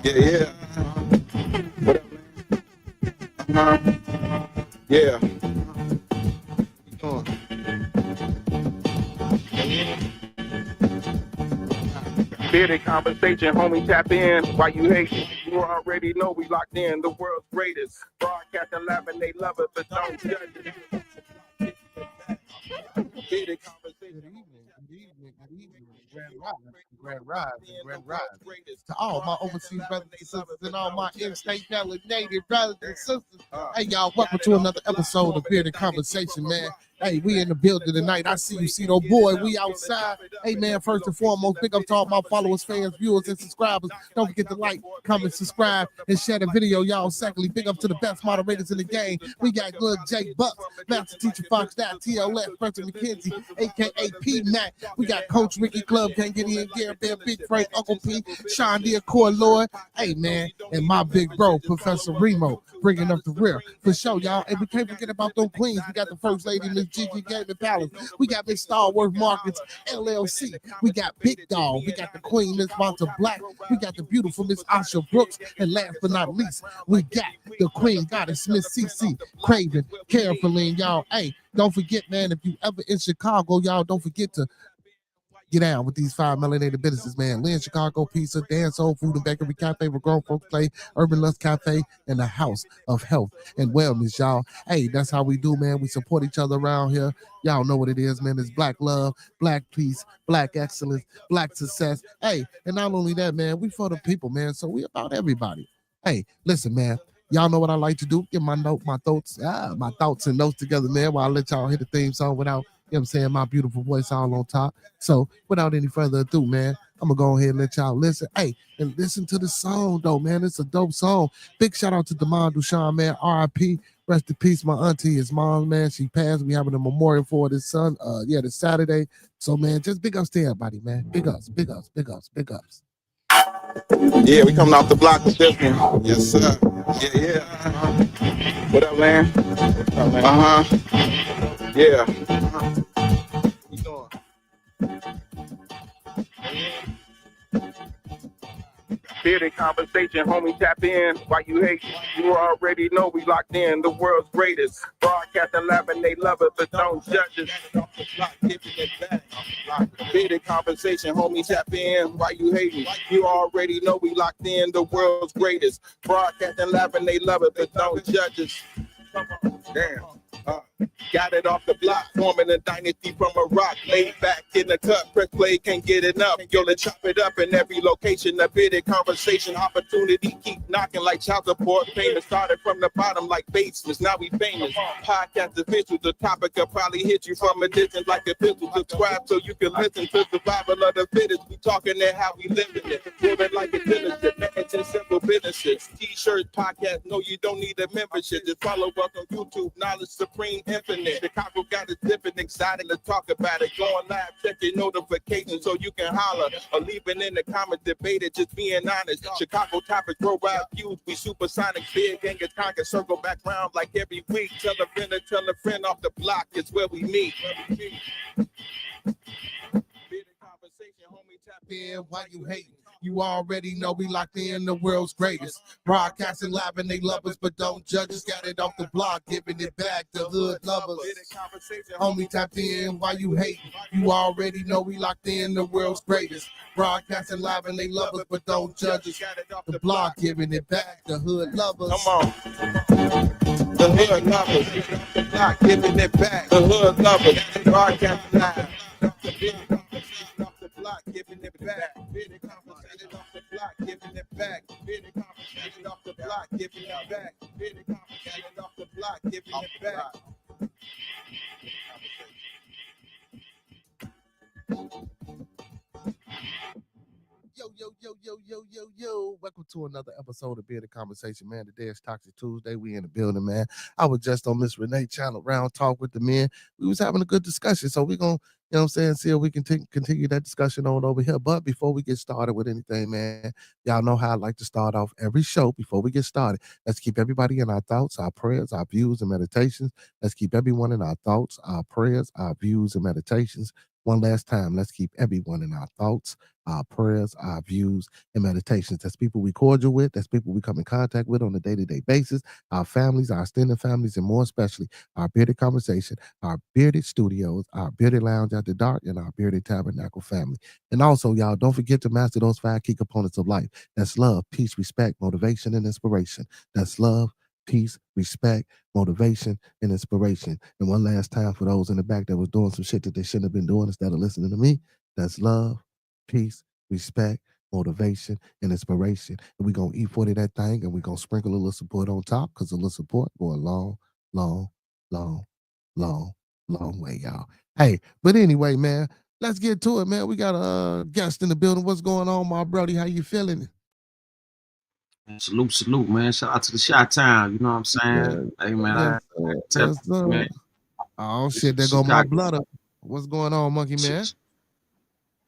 Yeah, yeah. What up, man? Yeah. What you doing? Bearded conversation, homie, tap in. Why you hating? You already know we locked in. The world's greatest. Broadcasting live and they love it, but don't judge it. Bearded conversation. Good evening, grand rise. To all my overseas brothers and sisters and all my in-state native brothers and sisters. Hey, y'all, welcome to another episode of Bearded Conversation, man. Hey, we in the building tonight. I see you, Cito boy. We outside. Hey, man, first and foremost, big up to all my followers, fans, viewers, and subscribers. Don't forget to like, comment, subscribe, and share the video, y'all. Secondly, big up to the best moderators in the game. We got good Jay Bucks, Master Teacher Fox, TLS, Preston McKenzie, a.k.a. P-Mac. We got Coach Ricky Club, Can't Get In, Gary Bear, Big Frank, Uncle P, Sean Dearcore, Lloyd. Hey, man, and my big bro, Professor Remo, bringing up the rear. For sure, y'all. And we can't forget about them queens. We got the First Lady, Miss Gigi Gaming Palace. We got Miss Star Wars Markets, LLC. We got Big Dog. We got the Queen, Miss Monta Black. We got the beautiful Miss Asha Brooks. And last but not least, we got the Queen Goddess, Miss CC Craven, Carefully, y'all. Hey, don't forget, man, if you ever in Chicago, y'all, don't forget to get down with these 5 melanated businesses, man. Lynn Chicago Pizza, Dan Soul Food and Bakery Cafe, where grown folks play, Urban Lust Cafe, and the House of Health and Wellness, y'all. Hey, that's how we do, man. We support each other around here. Y'all know what it is, man. It's black love, black peace, black excellence, black success. Hey, and not only that, man, we for the people, man. So we about everybody. Hey, listen, man. Y'all know what I like to do. Get my thoughts and notes together, man, while I let y'all hit the theme song without, you know what I'm saying, my beautiful voice all on top. So without any further ado, man, I'm gonna go ahead and let y'all listen. Hey, and listen to the song though, man. It's a dope song. Big shout out to Demond Duchamp, man. R.I.P. Rest in peace, my auntie, his mom, man. She passed. We having a memorial for this son. This Saturday. So man, just big ups to everybody, man. Big ups. Yeah, we coming off the block with this one. Yes, sir. Yeah. What up, man? Yeah. You doing? Bearded conversation, homie, tap in. Why you hate? You already know we locked in. The world's greatest. Broadcasting live and they love it, but don't judge us. Bearded conversation, homie, tap in. Why you hating? You already know we locked in. The world's greatest. Broadcasting live and they love it, but don't judge us. Damn. Got it off the block, forming a dynasty from a rock. Laid back in the cut, press play, can't get enough. Yo, let's chop it up in every location. A bearded conversation, opportunity keep knocking like child support. Famous started from the bottom like basements, now we famous. Podcast official, the topic will probably hit you from a distance like a pistol. Subscribe so you can listen to survival of the fittest. We talking that how we living it, living like a dealership, managing simple businesses. T-shirts, podcast, no, you don't need a membership. Just follow us on YouTube, knowledge supreme, infinite. Chicago got us different, excited to talk about it. Going live, check your notifications so you can holler or leave it in the comments, debate it, just being honest. Chicago topics, worldwide views, we supersonic, big and get conquer, circle back round like every week. Tell a friend off the block, it's where we meet. Conversation, homie, tap in. Why you hating? You already know we locked in the world's greatest. Broadcasting live and they love us, but don't judge us. Got it off the block, giving it back to hood lovers. Homie tapped in, why you hating? You already know we locked in the world's greatest. Broadcasting live and they love us, but don't judge us. The block, giving it back to hood lovers. Come on. The hood lovers. The block, giving it back. The hood lovers. Broadcasting live. Block, giving it back. Bearded conversation off the block, giving it back. Bearded conversation off the block, giving it back. Bearded conversation off the block, giving it back. Yo. Welcome to another episode of Bearded Conversation, man. Today is Toxic Tuesday. We in the building, man. I was just on Miss Renee channel, Round Talk with the Men. We was having a good discussion, so we're going to, you know what I'm saying, see if we can continue that discussion on over here. But before we get started with anything, man, y'all know how I like to start off every show. Before we get started, let's keep everybody in our thoughts, our prayers, our views, and meditations. Let's keep everyone in our thoughts, our prayers, our views, and meditations. One last time, let's keep everyone in our thoughts, our prayers, our views, and meditations. That's people we cordial with. That's people we come in contact with on a day-to-day basis. Our families, our extended families, and more especially our bearded conversation, our bearded studios, our bearded lounge after dark, and our bearded tabernacle family. And also, y'all, don't forget to master those 5 key components of life. That's love, peace, respect, motivation, and inspiration. That's love, peace, respect, motivation, and inspiration. And one last time for those in the back that was doing some shit that they shouldn't have been doing instead of listening to me, that's love, peace, respect, motivation, and inspiration. And we're going to E40 that thing and we're going to sprinkle a little support on top because a little support go a long, long, long, long, long way, y'all. Hey, but anyway, man, let's get to it, man. We got a guest in the building. What's going on, my brody? How you feeling? Salute, man. Shout out to the Shot Town. You know what I'm saying? Hey, man, Yes, I sir. tell Yes, you, sir. man, Oh it's shit, there go my Chicago. blood up. What's going on, monkey man?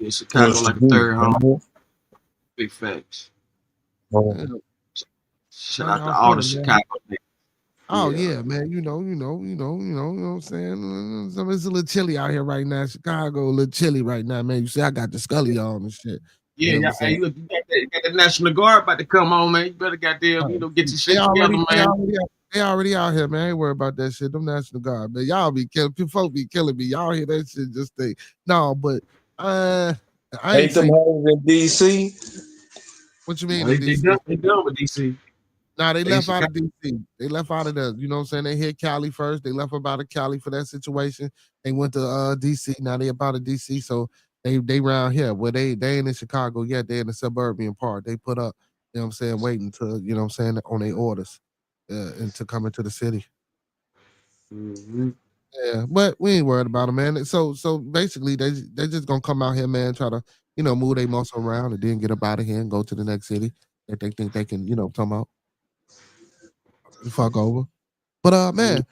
Chicago What's the like a beef, third home. man? Big facts. Yeah, Shout how out to y'all all the feeling, man? Chicago niggas. Oh Yeah. yeah, man. You know what I'm saying? It's a little chilly out here right now. Chicago, a little chilly right now, man. You see, I got the Scully on and shit. Yeah, You know what yeah. I'm Hey, saying? look, you got the National Guard about to come on, man. You better goddamn, get your They shit together, already, they man. already, they already out here, man. I ain't worried about that shit. Them National Guard, man. Y'all be killing, people be killing me. Y'all hear that shit? Just think, no, but I ain't Ain't them saying hoes in DC? what you No, mean they, in they DC. done, they done with DC. Nah, they They in left out Chicago. of DC. They left out of the, you know what I'm saying? They hit Cali first. They left about of Cali for that situation. They went to DC. Now they about to DC. So they round here. Where they ain't in Chicago yet. They in the suburban part. They put up, you know what I'm saying, waiting to, you know what I'm saying, on their orders and to come into the city. Mm-hmm. Yeah, but we ain't worried about them, man. So basically they just gonna come out here, man, try to, move their muscle around and then get up out of here and go to the next city that they think they can, come out and fuck over. But man,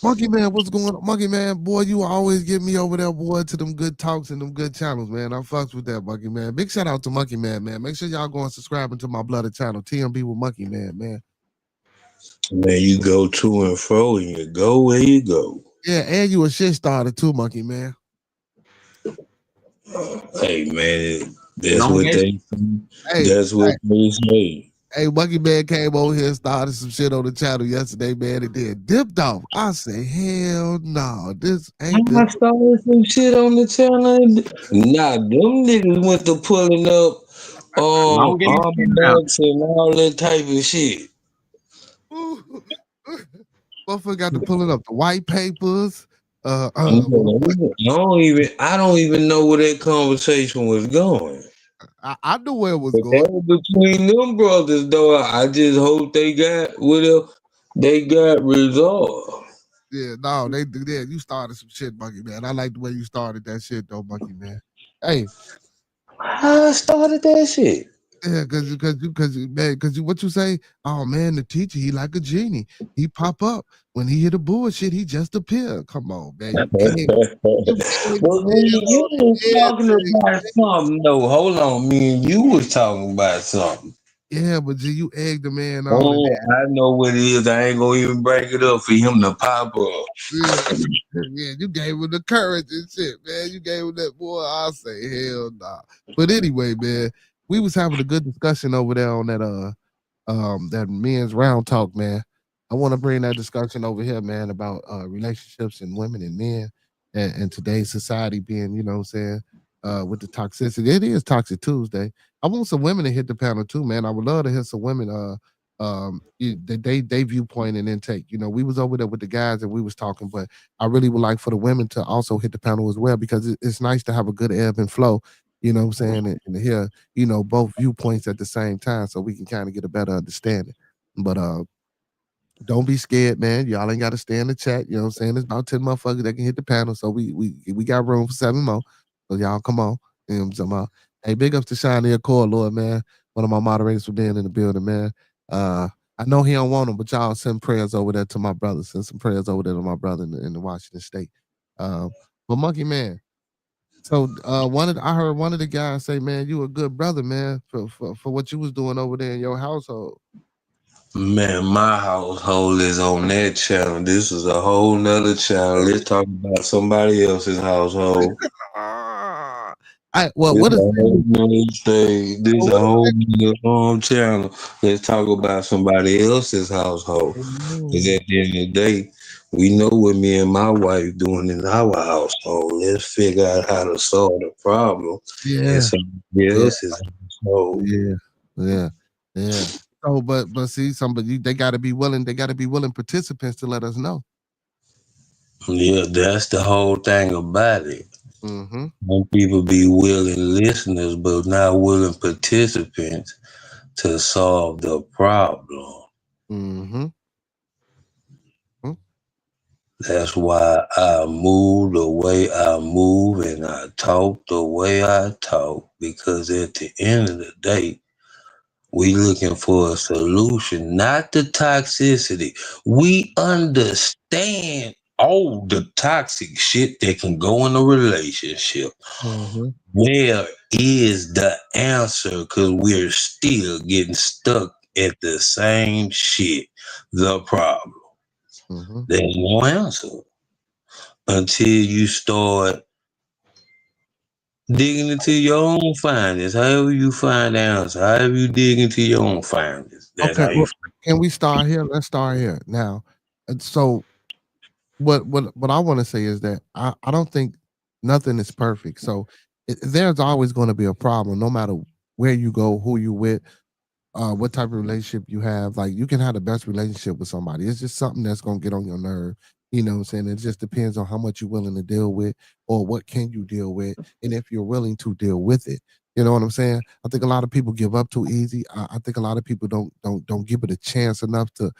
Monkey Man, what's going on? Monkey Man, boy, you always get me over there, boy, to them good talks and them good channels, man. I fucks with that, Monkey Man. Big shout out to Monkey Man, man. Make sure y'all go and subscribe to my blooded channel, TMB with Monkey Man, man. Man, you go to and fro and you go where you go. Yeah, and you a shit starter too, Monkey Man. Hey man, that's what Elongation. they Hey, that's what hey, they say. hey, Monkey Man came over here and started some shit on the channel yesterday, man. It did dipped off. I say, hell no, this ain't the I started some shit on the channel. Nah, them niggas went to pulling up Elongation now. almanacs and all that type of shit. motherfucker got to pulling up the white papers. I don't even know where that conversation was going. I knew where it was But that going. was between them brothers, though. I just hope they got whatever they got resolved. Yeah, no, they did. Yeah, you started some shit, Monkey Man. I like the way you started that shit, though, Monkey Man. Hey, I started that shit. yeah, cause what you say? Oh man, the teacher, he like a genie. He pop up when he hear the bullshit. He just appear. Come on, man, Well, you egg the me man and you on was talking everything. about something. No, hold on. Me and you was talking about something. Yeah, but G, you egg the man on, and Oh, I know what it is. I ain't gonna even break it up for him to pop up. yeah, yeah, you gave him the courage and shit, man. You gave him that boy. I say hell nah. But anyway, man, we was having a good discussion over there on that men's round talk, man. I want to bring that discussion over here, man, about relationships and women and men and today's society being, you know what I'm saying, with the toxicity. It is Toxic Tuesday. I want some women to hit the panel too, man. I would love to hear some women they viewpoint and intake. You know, we was over there with the guys and we was talking, but I really would like for the women to also hit the panel as well because it's nice to have a good ebb and flow, you know what I'm saying, and hear, both viewpoints at the same time so we can kind of get a better understanding. But don't be scared, man. Y'all ain't got to stay in the chat. You know what I'm saying? There's about 10 motherfuckers that can hit the panel. So we got room for 7 more. So y'all come on. You know what I'm talking about? Hey, big ups to Shiny Accord, Lord, man. One of my moderators for being in the building, man. I know he don't want them, but y'all send prayers over there to my brother. Send some prayers over there to my brother in the Washington State. But Monkey Man, so I heard one of the guys say, man, you a good brother, man, for what you was doing over there in your household. Man, my household is on that channel. This is a whole nother channel. Let's talk about somebody else's household. Ah. Well, This what a is whole nother stage. This a what whole nother channel. Let's talk about somebody else's household. Because is at the end of the day, we know what me and my wife doing in our household. Let's figure out how to solve the problem in yeah, somebody yeah, else's household. yeah, yeah, yeah. So, but see, somebody they got to be willing. They got to be willing participants to let us know. Yeah, that's the whole thing about it. Mm-hmm. Some people be willing listeners, but not willing participants to solve the problem. Mm-hmm. That's why I move the way I move and I talk the way I talk. Because at the end of the day, we looking for a solution, not the toxicity. We understand all the toxic shit that can go in a relationship. Mm-hmm. Where is the answer? Because we're still getting stuck at the same shit. The problem. Mm-hmm. There's no answer until you start digging into your own findings. However you find the answer, however you dig into your own findings, that's Okay. how you. Well, can we start here? Let's start here now. So, what I want to say is that I don't think nothing is perfect. So, there's always going to be a problem, no matter where you go, who you with, what type of relationship you have. Like you can have the best relationship with somebody. It's just something that's gonna get on your nerve. You know what I'm saying? It just depends on how much you're willing to deal with or what can you deal with and if you're willing to deal with it. You know what I'm saying? I think a lot of people give up too easy. I think a lot of people don't give it a chance enough to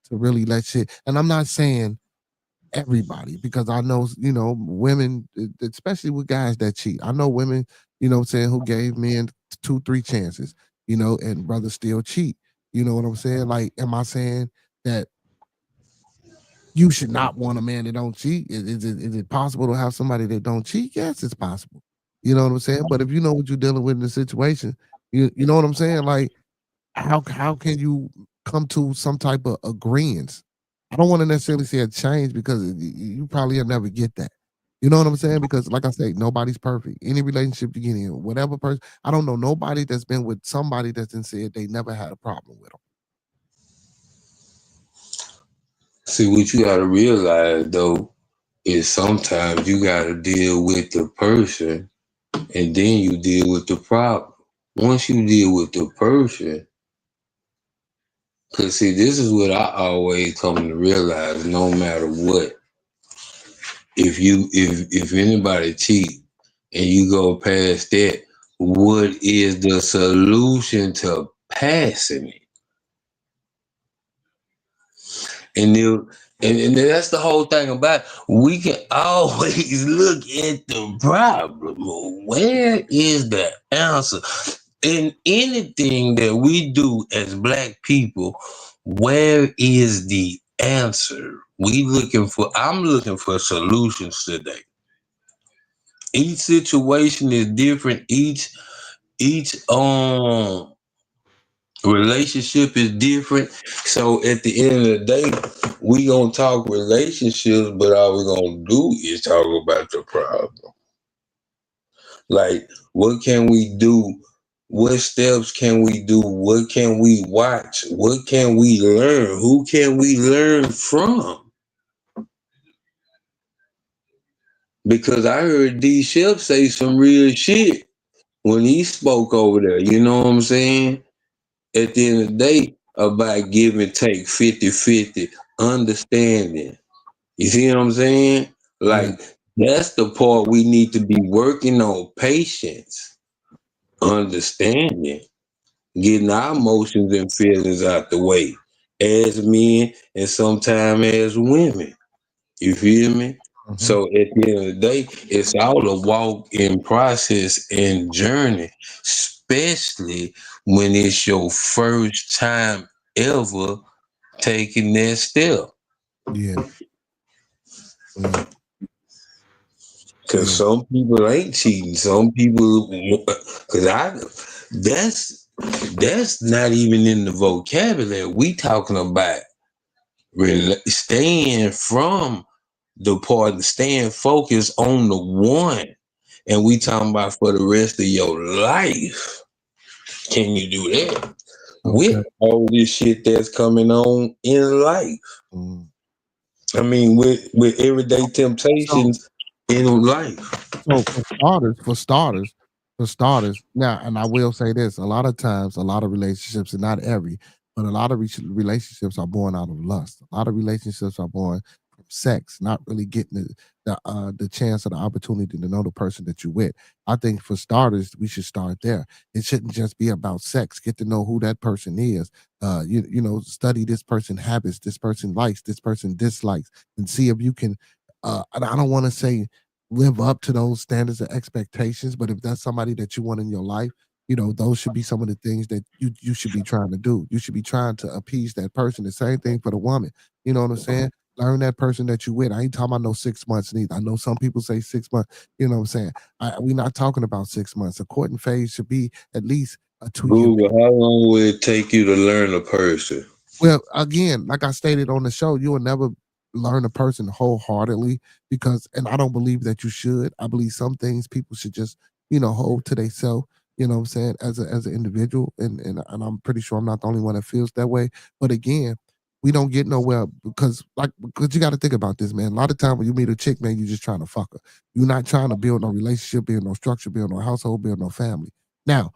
really let shit. And I'm not saying everybody because I know, women, especially with guys that cheat. I know women, what I'm saying, who gave men two, three chances, and brothers still cheat. You know what I'm saying? Like, am I saying that you should not want a man that don't cheat? Is it possible to have somebody that don't cheat? Yes, it's possible. You know what I'm saying? But if you know what you're dealing with in the situation, you know what I'm saying? Like, how can you come to some type of agreement? I don't want to necessarily say a change because you probably will never get that. You know what I'm saying? Because like I say, nobody's perfect. Any relationship you get in, whatever person, I don't know nobody that's been with somebody that's been said they never had a problem with them. See, what you gotta realize though is sometimes you gotta deal with the person and then you deal with the problem. Once you deal with the person, cause see, this is what I always come to realize. No matter what, if anybody cheat and you go past that, what is the solution to passing it? And and that's the whole thing about it. We can always look at the problem. Where is the answer? In anything that we do as black people, where is the answer? I'm looking for solutions today. Each situation is different. Each relationship is different. So at the end of the day, we gonna talk relationships, but all we gonna do is talk about the problem. Like, what can we do? What steps can we do? What can we watch? What can we learn? Who can we learn from? Because I heard D Chef say some real shit when he spoke over there. You know what I'm saying? At the end of the day, about give and take 50-50, understanding. You see what I'm saying? Yeah. Like, that's the part we need to be working on, patience, understanding, getting our emotions and feelings out the way as men and sometimes as women. You feel me? Mhm. So at the end of the day, it's all a walk in process and journey, especially when it's your first time ever taking that step. Yeah. Yeah. Cause Yeah. some people ain't cheating. Some people, cause that's That's not even in the vocabulary. We talking about staying from the part, staying focused on the one, and we talking about for the rest of your life. Can you do that with Okay. all this shit that's coming on in life? Mm. I mean, with everyday So temptations in life. So for starters, now, and I will say this: a lot of times, a lot of relationships, and not every, but a lot of relationships are born out of lust. A lot of relationships are born from sex, not really getting the chance or the opportunity to know the person that you're with. I think for starters, we should start there. It shouldn't just be about sex. Get to know who that person is. Study this person habits, this person likes, this person dislikes, and see if you can. And I don't want to say live up to those standards and expectations. But if that's somebody that you want in your life, those should be some of the things that you should be trying to do. You should be trying to appease that person. The same thing for the woman. You know what I'm saying? Learn that person that you with. I ain't talking about no 6 months neither. I know some people say 6 months. You know what I'm saying? We're not talking about 6 months. A courting phase should be at least a 2 year. Google, how long will it take you to learn a person? Well, again, like I stated on the show, you will never learn a person wholeheartedly because, and I don't believe that you should. I believe some things people should just, hold to themselves. You know what I'm saying? As an individual, and I'm pretty sure I'm not the only one that feels that way. But again, we don't get nowhere because you got to think about this, man. A lot of time when you meet a chick, man, you're just trying to fuck her. You're not trying to build no relationship, build no structure, build no household, build no family. Now,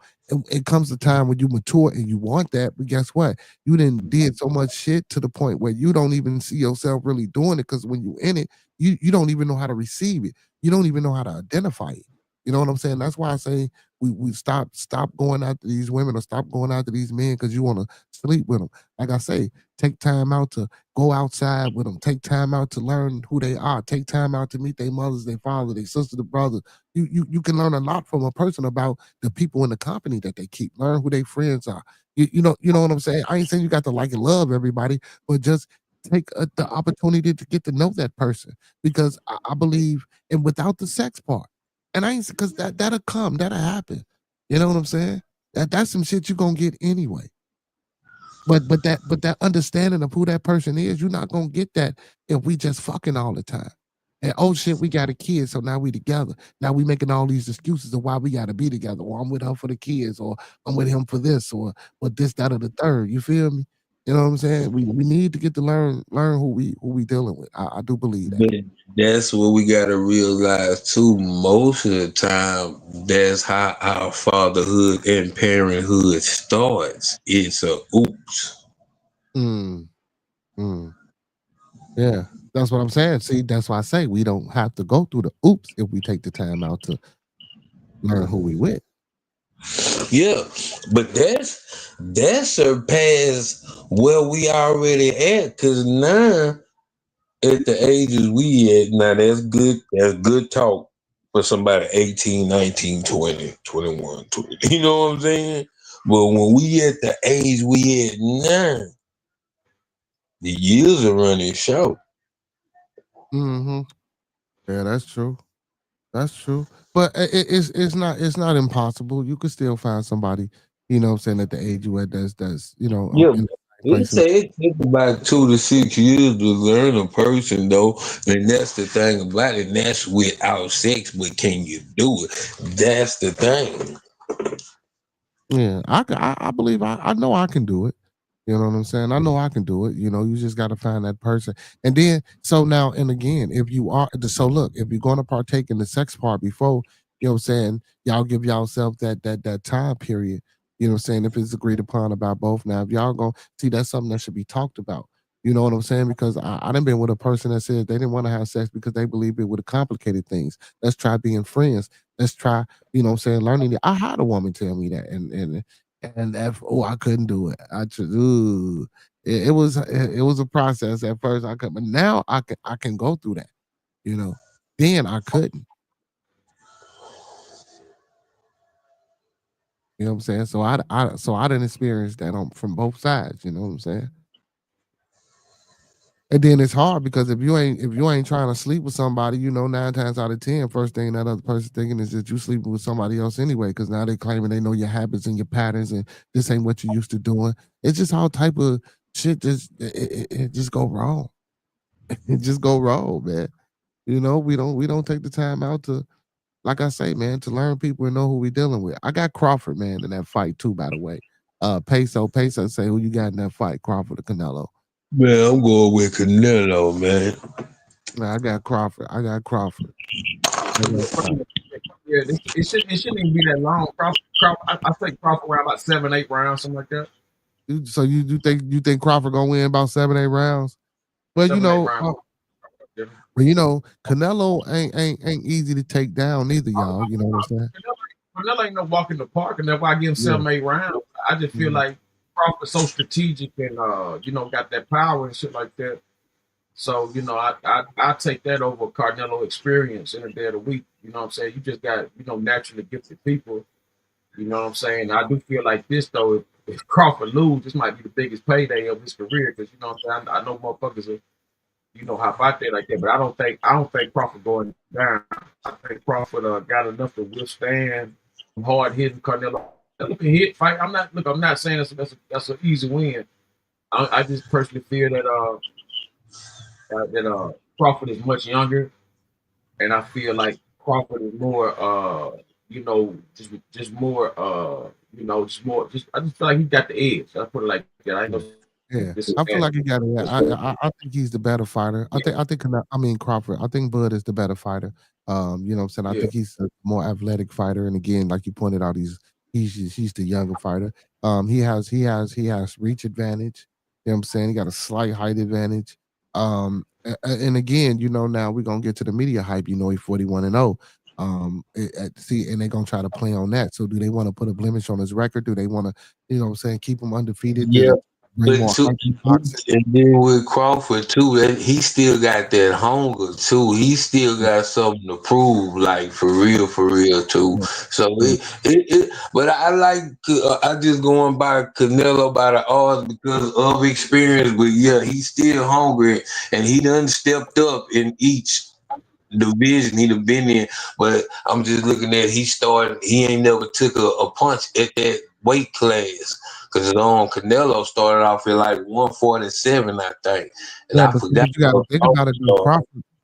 it comes a time when you mature and you want that, but guess what? You didn't did so much shit to the point where you don't even see yourself really doing it because when you in it, you don't even know how to receive it. You don't even know how to identify it. You know what I'm saying? That's why I say we stop going after these women or stop going after these men because you want to sleep with them. Like I say, take time out to go outside with them. Take time out to learn who they are. Take time out to meet their mothers, their father, their sister, their brother. You can learn a lot from a person about the people in the company that they keep. Learn who their friends are. You know what I'm saying? I ain't saying you got to like and love everybody, but just take the opportunity to get to know that person because I believe, and without the sex part, and I ain't because that'll happen. You know what I'm saying? That's some shit you gonna get anyway. But that understanding of who that person is, you're not gonna get that if we just fucking all the time. And oh shit, we got a kid, so now we together. Now we making all these excuses of why we gotta be together. Or I'm with her for the kids, or I'm with him for this, or this, that, or the third. You feel me? You know what I'm saying? We need to get to learn who we dealing with. I do believe that. But that's what we gotta realize too. Most of the time, that's how our fatherhood and parenthood starts. It's a oops. Mm, mm. Yeah, that's what I'm saying. See, that's why I say we don't have to go through the oops if we take the time out to learn who we with. Yeah, but that surpassed where we already at. Cause now at the ages we at now, that's good talk for somebody 18, 19, 20, 21, 20. You know what I'm saying? But when we at the age we at now, the years are running short. Hmm. Yeah, that's true. That's true. But it's not impossible. You could still find somebody, what I'm saying, at the age you at that's Yeah, in the same it place. say it takes about 2 to 6 years to learn a person though, and that's the thing about it. And that's without sex, but can you do it? That's the thing. Yeah, I believe I know I can do it. You know what I'm saying? I know I can do it. You just got to find that person. And then, so now, and again, if you are, so look, if you're going to partake in the sex part before, what I'm saying, y'all give yourself that time period. You know what I'm saying? If it's agreed upon about both. Now, if y'all going to see, that's something that should be talked about. You know what I'm saying? Because I done been with a person that said they didn't want to have sex because they believe it would have complicated things. Let's try being friends. Let's try, what I'm saying, learning it. I had a woman tell me that, and I couldn't do it. I just, ooh, it was a process at first. I could, but now I can go through that. You know, then I couldn't. You know what I'm saying? So I didn't experience that from both sides. You know what I'm saying? And then it's hard because if you ain't trying to sleep with somebody, 9 times out of 10, first thing that other person thinking is that you sleeping with somebody else anyway, because now they claiming they know your habits and your patterns, and this ain't what you used to doing. It's just all type of shit. Just it just go wrong. It just go wrong, man. We don't take the time out to, like I say, man, to learn people and know who we dealing with. I got Crawford, man, in that fight too, by the way. Peso say who you got in that fight, Crawford or Canelo? Man, I'm going with Canelo, man. Nah, I got Crawford. I got Crawford. I got Crawford. Yeah, it shouldn't even be that long. I think Crawford around about 7, 8 rounds, something like that. So you think Crawford gonna win about 7, 8 rounds? Well, 7, 8 rounds. Yeah. Canelo ain't easy to take down either, y'all. You know what I'm saying? Canelo ain't no walk in the park, and that's why I give him Yeah. 7, 8 rounds. I just feel Mhm. like Crawford's so strategic and got that power and shit like that. So, I take that over Carnelo experience in a day of the week. You know what I'm saying? You just got, naturally gifted people. You know what I'm saying? I do feel like this though, if Crawford lose, this might be the biggest payday of his career because you know what I'm saying. I know motherfuckers are, hop out there like that, but I don't think Crawford going down. I think Crawford got enough to withstand hard hitting Carnelo. Look at hit fight. I'm not saying that's an easy win. I just personally feel that Crawford is much younger, and I feel like Crawford is more just more just more just I just feel like he got the edge. I put it like that. I ain't gonna Yeah, I feel disadvantage. like he got it. I think he's the better fighter. I think Crawford. I think Bud is the better fighter. You know what I'm saying? I Yeah. think he's a more athletic fighter. And again, like you pointed out, he's the younger fighter. He has reach advantage. You know what I'm saying? He got a slight height advantage. And again, now we're gonna get to the media hype. He's 41-0. See, and they're gonna try to play on that. So do they want to put a blemish on his record? Do they want to, what I'm saying, keep him undefeated Yeah, to bring but more too, hype in boxing? and then with Crawford too, he still got that hunger too. He still got something to prove, like for real too. Yeah, So yeah, but I like, I just going by Canelo by the odds because of experience. But yeah, he's still hungry, and he done stepped up in each division he'd have been in. But I'm just looking at he ain't never took a punch at that weight class. Cause Canelo started off at like 147, I think. And yeah. I But forgot you got to what think about it,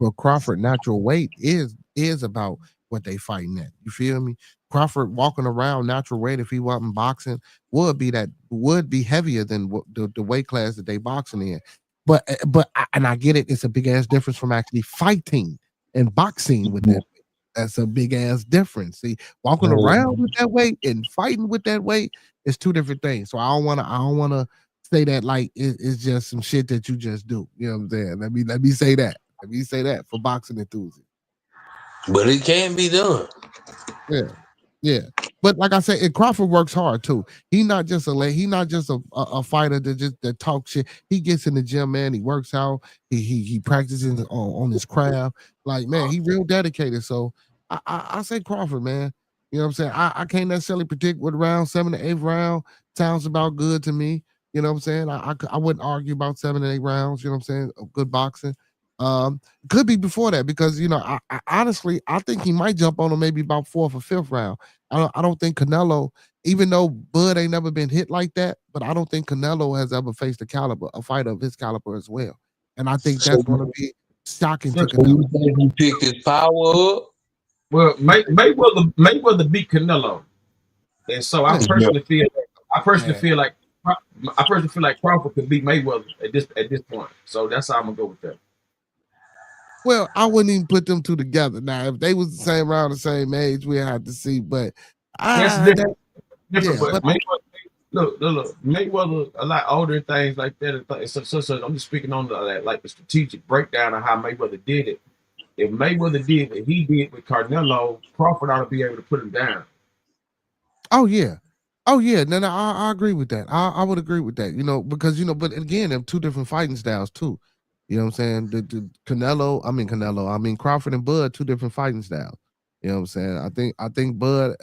though. Crawford natural weight is about what they fighting at. You feel me? Crawford walking around natural weight, if he wasn't boxing, would be heavier than the weight class that they boxing in. And I get it. It's a big ass difference from actually fighting and boxing with that. That's a big ass difference. See, walking around with that weight and fighting with that weight is two different things. So I don't wanna say that like it's just some shit that you just do. You know what I'm saying? Let me say that. Let me say that for boxing enthusiasts. but it can be done. Yeah, yeah. But like I said, and Crawford works hard too. He not just a fighter that talks shit. He gets in the gym, man. He works out. He practices on his craft. Like, man, he real dedicated. So I say Crawford, man. You know what I'm saying? I can't necessarily predict what round 7 to 8 round sounds about good to me. You know what I'm saying? I wouldn't argue about 7 to 8 rounds. You know what I'm saying? Of good boxing. Could be before that because I honestly I think he might jump on him maybe about fourth or fifth round. I don't think Canelo, even though Bud ain't never been hit like that, but I don't think Canelo has ever faced a fighter of his caliber as well. And I think So, that's going to be shocking to Look, so Canelo. you think he picked his power up? well, Mayweather beat Canelo, and so Yeah, Yeah. I personally yeah. feel like Crawford could beat Mayweather at this point. So that's how I'm gonna go with that. Well, I wouldn't even put them two together. Now, if they was the same around the same age, we have to see. But That's that different. yeah, But but look, Mayweather a lot older and things like that. So I'm just speaking on the strategic breakdown of how Mayweather did it. If Mayweather did what he did with Carnelo, Crawford ought to be able to put him down. oh yeah. Oh yeah, no, I agree with that. I would agree with that. Because but again, they're two different fighting styles too. You know what I'm saying? The Canelo, I mean Crawford and Bud, two different fighting styles. You know what I'm saying? I think Bud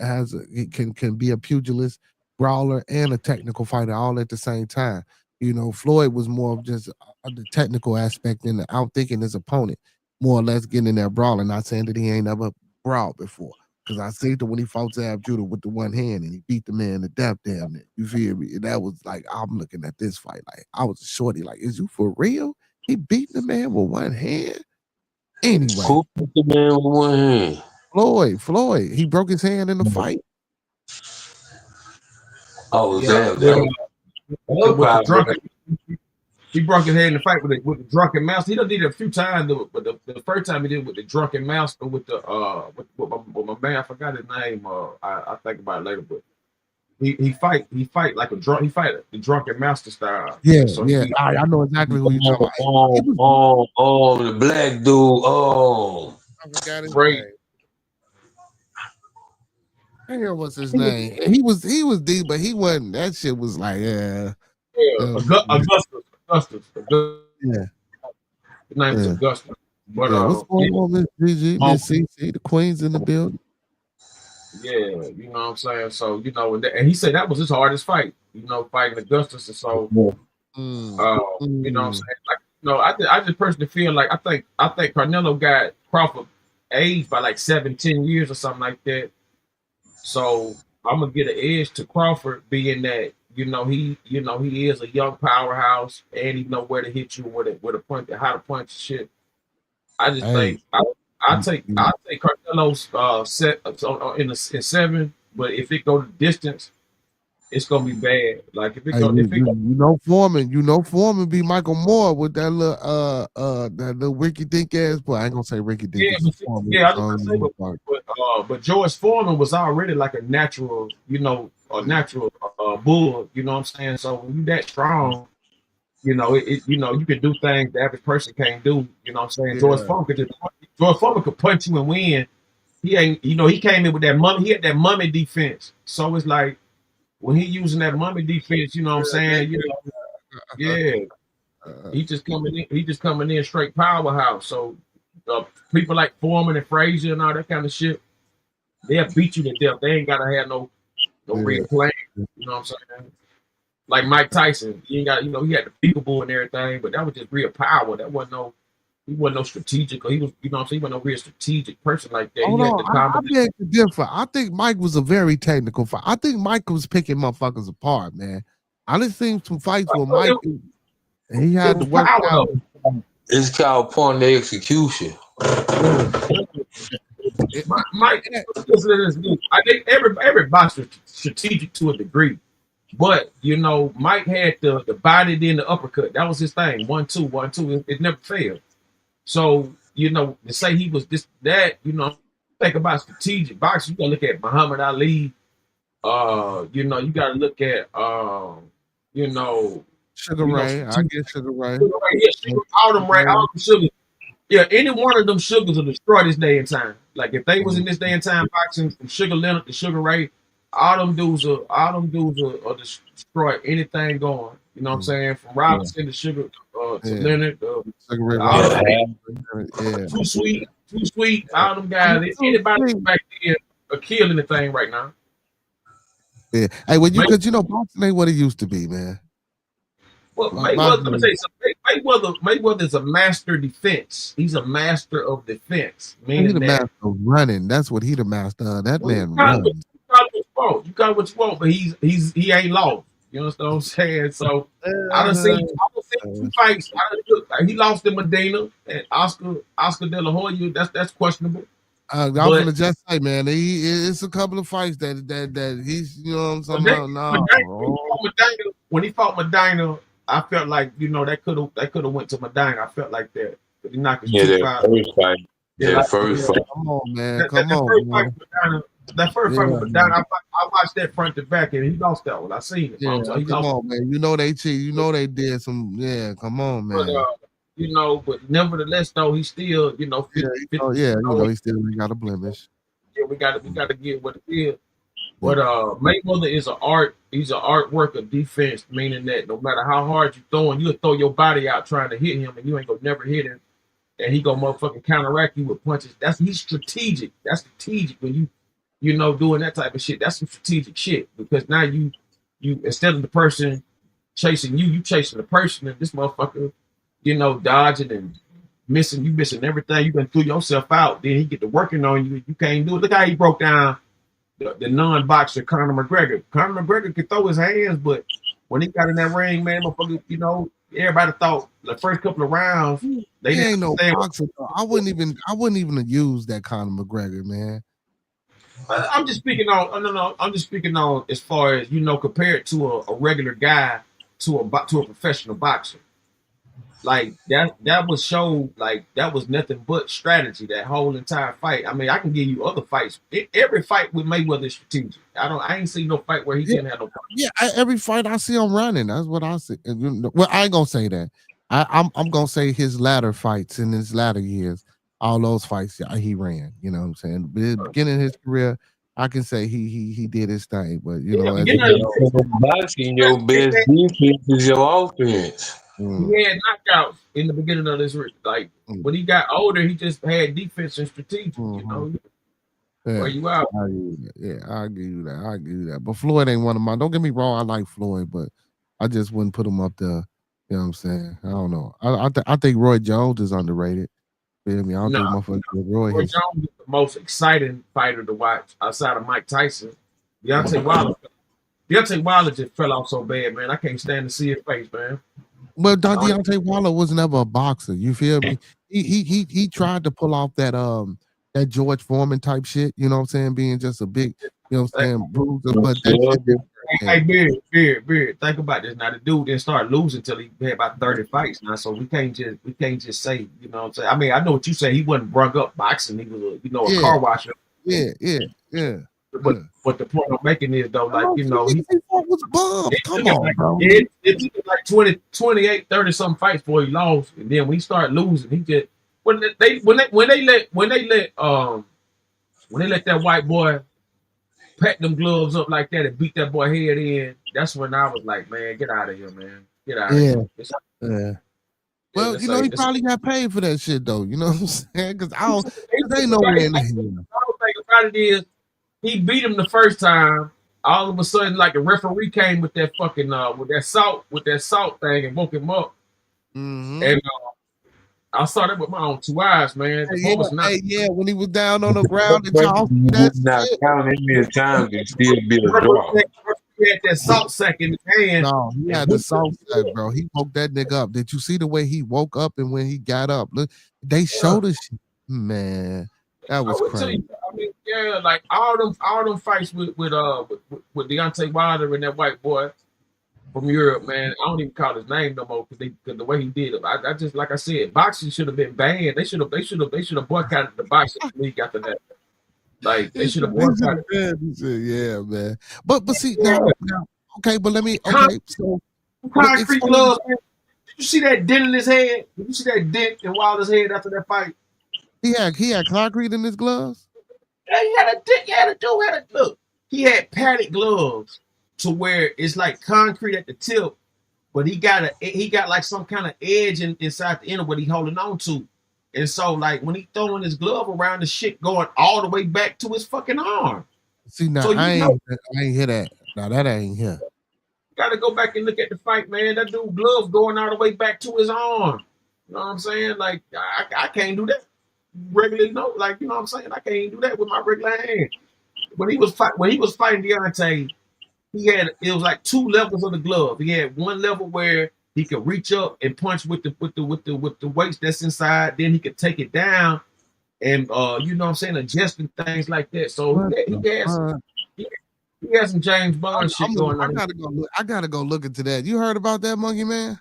he can be a pugilist, brawler, and a technical fighter all at the same time. You know, Floyd was more of just the technical aspect and outthinking his opponent, more or less getting in there brawling. Not saying that he ain't ever brawled before, because I seen it when he fought Zab Judah with the one hand and he beat the man to death. Damn it, you feel me? And that was like, I'm looking at this fight like I was a shorty. Like, is you for real? He beat the man with one hand. Anyway, Who put the man with one hand? Floyd, he broke his hand in the fight. Oh, Yeah, damn. with the drunken, he broke his head in the fight with the drunken master. He done did it a few times, but the first time he did it with the drunken master with the with my man, I forgot his name. I think about it later, but he fight like a drunk. He fight the drunken master style. Yeah, so yeah. I know exactly who you talking about. The black dude. Oh, I forgot his great. name. What's his name? He was deep, but he wasn't. That shit was like, Augustus. Yeah. His name is Augustus. But what's going on, Miss GG, Miss CC, the Queen's in the building. Yeah, you know what I'm saying. So and he said that was his hardest fight. Fighting Augustus, and so you know what I'm saying. Like, I just personally feel like I think Canelo got Crawford aged by like 7-10 years or something like that. So I'm gonna get an edge to Crawford, being that he is a young powerhouse and he know where to hit you with a punch, how to punch shit. I just think I take Carmelo's set in 7, but if it go to distance, it's gonna be bad. Like if it Foreman be Michael Moore with that little Ricky Dink ass, but I ain't gonna say Ricky Dink. But George Foreman was already like a natural bull. You know what I'm saying? So when you that strong, you can do things the average person can't do. You know what I'm saying? Yeah. George Foreman could punch you and win. He came in with that mummy. He had that mummy defense. So it's like when he using that mummy defense, you know what I'm saying? He just coming in straight powerhouse. So people like Foreman and Frazier and all that kind of shit, they'll beat you to death. They ain't gotta have no real plan. You know what I'm saying? Like Mike Tyson, he ain't got, he had the peekaboo and everything, but that was just real power. That wasn't he wasn't no strategic, or he was, he wasn't no real strategic person like that. I beg to differ. I think Mike was a very technical fight. I think Mike was picking motherfuckers apart, man. I done seen some fights where Mike, he had to work out. It's called point of execution. Mike, I think every boxer is strategic to a degree. But Mike had the body, then the uppercut. That was his thing. 1-2, 1-2. It never failed. So to say he was that, think about strategic boxing. You gotta look at Muhammad Ali. You gotta look at Sugar Ray. I get Sugar Ray. All them sugars. Yeah, any one of them sugars will destroy this day and time. Like if they was in this day and time boxing, from Sugar Leonard to Sugar Ray, all them dudes will destroy anything going. You know what I'm saying? From Robinson to Sugar to Leonard, Too Sweet, all them guys. Anybody back there are killing the thing right now. Yeah. Hey, because boxing ain't what it used to be, man. Well, Mayweather, let me tell you something. Mayweather is a master defense. He's a master of defense. He's the master of running. That's what he the master of. That man runs. You got what you want, but he ain't lost. You understand what I'm saying? So I done seen 2 fights. He lost to Medina and Oscar De La Hoya. That's questionable. I was gonna just say, man, it's a couple of fights that he's, you know what I'm saying? When he fought Medina, I felt like that could have went to Medina. I felt like that. But he knocked his first fight. First fight. Come on, man. That first fight with Medina, I watched that front to back, and he lost that one. I seen it. Yeah, come on, man. They cheat. They did some. Yeah, come on, man. But nevertheless, though, he still, he still ain't got a blemish. Yeah, we got to get what it is. But Mayweather is an art. He's an artwork of defense, meaning that no matter how hard you throwing, you'll throw your body out trying to hit him, and you ain't gonna never hit him, and he gonna motherfucking counteract you with punches. He's strategic. That's strategic when you doing that type of shit. That's some strategic shit, because now you instead of the person chasing you chasing the person, and this motherfucker, dodging and missing. You missing everything. You been threw yourself out. Then he get to working on you. You can't do it. Look how he broke down the non-boxer Conor McGregor. Conor McGregor could throw his hands, but when he got in that ring, man, motherfucker, everybody thought the first couple of rounds they He ain't no understand. boxer. I wouldn't even use that Conor McGregor, man. I'm just speaking on. No. I'm just speaking on as far as compared to a regular guy to a professional boxer. Like that was showed like that was nothing but strategy. That whole entire fight. I mean, I can give you other fights. Every fight with Mayweather is strategic. I ain't seen no fight where he didn't have no fight. Yeah, every fight I see him running. That's what I see. Well, I ain't gonna say that. I'm gonna say his latter fights in his latter years, all those fights he ran. You know what I'm saying? But at the beginning of his career, I can say he did his thing. But boxing, your best defense is your offense. He had knockouts in the beginning of this. Like when he got older, he just had defense and strategic. Where you out? I give you that. But Floyd ain't one of mine. Don't get me wrong. I like Floyd, but I just wouldn't put him up there. You know what I'm saying? I don't know. I think Roy Jones is underrated. Feel me? I don't think motherfucker Roy Jones is the most exciting fighter to watch outside of Mike Tyson. Deontay Wilder just fell off so bad, man. I can't stand to see his face, man. Well, Deontay Wilder was never a boxer. You feel me? He tried to pull off that George Foreman type shit. You know what I'm saying? Being just a big, bruiser. But hey, Beard, think about this. Now the dude didn't start losing until he had about 30 fights now. So we can't just say, you know what I'm saying? I mean, I know what you say. He wasn't brung up boxing. He was a car washer. Yeah. But the point I'm making is though, like, he was bummed. Come on, bro. It took like 28, 30 some fights before he lost. And then when he started losing, he just when they let that white boy pack them gloves up like that and beat that boy head in, that's when I was like, man, get out of here, man. Get out of here. Yeah. Well, he probably got paid for that shit though. You know what I'm saying? Because ain't no way in the hell. The thing about it is, he beat him the first time. All of a sudden, like the referee came with that fucking with that salt thing and woke him up. Mm-hmm. And I saw that with my own 2 eyes, man. When he was down on the ground and y'all not counting his time to still be a draw. He had that salt sack in his hand. No, he had the salt sack, bro. He woke that nigga up. Did you see the way he woke up and when he got up? Look, they showed us, man. That was crazy. I mean, like all them fights with Deontay Wilder and that white boy from Europe, man. I don't even call his name no more because the way he did it. I just, like I said, boxing should have been banned. They should have boycotted the boxing league after that. Like they should have boycotted. Yeah, man. But see now, okay. But let me. Okay, so concrete gloves. Did you see that dent in his head? Did you see that dent in Wilder's head after that fight? He had concrete in his gloves. Yeah, he had a dick. Look. He had padded gloves to where it's like concrete at the tip, but he got like some kind of edge inside the inner what he holding on to, and so like when he throwing his glove around, the shit going all the way back to his fucking arm. See now, so I ain't hear that. Now that ain't here. You gotta go back and look at the fight, man. That dude gloves going all the way back to his arm. You know what I'm saying? Like I can't do that. Regularly, no, like you know what I'm saying. I can't do that with my regular hand. When he was fighting Deontay, it was like 2 levels of the glove. He had one level where he could reach up and punch with the weights that's inside. Then he could take it down, and you know what I'm saying, adjusting things like that. So he has some James Bond shit going on. I gotta go look into that. You heard about that, Monkey Man?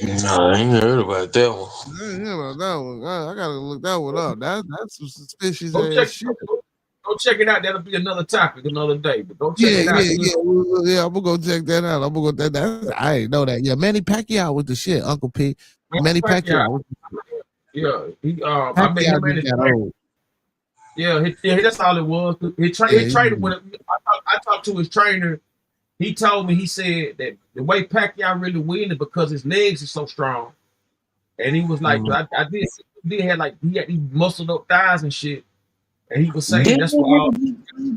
No, I ain't heard about that one. I ain't heard about that one. I gotta look that one up. That's some suspicious ass shit. Go check it out. That'll be another topic another day. But go check it out. Yeah. I'm gonna go check that out. I ain't know that. Yeah, Manny Pacquiao with the shit, Uncle P. Manny Pacquiao. Yeah, I met him in his that's all it was. He trained when I talked to his trainer. He told me, he said that the way Pacquiao really win is because his legs are so strong. And he was like, I did have like he had these muscled up thighs and shit. And he was saying that's why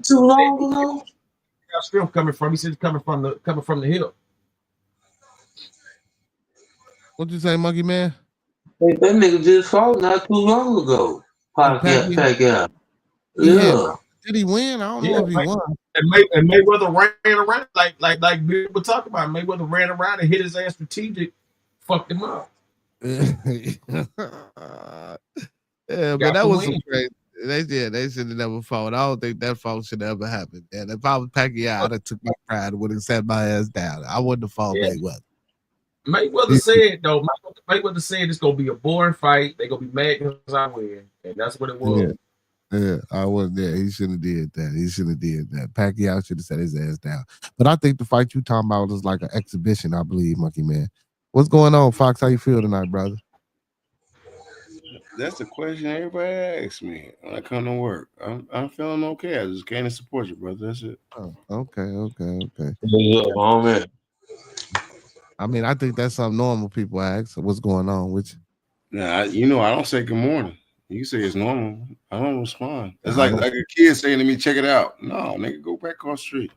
too long ago. Strength coming from. He said it's coming from the hip. What you say, Monkey Man? Hey, that nigga just fought not too long ago. Pacquiao? Pacquiao. Yeah. Yeah. Did he win? I don't Yeah, know if he won. and Mayweather ran around like we were talking about. Mayweather ran around and hit his ass strategic, fucked him up. Yeah, but Got that the was some win. crazy. They should have never fought. I don't think that fight should ever happen. And if I was Pacquiao, I'd have took my pride and would have sat my ass down. I wouldn't have fought Yeah. Mayweather. Mayweather said though. Mayweather said it's gonna be a boring fight. They're gonna be mad because I win, and that's what it was. Yeah, I wasn't there. He should have did that. He should have did that. Pacquiao should have set his ass down. But I think the fight you talking about is like an exhibition, I believe, Monkey Man. What's going on, Fox? How you feel tonight, brother? That's the question everybody asks me when I come to work. I'm feeling okay. I just came to support you, brother. That's it. Oh, okay. What's up, homie? I mean, I think that's something normal people ask. What's going on with you? Nah, I don't say good morning. You say it's normal. I don't respond. It's I like don't- a kid saying to me, check it out. No, nigga, go back across the street.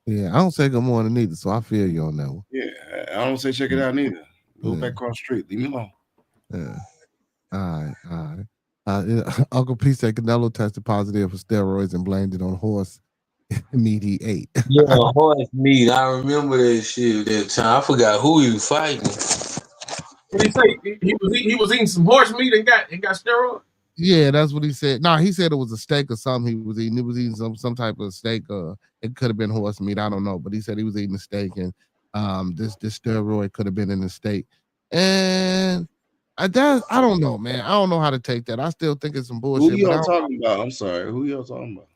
Yeah, I don't say good morning either, so I feel you on that one. Yeah, I don't say check it out neither. Go Yeah. back across the street. Leave me alone. Yeah. All right. Uncle P said Canelo tested positive for steroids and blamed it on horse meat he ate. Yeah, horse meat. I remember that shit that time. I forgot who he was fighting. What did he say? He was eating some horse meat and got steroids. Yeah, that's what he said. No, he said it was a steak or something he was eating. He was eating some type of steak. It could have been horse meat. I don't know, but he said he was eating a steak, and this steroid could have been in the steak. And I don't know, man. I don't know how to take that. I still think it's some bullshit. Who y'all talking about? I'm sorry. Who y'all talking about?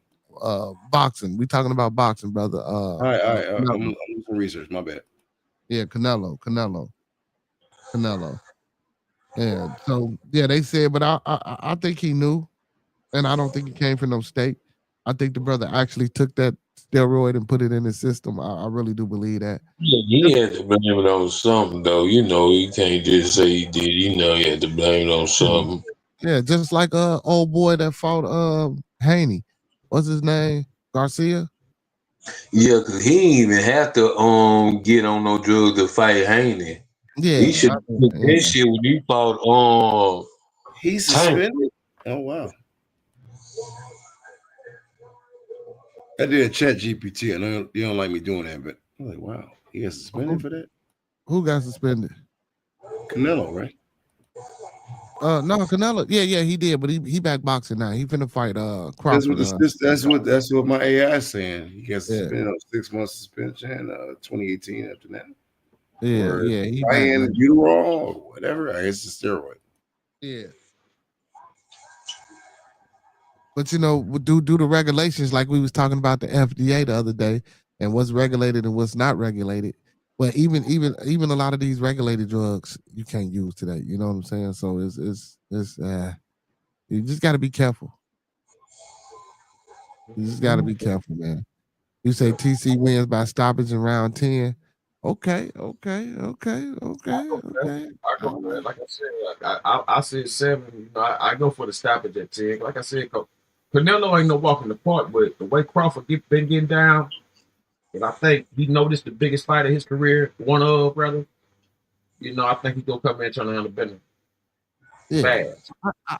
Boxing. We talking about boxing, brother. All right. I'm doing some research. My bad. Yeah, Canelo. Yeah. So yeah, they said, but I think he knew, and I don't think he came from no state. I think the brother actually took that steroid and put it in his system. I really do believe that. Yeah, he had to blame it on something, though. You can't just say he did. He had to blame it on something. Yeah, just like old boy that fought Haney. What's his name? Garcia. Yeah, because he didn't even have to get on no drug to fight Haney. Yeah, He should have took that shit when he fought He's suspended. Oh wow. I did a chat GPT. I know you don't like me doing that, but I'm like, wow, he got suspended for that. Who got suspended? Canelo, right? No, Canelo. Yeah, he did, but he back boxing now. He finna fight Crawford. That's what my AI is saying. He got suspended on 6 months suspension, 2018 after that. Yeah, he buying Buterol or whatever. I guess it's a steroid. Yeah. But due to regulations, like we was talking about the FDA the other day, and what's regulated and what's not regulated. But even a lot of these regulated drugs you can't use today. You know what I'm saying? So it's you just got to be careful. You just got to be careful, man. You say TC wins by stoppage in round 10. Okay. I go for it. Like I said, I said 7. I go for the stoppage at 10. Like I said, Canelo ain't no walk in the park, but the way Crawford been getting down, and I think he noticed the biggest fight of his career, brother. I think he's gonna come in and turn around the business. Yeah,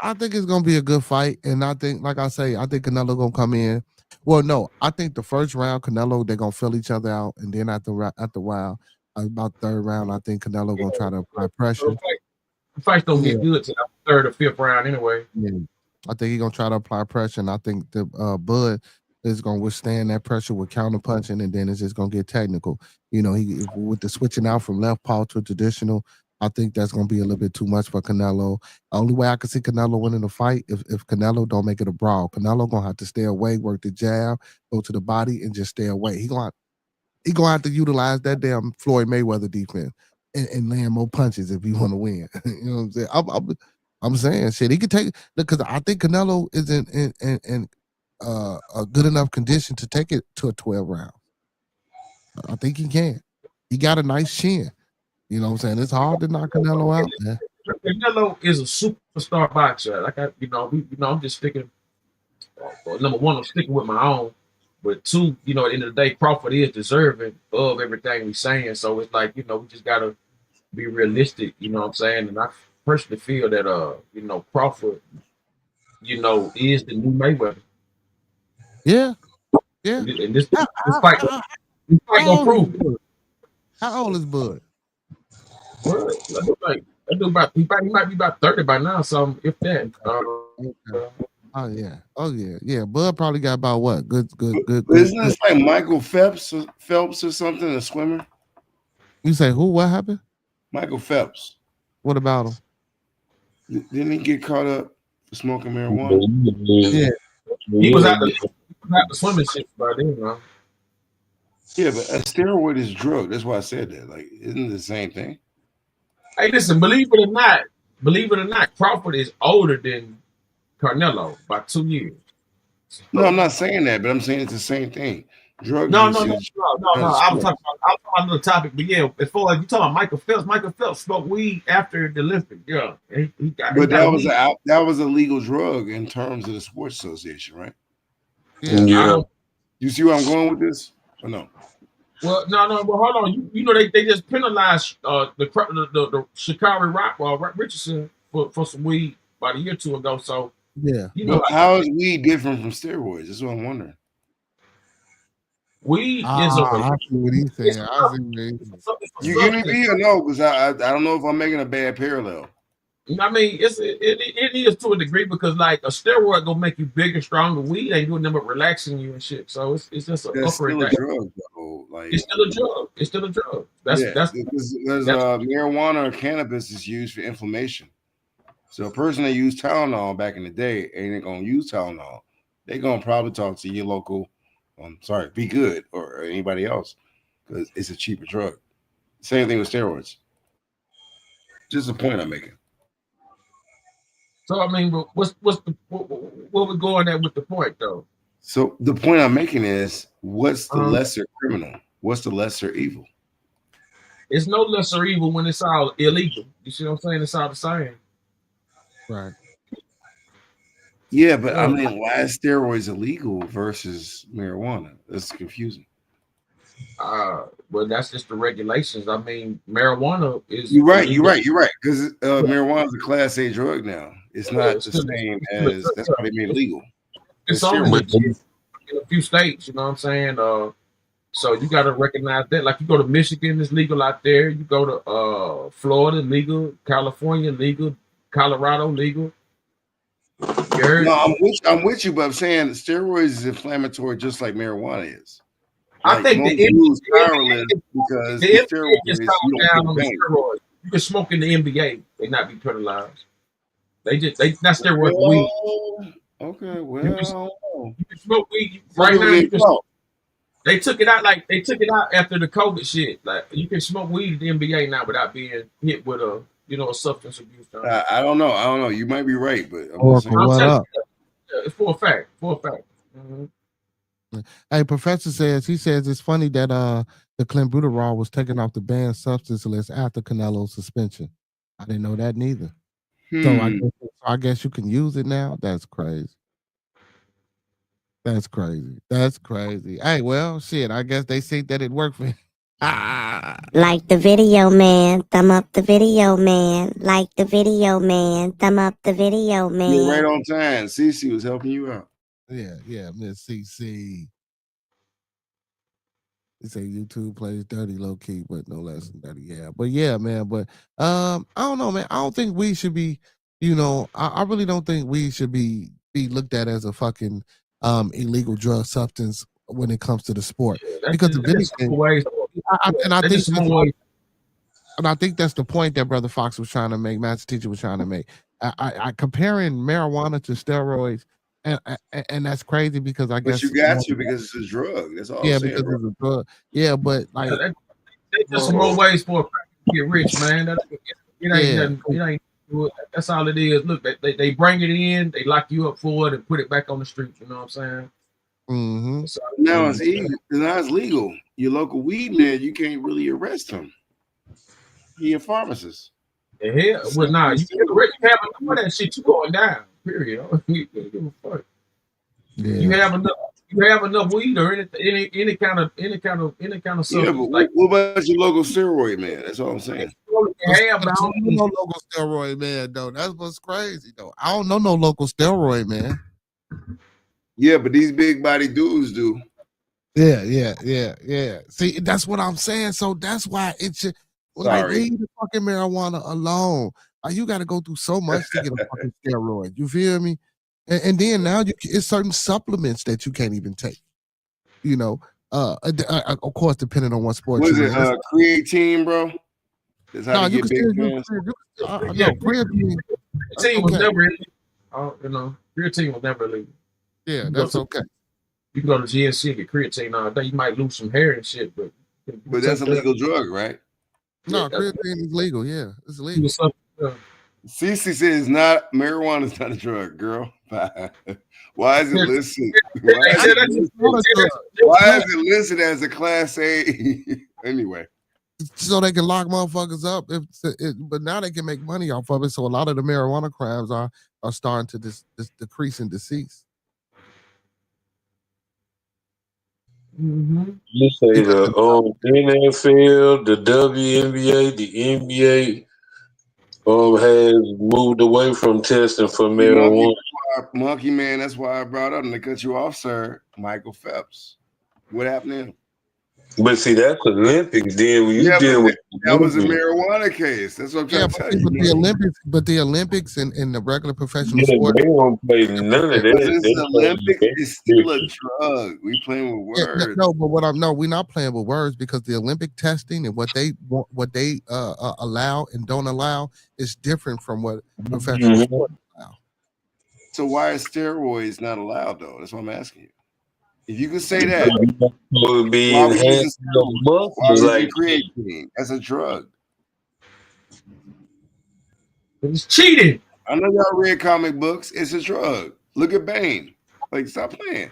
I think it's gonna be a good fight, and I think, like I say, I think Canelo gonna come in. Well, no, I think the first round Canelo they're gonna fill each other out, and then after a while, about third round, I think Canelo gonna try to apply pressure. The fights don't get good till the 3rd or 5th round anyway. Yeah. I think he's gonna try to apply pressure, and I think the Bud is gonna withstand that pressure with counter punching, and then it's just gonna get technical. He with the switching out from left paw to traditional. I think that's gonna be a little bit too much for Canelo. Only way I can see Canelo winning the fight if Canelo don't make it a brawl. Canelo gonna have to stay away, work the jab, go to the body, and just stay away. He gonna have to utilize that damn Floyd Mayweather defense and land more punches if he want to win. You know what I'm saying? I'm saying shit. He could take because I think Canelo is in a good enough condition to take it to a 12 round. I think he can. He got a nice chin. You know what I'm saying? It's hard to knock Canelo out, man. Canelo is a superstar boxer. Like I'm just sticking. Number one, I'm sticking with my own. But 2, at the end of the day, Crawford is deserving of everything we're saying. So it's like, we just gotta be realistic, you know what I'm saying? And I personally feel that you know, Crawford, you know, is the new Mayweather. Yeah. Yeah. And this How, fight, how, this fight how gonna old is prove it. Bud? How old is Bud? Well, I do about he might be about 30 by now, so if that. Okay. Oh yeah. Oh yeah. Yeah. Bud probably got about what? Good. Isn't this like Michael Phelps or something, a swimmer? You say who? What happened? Michael Phelps. What about him? Didn't he get caught up for smoking marijuana? Yeah. He was out the swimming shit by then, man. Yeah, but a steroid is drug. That's why I said that. Like, isn't it the same thing? Hey, listen, believe it or not, Crawford is older than Canelo by 2 years. No, I'm not saying that, but I'm saying it's the same thing. Drug No. usage. I was talking about another topic, but yeah, as far as you talking about Michael Phelps smoked weed after the Olympics. Yeah, But that was a legal drug in terms of the sports association, right? Yeah. You see where I'm going with this, or no? Well, no. Well, hold on. You know they just penalized the Shikari Richardson for some weed about a year or two ago. So yeah, you know, how is weed different from steroids? That's what I'm wondering. Weed is I see what he's saying. I see what he's saying. You give me B or no? Because I don't know if I'm making a bad parallel. I mean, it is to a degree because like a steroid gonna make you bigger, stronger. Weed ain't doing nothing but relaxing you and shit. So it's just That's still a drug, though. Like it's still a drug. It's still a drug. That's marijuana or cannabis is used for inflammation. So a person that used Tylenol back in the day ain't gonna use Tylenol. They're gonna probably talk to your local, Be Good or anybody else because it's a cheaper drug. Same thing with steroids. Just the point I'm making. So I mean, what we're going at with the point though? So the point I'm making is, what's the lesser criminal? What's the lesser evil? It's no lesser evil when it's all illegal. You see what I'm saying? It's all the same. Right. Yeah, but I mean, why is steroids illegal versus marijuana? That's confusing. Well, that's just the regulations. I mean, marijuana is. You're right. Because marijuana is a Class A drug now. It's not the same as that's why they made it legal. It's only in a few states. You know what I'm saying? So you got to recognize that. Like you go to Michigan, it's legal out there. You go to Florida, legal. California, legal. Colorado, legal. No, I'm with you, but I'm saying steroids is inflammatory just like marijuana is. Like I think the powerless because the steroids is down on the steroids. You can smoke in the NBA and not be penalized. They not steroids weed. Okay, well, you can smoke weed right now. They took it out after the COVID shit. Like you can smoke weed in the NBA now without being hit with a substance abuse. I don't know. You might be right, but what up? It's for a fact. Mm-hmm. Hey, Professor says it's funny that the clenbuterol was taken off the banned substance list after Canelo's suspension. I didn't know that neither. So I guess you can use it now. That's crazy. That's crazy. Hey, well, shit. I guess they see that it worked for him. Like the video, man. Thumb up the video, man. Like the video, man. Thumb up the video, man. You're right on time. Cece was helping you out. Yeah, Miss CC. They say YouTube plays dirty low key, but no less than dirty. Yeah, but yeah, man. But I don't know, man. I don't think we should be. I really don't think we should be looked at as a fucking illegal drug substance when it comes to the sport. Because the and I think that's the point that Brother Fox was trying to make. Master Teacher was trying to make. I comparing marijuana to steroids. And that's crazy because I guess you got to because it's a drug. That's all. Yeah, I'm saying, because it's a drug. Yeah, but like there's just some more ways for a crack to get rich, man. It ain't. That's all it is. Look, they bring it in, they lock you up for it, and put it back on the street. You know what I'm saying? Mm-hmm. So now it's easy. Now it's legal. Your local weed man, you can't really arrest him. He a pharmacist. The hell? Well, nah, you have enough of that shit. You going down? Period. You give a fuck. Yeah. You have enough weed or any kind of substance. Yeah, but what about your local steroid man? That's all I'm saying. have, I don't know no local steroid man though. That's what's crazy though. I don't know no local steroid man. Yeah, but these big body dudes do. Yeah. See, that's what I'm saying. So that's why it's like Sorry. leave the fucking marijuana alone. You got to go through so much to get a fucking steroid. You feel me? And then now it's certain supplements that you can't even take. You know, of course, depending on what sport Was you're it in. creatine, bro? That's how No, you you get can big still use fans. no creatine. Creatine was Okay. never, creatine was never illegal. Yeah, that's okay. You can go to GNC and get creatine all day. You might lose some hair and shit, but that's a legal drug, right? No, creatine is legal. Yeah, it's legal. Cece says marijuana is not a drug, girl. Why is it listed? Why is it listed as a class A? Anyway. So they can lock motherfuckers up, but now they can make money off of it. So a lot of the marijuana crimes are starting to decrease and decease. You say the NFL, the WNBA, the NBA has moved away from testing for marijuana. Monkey man, that's why I brought up, and they cut you off, sir. Michael Phelps. What happened to him? But see, that's Olympics. Then when you deal with that was a marijuana case. That's what I'm trying to tell you. The Olympics and the regular professional sport, they don't play none of that. This Olympics is still a drug. We playing with words. No, but we're not playing with words because the Olympic testing and what they allow and don't allow is different from what professional sport allow. So why is steroids not allowed though? That's what I'm asking you. If you could say that, why would creatine as a drug? It's cheating. I know y'all read comic books. It's a drug. Look at Bane. Like, stop playing.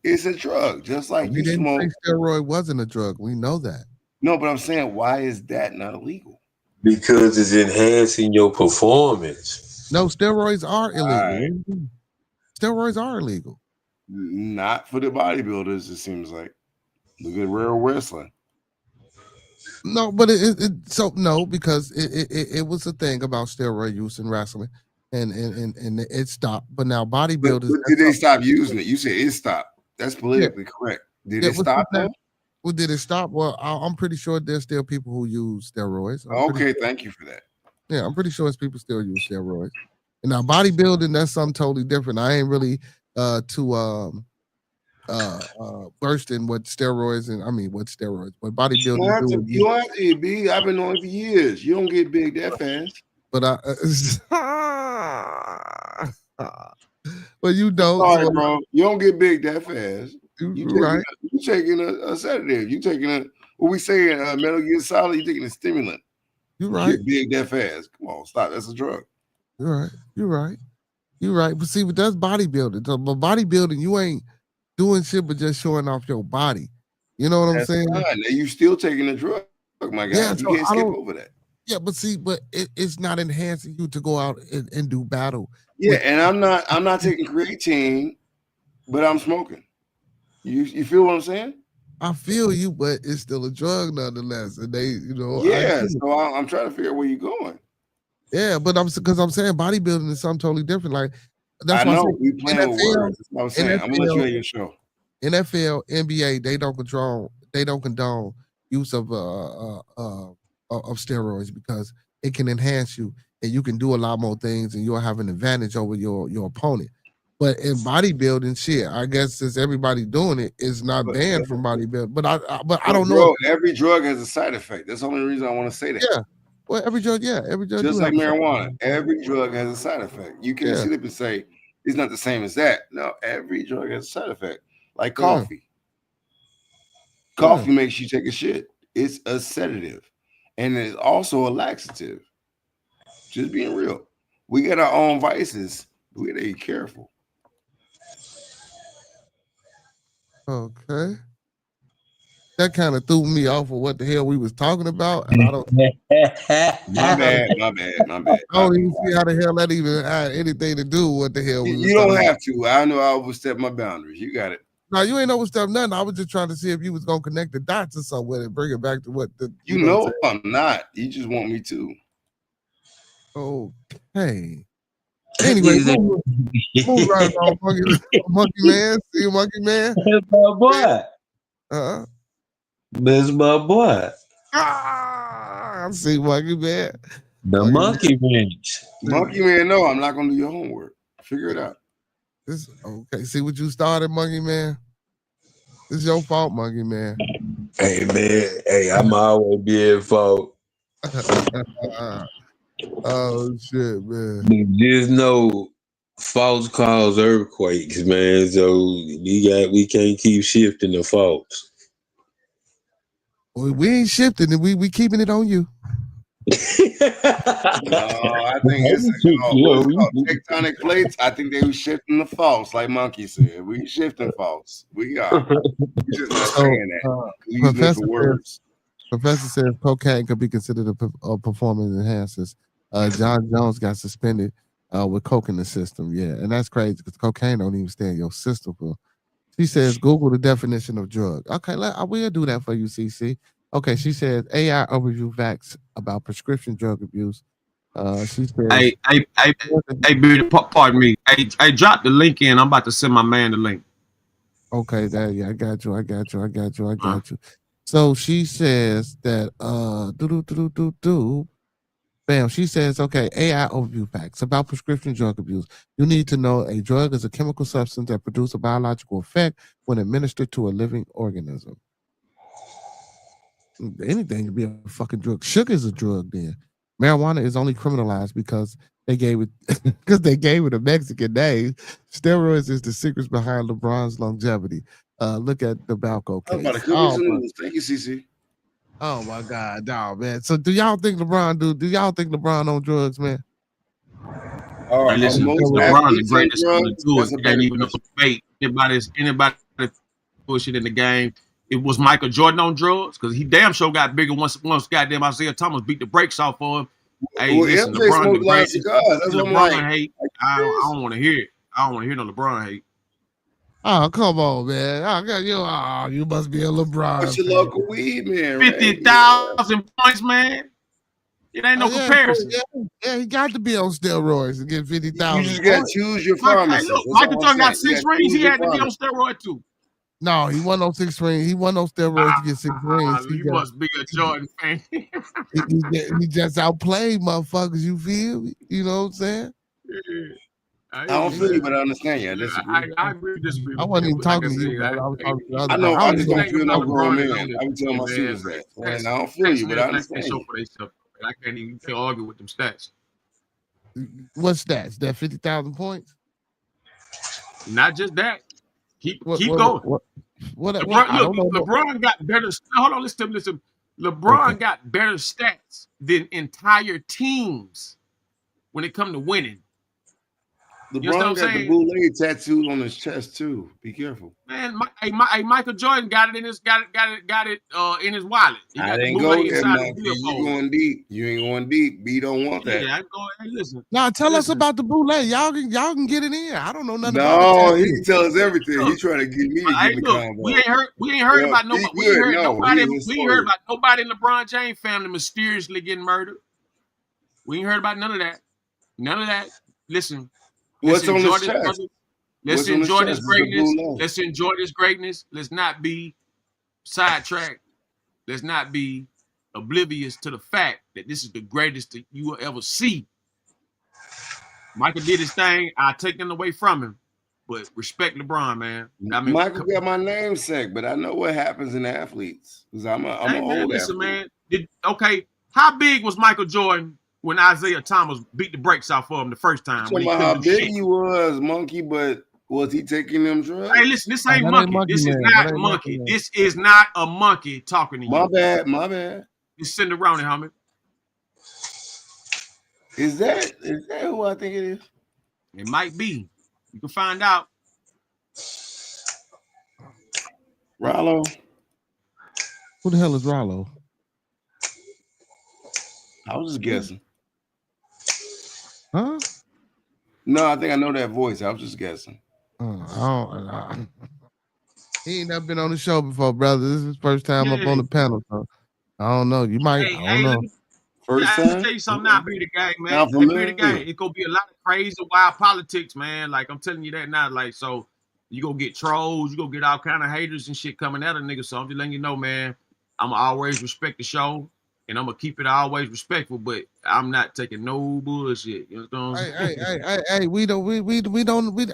It's a drug, just like we didn't say steroid wasn't a drug. We know that. No, but I'm saying, why is that not illegal? Because it's enhancing your performance. No, steroids are illegal. Right. Steroids are illegal. Not for the bodybuilders, it seems like. Look at real wrestling. No, but because it was a thing about steroid use in wrestling, and it stopped. But now bodybuilders, but did they stop using it? You said it stopped. That's politically correct. Did it stop though? Well, did it stop? Well, I'm pretty sure there's still people who use steroids. Okay, thank you for that. Yeah, I'm pretty sure it's people still use steroids. And now bodybuilding, that's something totally different. I ain't really versed in what steroids but bodybuilding. You don't have to be. I've been knowing for years. You don't get big that fast. But you don't. Sorry, bro. You don't get big that fast. You taking a sedative. You taking what we say Metal Gear Solid. You taking a stimulant. You right. Get big that fast. Come on, stop. That's a drug. You're right. But see, but that's bodybuilding. So, but bodybuilding, you ain't doing shit but just showing off your body. You know what I'm saying? Now you still taking a drug, my guy. Yeah, you can't skip over that. Yeah, but see, it's not enhancing you to go out and do battle. Yeah, and I'm not taking creatine, but I'm smoking. You feel what I'm saying? I feel you, but it's still a drug nonetheless. And they, Yeah, so I'm trying to figure out where you're going. Yeah, but I'm saying bodybuilding is something totally different. Like that's why we playing with words. That's what I'm saying. I'm gonna let you have your show. NFL, NBA, they don't condone use of steroids because it can enhance you and you can do a lot more things and you'll have an advantage over your opponent. But in bodybuilding, shit, I guess since everybody doing it, it's not banned from bodybuilding. But I don't know. Every drug has a side effect. That's the only reason I want to say that. Yeah. Well, every drug. Just like marijuana, every drug has a side effect. You can sit up and say it's not the same as that. No, every drug has a side effect. Like coffee. Coffee makes you take a shit. It's a sedative, and it's also a laxative. Just being real. We got our own vices. We gotta be careful. Okay. That kind of threw me off of what the hell we was talking about, and I don't. My bad. I don't even see how the hell that even had anything to do with what the hell we. You don't have to. I know I overstepped my boundaries. You got it. Now you ain't overstepped nothing. I was just trying to see if you was gonna connect the dots or something with it, bring it back to what the You know know what I'm not. You just want me to. okay. Anyway, move right along, monkey man. See you, monkey man. That's my boy. That's my boy. I see monkey man. The monkey wrench. Monkey man, no, I'm not gonna do your homework. Figure it out. This okay. See what you started, monkey man. It's your fault, monkey man. Hey man, hey, I'm always being fault. Oh shit, man. There's no faults cause earthquakes, man. So we can't keep shifting the faults. We ain't shifting it. We keeping it on you. No, I think it's called tectonic plates. I think they were shifting the faults, like Monkey said. We shifting faults. We are. We're just not saying that. Using it for words. Professor says cocaine could be considered a performance enhancers. John Jones got suspended with coke in the system. Yeah, and that's crazy because cocaine don't even stay in your system. She says Google the definition of drug. Okay, I will do that for you, CC. Okay, she says AI overview facts about prescription drug abuse. She says, Hey, pardon me. I dropped the link in. I'm about to send my man the link. Okay, I got you. So she says that bam, she says, okay, AI overview facts about prescription drug abuse. You need to know a drug is a chemical substance that produces a biological effect when administered to a living organism. Anything can be a fucking drug. Sugar is a drug then. Marijuana is only criminalized because they gave it a Mexican name. Steroids is the secrets behind LeBron's longevity. Look at the Balco case. Thank you, CC. Oh my God, dog, man. So do y'all think LeBron on drugs, man? All right, listen, LeBron the greatest on the tour. It ain't even no debate. Anybody pushing in the game. It was Michael Jordan on drugs because he damn sure got bigger once goddamn Isaiah Thomas beat the brakes off for him. Hey, listen, LeBron the greatest. LeBron hate. I don't want to hear it. I don't want to hear no LeBron hate. Oh, come on, man. I got you. Oh, you must be a LeBron. What's your local weed, man? 50,000 points, man. It ain't no comparison. Yeah, he got to be on steroids to get 50,000. You just got to choose your pharmacist. Michael Jordan got 6 rings. He had to be on steroid too. No, he wasn't on 6 rings. He wasn't on steroids to get 6 rings. You must be a Jordan fan. he just outplayed motherfuckers. You feel? You know what I'm saying? I don't feel you, but I understand you. I disagree. I agree. Disagree. I wasn't even talking to you, bro. I was talking to I know. I just don't feel no grown man. I be telling my students that. And I don't feel you, but I understand you. I can't even argue with them stats. What stats? That 50,000 points? Not just that. Keep going. LeBron got better. Hold on, listen. LeBron got better stats than entire teams when it comes to winning. LeBron got the boule tattooed on his chest too. Be careful, man. Michael Jordan got it in his in his wallet. I didn't go there, man. You going deep. You ain't going deep. B don't want that. Yeah, I'm going. Hey, listen. Now tell us about the boule. Y'all can get it in. I don't know nothing. No, he can tell us everything. He trying to get me to get in the convo. We ain't heard about nobody. We ain't heard about nobody in LeBron James family mysteriously getting murdered. We ain't heard about none of that. None of that. Listen. What's on his chest? Let's enjoy this greatness. Let's enjoy this greatness. Let's not be sidetracked. Let's not be oblivious to the fact that this is the greatest that you will ever see. Michael did his thing. I take nothing away from him, but respect LeBron, man. I mean, Michael got my namesake, but I know what happens in athletes because I'm an old listen, athlete. Man. How big was Michael Jordan when Isaiah Thomas beat the brakes off of him the first time? How big he was, Monkey, but was he taking them drugs? Hey, listen, this ain't Monkey. This is not Monkey. This is not a monkey talking to you. My bad. Just send around it, homie. Is that who I think it is? It might be. You can find out. Rollo. Who the hell is Rollo? I was just guessing. Huh? No, I think I know that voice. I was just guessing. He ain't never been on the show before, brother. This is his first time up on the panel. So I don't know. You might. I don't know. First Let me time? tell you something now, be the game, man. Not Hey, be the familiar. game. It's gonna be a lot of crazy, wild politics, man. Like I'm telling you that now. Like, so you gonna get trolls, you gonna get all kind of haters and shit coming at a nigga. So I'm just letting you know, man. I'ma always respect the show, and I'm gonna keep it always respectful. But I'm not taking no bullshit. You know what I'm saying? Hey, we don't,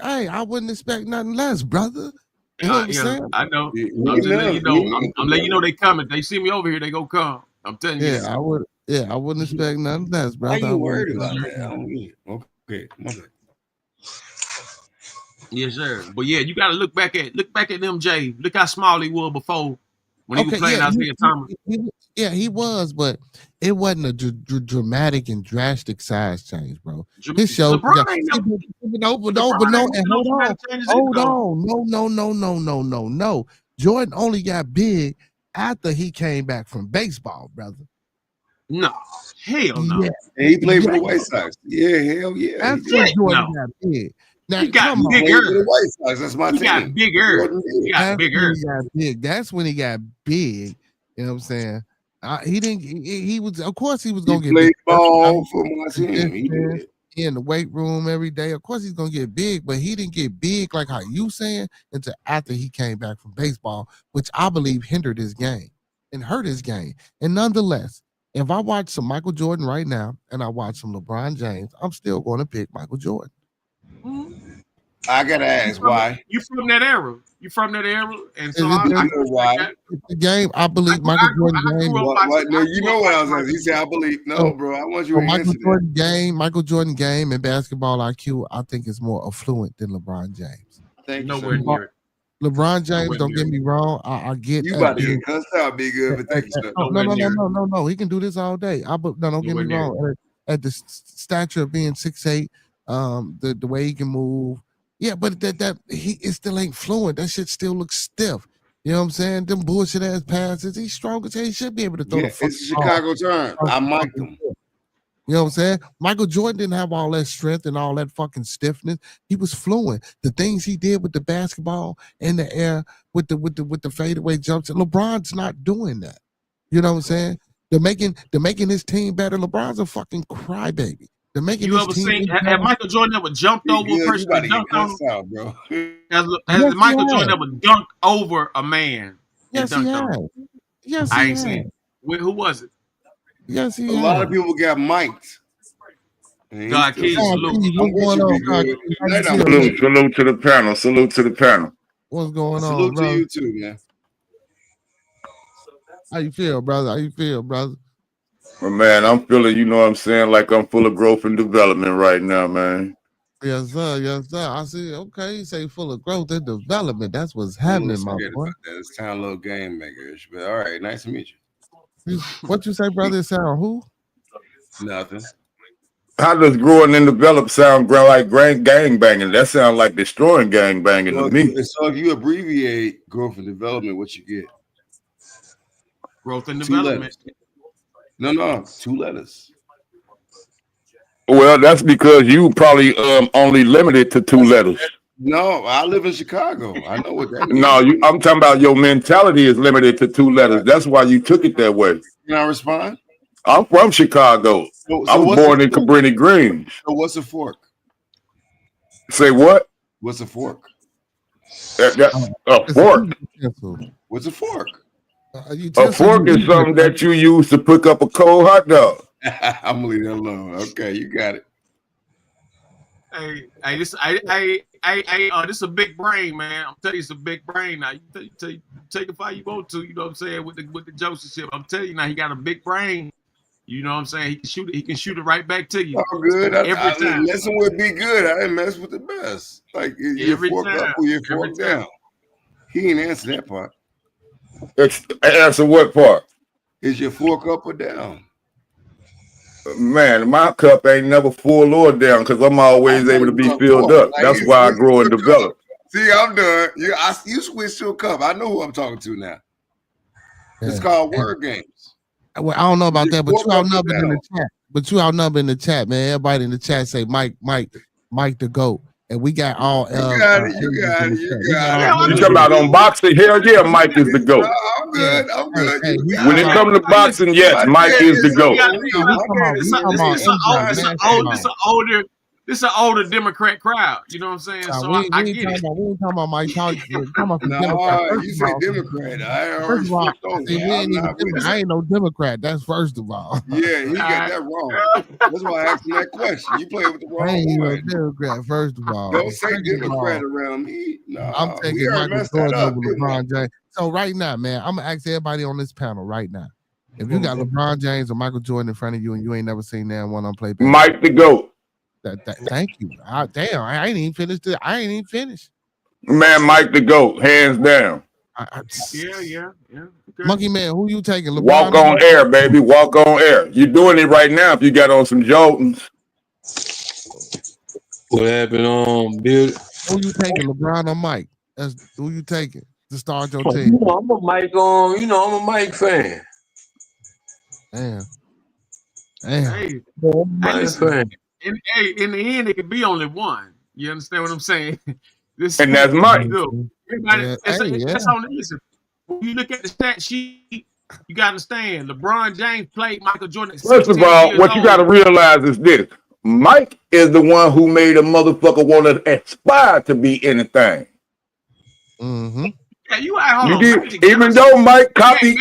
hey, I wouldn't expect nothing less, brother. You know what I'm saying? I know. We I'm just letting know. you know. I'm letting you know they coming. They see me over here, they go come. I'm telling you. Yeah, I would. Yeah, I wouldn't expect nothing less, Why brother. you worried about that? I don't get it. Okay, my bad. Yes, sir. But yeah, you gotta look back at MJ. Look how small he was before when he was playing Isaiah Thomas. He was, but it wasn't a dramatic and drastic size change, bro. His show, LeBron ain't never, hold on, no. Jordan only got big after he came back from baseball, brother. No, hell no. Yeah. And he played for the White Sox. Yeah, hell yeah. That's when Jordan got big. Now, he got come on. bigger. For the White Sox. That's my He team. got bigger. He got bigger. He got big. That's when he got big. You know what I'm saying? He didn't. He was. Of course, he was gonna get played big. ball for my team. He did. He in the weight room every day. Of course, he's gonna get big, but he didn't get big like how you saying until after he came back from baseball, which I believe hindered his game and hurt his game. And nonetheless, if I watch some Michael Jordan right now and I watch some LeBron James, I'm still going to pick Michael Jordan. I gotta ask why. You from that era? And so why? The game, I believe Michael Jordan game. No, you know what I was asking. He said, "I believe." No, bro, I want you to answer that. Michael Jordan game and basketball IQ, I think is more affluent than LeBron James. Nowhere near it. LeBron James, don't get me wrong. I get you about to get cussed out, big good, but thank you, sir. No. He can do this all day. Don't get me wrong. At the stature of being 6'8", the way he can move. Yeah, but it still ain't fluent. That shit still looks stiff. You know what I'm saying? Them bullshit ass passes. He's strong as hell. He should be able to throw the fuck. It's a Chicago turn. I mic'd him. You know what I'm saying? Michael Jordan didn't have all that strength and all that fucking stiffness. He was fluent. The things he did with the basketball in the air with the fadeaway jumps. LeBron's not doing that. You know what I'm saying? They're making his team better. LeBron's a fucking crybaby. They're making you ever seen? Have Michael Jordan ever jumped over a person? Has Michael Jordan ever dunked over a man? Yes, he has. Yes, I ain't seen. Who was it? Yes, he has. A lot of people got mic'd. God, Keys, salute. Salute to the panel. Salute to the panel. What's going on, salute bro? to you too, man. How you feel, brother? Well, man, I'm feeling, you know what I'm saying, like I'm full of growth and development right now, man. Yes, sir. I see. Okay, you say full of growth and development. That's what's happening, my boy. It's kind of a little game makers, but all right, nice to meet you. What you say, brother? It sound who? Nothing. How does growing and develop sound like gang banging? That sounds like destroying gang banging to me. So if you abbreviate growth and development, what you get? Growth and development. No, 2 letters. Well, that's because you probably only limited to 2 letters. No, I live in Chicago. I know what that means. No, I'm talking about your mentality is limited to 2 letters. That's why you took it that way. Can I respond? I'm from Chicago. I was born in Cabrini Green. So what's a fork? Say what? What's a fork? A fork. What's a fork? A fork is something that you use to pick up a cold hot dog. I'm gonna leave that alone. Okay, you got it. Hey, this is a big brain, man. I'm telling you, it's a big brain. Now, you take it how you want to. You know what I'm saying with the Joseph shit. I'm telling you now, he got a big brain. You know what I'm saying? He can shoot it right back to you. Oh, good. Every time. Messing with be good. I didn't mess with the best. Like you fork up or you fork down. He ain't answer that part. Answer what part? Is your fork up or down? Man, my cup ain't never full or down because I'm always able to be filled up. That's why I grow and develop. See, I'm done. You switch to a cup. I know who I'm talking to now. It's called word games. Well, I don't know about that, but you outnumbered in the chat. You outnumbered in the chat, man. Everybody in the chat say Mike the GOAT. and we got all. You got it. You talking about on boxing? Hell yeah, Mike is the GOAT. I'm good. Hey, When it comes to boxing, yes, Mike is the GOAT. This an older Democrat crowd. You know what I'm saying? So I get it. We ain't talking about Mike Tyson. You say Democrat. I ain't no Democrat. That's first of all. Yeah, he got that wrong. That's why I asked him that question. You play with the wrong I ain't one. no Democrat. First of all, Don't say Democrat around me. No, I'm taking Michael Jordan over LeBron James. So right now, man, I'm gonna ask everybody on this panel right now. If you got LeBron James or Michael Jordan in front of you and you ain't never seen that one on play, Mike the GOAT. Thank you. Damn, I ain't even finished. Man, Mike the GOAT, hands down. Yeah. Okay. Monkey Man, who you taking? LeBron Walk on air, baby. Walk on air. You're doing it right now if you got on some Jordans. What happened, Bill? Who you taking, LeBron or Mike? That's who you taking to start your team. I'm a Mike I'm a Mike fan. Damn. Hey, fan. In the end, it could be only one. You understand what I'm saying? And that's Mike. That's on the listen. When you look at the stat sheet, you got to understand. LeBron James played Michael Jordan. First of all, what you got to realize is this. Mike is the one who made a motherfucker want to aspire to be anything. Mm-hmm. Yeah, you did, even though Mike copied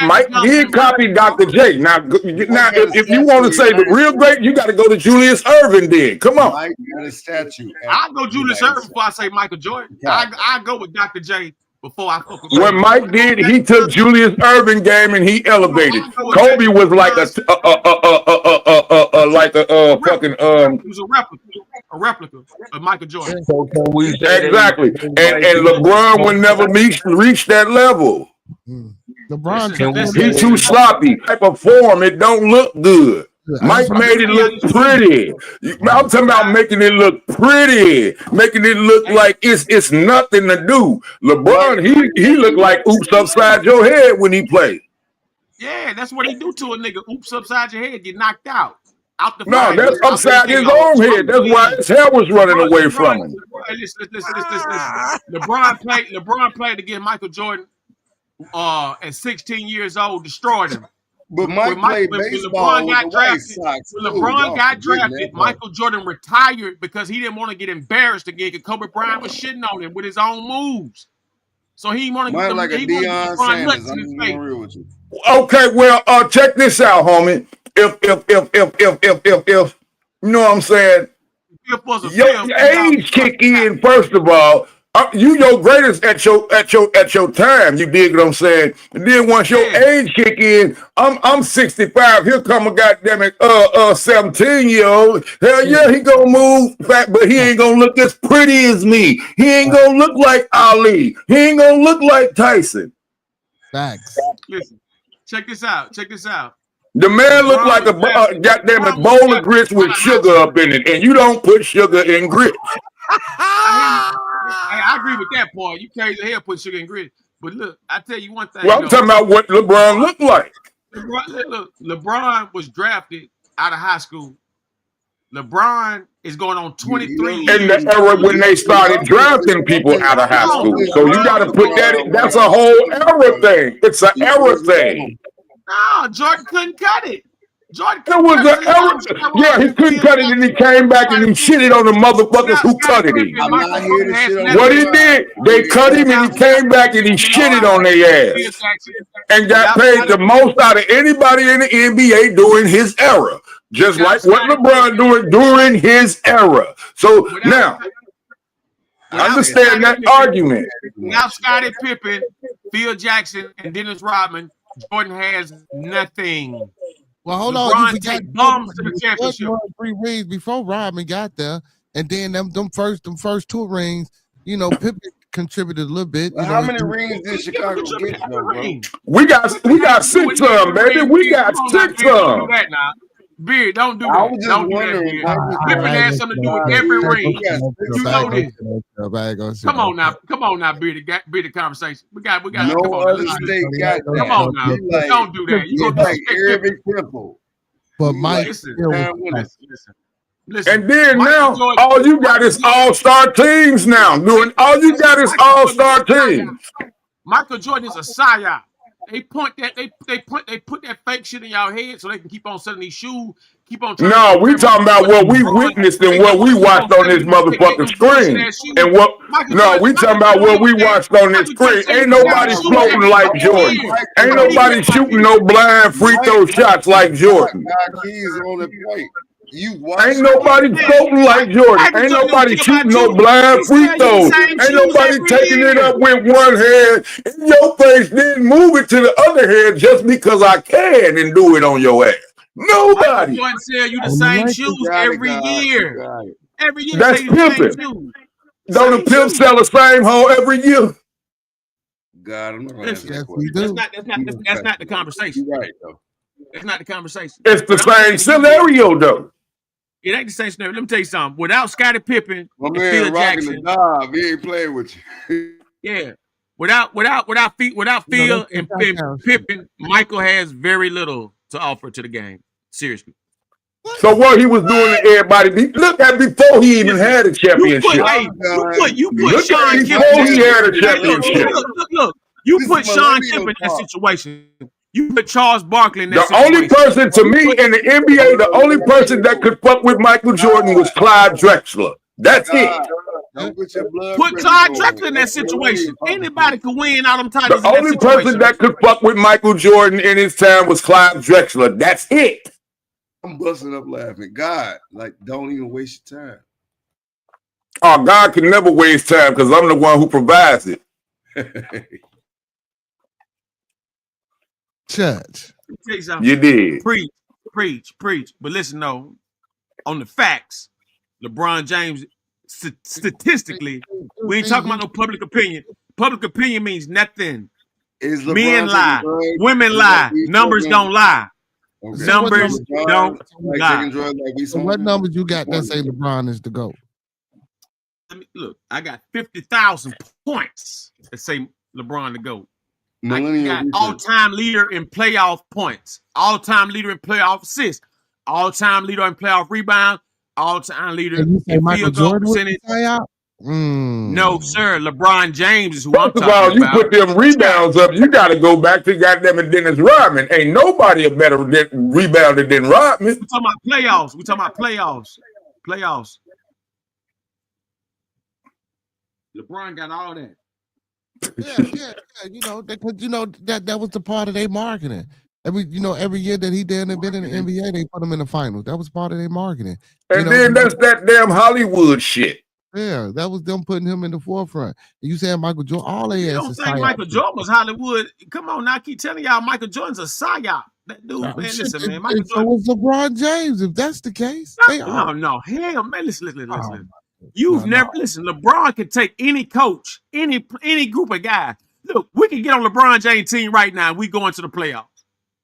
Dr. J. Now if you want to say the real great, you got to go to Julius Erving then. Come on. Mike got a statue. I'll go Julius Erving before I say Michael Jordan. I go with Dr. J before I fuck with What Mike did, he took Julius Erving game and he elevated. Kobe was like a fucking He was a replica of Michael Jordan. Exactly. And LeBron will never reach that level. LeBron, he's too sloppy. Type of form, it don't look good. Mike made it look pretty. I'm talking about making it look pretty, making it look like it's nothing to do. LeBron, he looked like oops upside your head when he played. Yeah, that's what he do to a nigga. Oops upside your head, get knocked out. No, that's upside his own head. That's why his hair was running away from him. Listen. LeBron played against Michael Jordan at 16 years old, destroyed him. But Mike played baseball with the White Sox. When LeBron got drafted, Michael Jordan retired because he didn't want to get embarrassed again because Kobe Bryant was shitting on him with his own moves. So he wanted to get like a Deion Sanders. I'm being real with you. Okay, well, check this out, homie. If you know what I'm saying, your age kick in first of all. You your greatest at your time. You dig what I'm saying? And then once your age kick in, I'm 65. Here come a goddamn 17-year-old. Hell yeah, he gonna move back, but he ain't gonna look as pretty as me. He ain't gonna look like Ali. He ain't gonna look like Tyson. Facts. Listen, check this out. The man looked like a goddamn bowl of grits with sugar up in it, and you don't put sugar in grits. I agree with that part. You crazy hell put sugar in grits. But look, I tell you one thing. Well, I'm talking about what LeBron looked like. LeBron was drafted out of high school. LeBron is going on 23 years. In the era when they started drafting people out of high school. So you got to put that in. That's a whole era thing. It's an era thing. No, Jordan couldn't cut it. Jordan it was an era. Yeah, he couldn't cut it, and he came back and he shitted on the motherfuckers who cutted him. What he did, they cut him and he came back and he shitted on their ass and got paid the most out of anybody in the NBA during his era. Just like what LeBron doing during his era. So now, understand that argument. Now Scottie Pippen, Phil Jackson, and Dennis Rodman, Jordan has nothing. Well, hold on. You got bums to the championship. 3 rings before Rodman got there, and then them first 2 rings. You know, Pippen contributed a little bit. How many rings did Chicago get? We got 6 of them, baby. We got 6 of them. Beard, don't do that. I was just wondering. Pippen has something to do with every ring. You know this. Come on now, Beard. Beard the conversation. We got. No other state got that. Come on now. Don't do that. You gonna like every triple. But Mike, listen. Listen, And then Michael now, Jordan, all you got is all-star teams now. Doing all you got is all-star teams. Michael Jordan is a psyop. They put that fake shit in y'all head so they can keep on selling these shoes, keep on trying No, to we compare talking about Michael what we Jordan to witnessed LeBron. and what we They keep watched on this selling motherfucking them bullshit screen. ass shoes. And what? Michael No, Jordan, we talking Michael about Jordan what we said, watched on this Michael Jordan screen. said he Ain't put down nobody his shoes floating every like fucking Jordan. year. Ain't How did he nobody look like shooting this? no blind free throw shots like Jordan. God, keys on the plate. You Ain't watch. nobody floating like Jordan. Michael Ain't Jordan don't nobody care about shooting no you. blind He free sell you the throws. same Ain't shoes nobody every taking it year. up with one hand in your face, then move it to the other hand just because I can and do it on your ass. Michael Nobody. Jordan sell you the On the same Lakers, shoes Got it, every God. year. You got it. Every year That's say the same pimping. shoes. Don't the Same pimp shoes. sell the same hole every year? God, I'm not gonna answer Listen, yes, that we question. do. that's not the conversation. You're right though. That's not the conversation. It's the What I'm same saying to you is, scenario, though. it ain't the same scenario. Let me tell you something. Without Scottie Pippen My and man Phil rocking the Jackson, knob. He ain't playing with you. yeah. Without You know, Phil that's and touchdown shit. Pippen, Michael has very little to offer to the game. Seriously. So what he was doing to everybody, look at before he even Listen, had a championship. you put Look Sean at Kemp in before that he had a situation. Hey, championship. look. You This put is Sean millennial Kemp in that talk. situation. You put Charles Barkley in that The only situation. person to me in the NBA, the only person that could fuck with Michael Jordan was Clyde Drexler. That's it. God, don't put your blood Put pressure Clyde going. Drexler in that That's situation. millennial Anybody conversation. can win all them The titles in that only person situation. that could fuck with Michael Jordan in his time was Clyde Drexler. That's it. I'm busting up laughing. God, like, don't even waste your time. Oh, God can never waste time because I'm the one who provides it. Church. Let me tell you something. You did. Preach. But listen, though, on the facts, LeBron James, statistically, we ain't talking about no public opinion. Public opinion means nothing. Is Men LeBron lie. taking drugs? Women Like lie. we Numbers smoking? don't lie. Okay. So what Numbers numbers, don't like lie. taking drugs like we so what smoking? numbers you got that say LeBron is the GOAT? Look, I got 50,000 points that say LeBron the GOAT. I Millennial got research. all-time leader in playoff points, all-time leader in playoff assists, all-time leader in playoff rebound, all-time leader And you say in Michael field goal Jordan was the percentage. psyop? No, sir. LeBron James is who I'm First of all, talking you about. put them rebounds up. You got to go back to goddamn it, Dennis Rodman. Ain't nobody a better rebounder than Rodman. We're talking about playoffs. We're talking about playoffs. LeBron got all that. Yeah. You know that was the part of their marketing. Every year that he been in the NBA, they put him in the finals. That was part of their marketing. And then that's that damn Hollywood shit. Yeah, that was them putting him in the forefront. You saying Michael Jordan? All they You ass don't is think psyop. Michael Jordan was Hollywood? Come on, now I keep telling y'all Michael Jordan's a psyop. That dude, man, Shit, listen, man. Michael so Jordan. was LeBron James. If that's the case, they are. No, hell, man. Listen. Oh, You've never listen. LeBron can take any coach, any group of guys. Look, we can get on LeBron James' team right now. We go into the playoffs.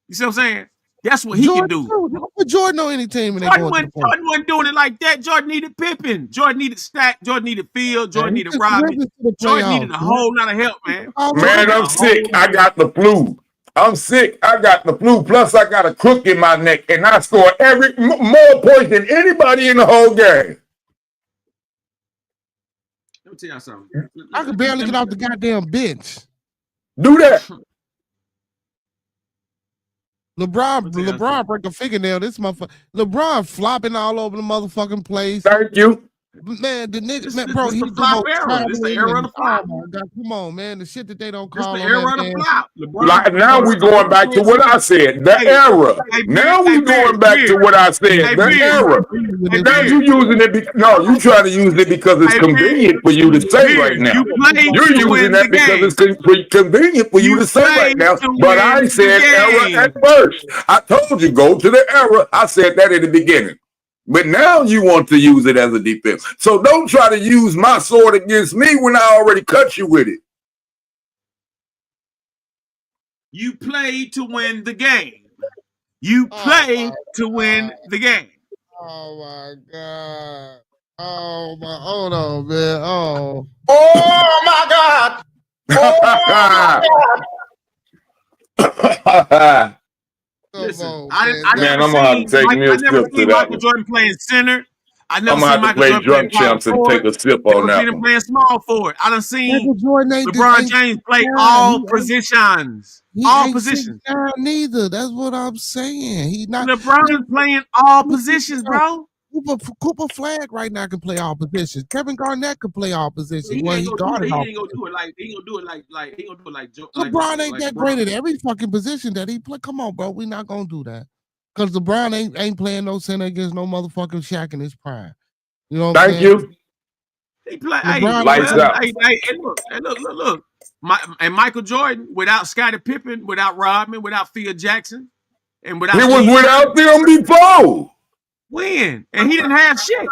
You see what I'm saying? That's what he can do. Don't put Jordan on any team, and they Jordan going to the playoffs. wasn't doing it like that. Jordan needed Pippen. Jordan needed Stack. Jordan needed Field. Jordan He needed took Rodman. Rivers to the Jordan playoffs, needed a whole lot of help, man. Man, I'm sick. I got the flu. I'm sick. I got the flu. Plus, I got a crook in my neck, and I score more points than anybody in the whole game. Let me tell y'all something. I could barely get off the goddamn bench. Do that. LeBron break a fingernail. This motherfucker. LeBron flopping all over the motherfucking place. Thank you. Man, the nigga, This man, bro, the he's flop era. This the era of the flop. Oh my God, come on, man. The shit that they don't This call the on era that of the man. flop. Like, now we going back to what I said. The era. Now we going back to what I said. The era. And now you using it. No, you trying to use it because it's convenient for you to say right now. You're using that because it's convenient for you to say right now. But I said era at first. I told you go to the era. I said that in the beginning. But now you want to use it as a defense. So don't try to use my sword against me when I already cut you with it. You play to win the game. You play to win the game. Oh my God. Oh my, hold on, man. Oh my God. Oh my God. Listen, on, I Man, I'm gonna have to take me a I never sip to seen that Michael one. Jordan playing center. I I'm never gonna seen have to Michael play Jordan play drunk power champs and take forward. a sip Never on seen that him one. playing small forward. I done seen Michael Jordan LeBron James play all positions. He All ain't positions. 6'9" neither. That's what I'm saying. He not. LeBron playing all positions, bro. Cooper Flag right now can play all positions. Kevin Garnett can play all positions. He Well, ain't he gonna do it. guarded He all ain't gonna positions. do it like he ain't gonna do it like he ain't gonna do it LeBron ain't like that LeBron. great at every fucking position that he play. Come on, bro. We not gonna do that. Cause LeBron ain't playing no center against no motherfucking Shaq in his prime. You know what I'm Thank saying? you. He play. LeBron Lights out. Look. And Michael Jordan without Scottie Pippen, without Rodman, without Phil Jackson, and without He was Steve Kerr, without them before. win. And he didn't have shit.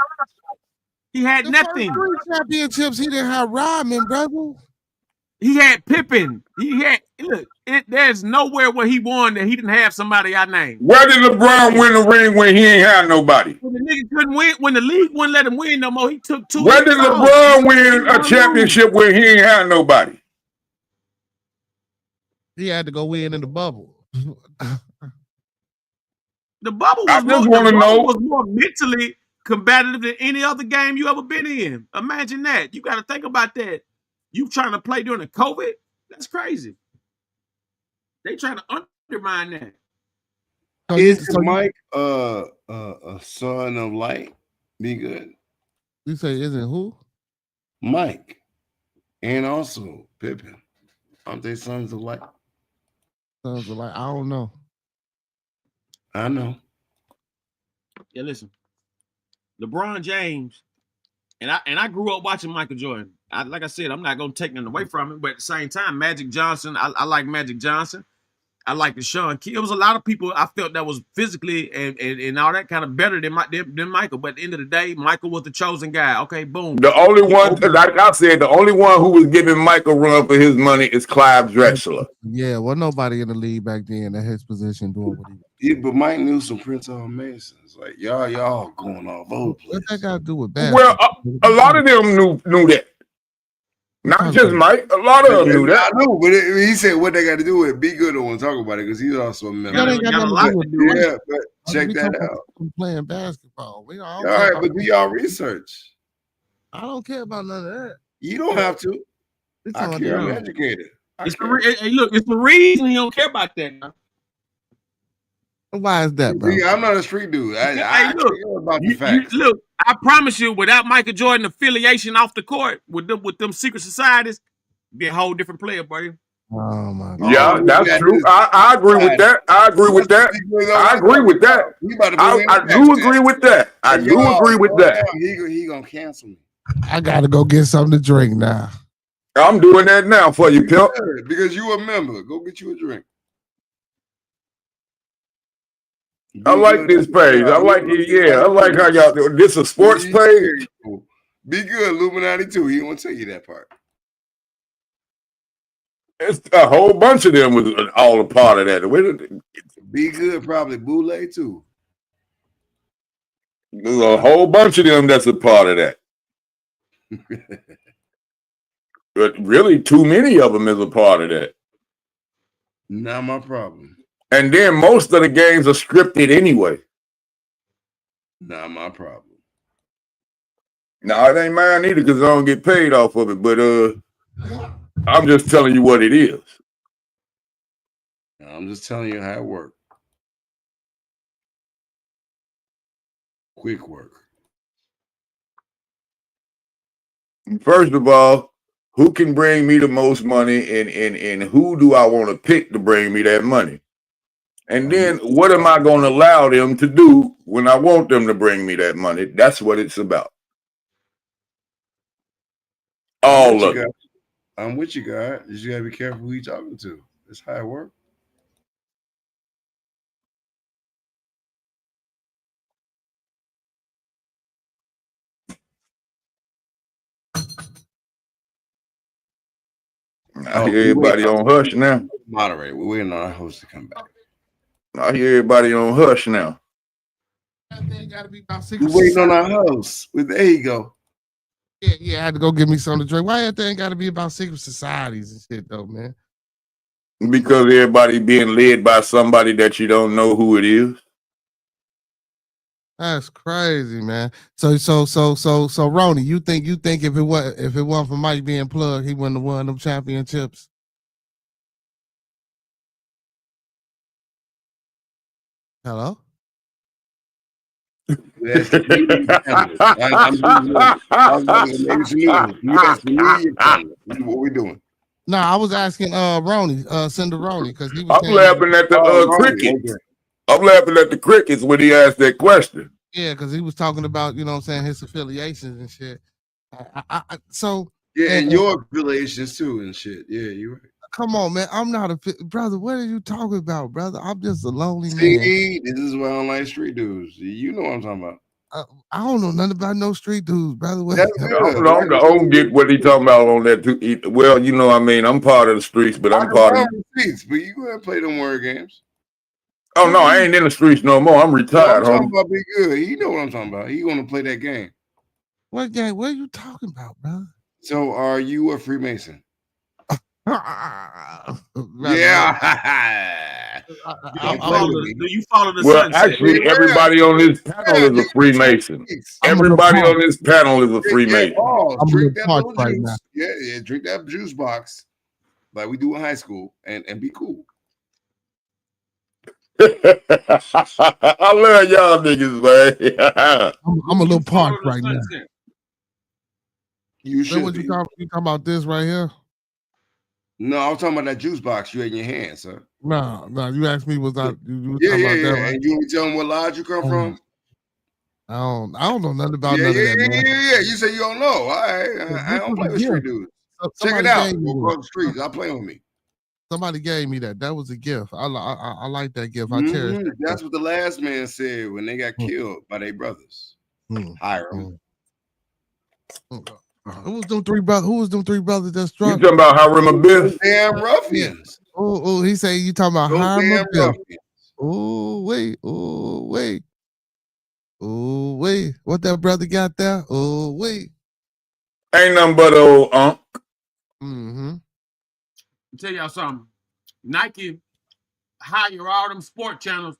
He had the first nothing. 3 championships he didn't have Rodman, brother. He had Pippen. There's nowhere where he won that he didn't have somebody I named. Where did LeBron win the ring when he ain't had nobody? When the nigga couldn't win, when the league wouldn't let him win no more, he took 2 Where years did off. LeBron win a championship when he ain't had nobody? He had to go win in the bubble. The bubble I was just more. want to know. Was more mentally combative than any other game you ever been in. Imagine that. You got to think about that. You trying to play during the COVID? That's crazy. They trying to undermine that. Is Mike a son of light? Be good. You say isn't who? Mike, and also Pippen. Aren't they sons of light? Sons of light. I don't know. I know. Yeah, listen. LeBron James, and I grew up watching Michael Jordan. Like I said, I'm not gonna take nothing away from him, but at the same time, Magic Johnson, I like Magic Johnson. I like the Sean Key. It was a lot of people I felt that was physically and all that kind of better than Michael. But at the end of the day, Michael was the chosen guy. Okay, boom. The only one, like I said, the only one who was giving Mike a run for his money is Clive Drexler. Yeah, well, nobody in the league back then at his position doing what he was. Yeah, but Mike knew some Prince Hall Masons. Like y'all going all over the place. What that got to do with that? Well, a lot of them knew that. Not just Mike. A lot of them knew that. I know, but he said what they got to do with Be Good. Don't want to talk about it because he's also a member. That ain't got nothing to do with it. Yeah, but check that out. Playing basketball. All right, but do y'all research? I don't care about none of that. You don't have to. I care. I'm educated. Hey, look, it's the reason he don't care about that. Now. Why is that, bro? I'm not a street dude. I care about the facts. Look, I promise you, without Michael Jordan affiliation off the court with them secret societies, be a whole different player, buddy. Oh my God. Yeah, that's true. I agree with that. I agree with that. I agree with that. I do agree with that. I do agree with that. He gonna cancel me. I gotta go get something to drink now. I'm doing that now for you, pimp. Because you a member. Go get you a drink. I like this page. I like it. Yeah, I like how y'all do. This a sports page. Be good, Illuminati too. He won't tell you that part. It's a whole bunch of them was all a part of that. Be good, probably Boule too. There's a whole bunch of them that's a part of that. But really, too many of them is a part of that. Not my problem. And then most of the games are scripted anyway. Not my problem. No, it ain't mine either because I don't get paid off of it. But I'm just telling you what it is. I'm just telling you how it works. Quick work. First of all, who can bring me the most money and who do I want to pick to bring me that money? And then what am I going to allow them to do when I want them to bring me that money? That's what it's about. All of it. I'm with you, guys. You just got to be careful who you're talking to. That's how it works. I hear everybody on hush now. Moderate. We're waiting on our host to come back. I hear everybody on hush now. We're waiting on our host. There you go. Yeah, I had to go get me something to drink. Why that thing got to be about secret societies and shit, though, man? Because everybody being led by somebody that you don't know who it is. That's crazy, man. So, Ronnie, you think if it wasn't for Mike being plugged, he wouldn't have won them championships? Hello? You ask me, you tell me. I'm making some news. You ask me, you tell me. What we doing? No, I was asking Ronnie, Cinder Ronnie, because he was I'm laughing at the crickets. Okay. I'm laughing at the crickets when he asked that question. Yeah, because he was talking about, you know what I'm saying, his affiliations and shit. So yeah, and your affiliations too and shit. Yeah, you're right. Come on, man. I'm not a brother. What are you talking about, brother? I'm just a lonely man. This is why I don't like street dudes. You know what I'm talking about. I don't know nothing about no street dudes, brother. I don't get what he talking about on that too. Well, you know, I mean, I'm part of the streets, but I'm part of the streets. But you go ahead and play them word games. Oh no, I ain't in the streets no more. I'm retired. I'm talking about be good. You know what I'm talking about. You want to play that game? What game? What are you talking about, brother? So, are you a Freemason? Yeah. Do you follow the well, sunset? Actually, everybody on this panel is a Freemason. Everybody on this panel is a Freemason. Drink that little juice. Yeah, drink that juice box like we do in high school and be cool. I love y'all niggas, man. I'm a little parched right now. You should. What you talking about this right here? No, I was talking about that juice box you had in your hand, sir. No, you asked me was I you yeah, talking about that, right? And you want to tell them what lodge you come from? I don't know nothing about none of that, man. Yeah. You say you don't know. All right. I don't play with street dudes. Check it out. Go across the streets. I'll play with me. Somebody gave me that. That was a gift. I like that gift. I cherish it. That's what the last man said when they got killed by their brothers. Hiram. Who was them three brothers that struck? You talking about Hiram Abiff? Damn ruffians. Oh, he said you talking about Hiram Abiff. Oh, wait. What that brother got there? Oh, wait. Ain't nothing but old Unc. I'll tell y'all something. Nike hire all them sport channels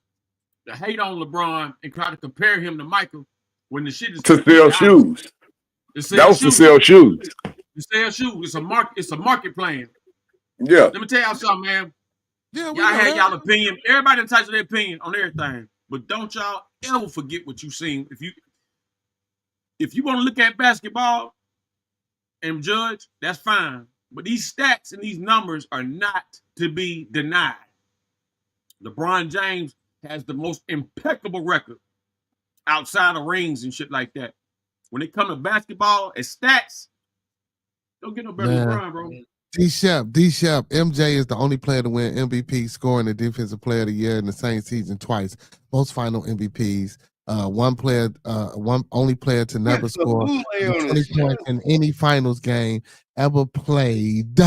to hate on LeBron and try to compare him to Michael when the shit is to sell shoes. That was to sell shoes. To sell shoes. It's a market plan. Yeah. Let me tell y'all something, man. Yeah, y'all had y'all opinion. Everybody entitled to their opinion on everything. But don't y'all ever forget what you seen. If you want to look at basketball and judge, that's fine. But these stats and these numbers are not to be denied. LeBron James has the most impeccable record outside of rings and shit like that. When it comes to basketball and stats, don't get no better than LeBron, bro. D-Shep, MJ is the only player to win MVP, scoring the Defensive Player of the Year in the same season twice. Most final MVPs. One only player to never score 20 points in any finals game ever played.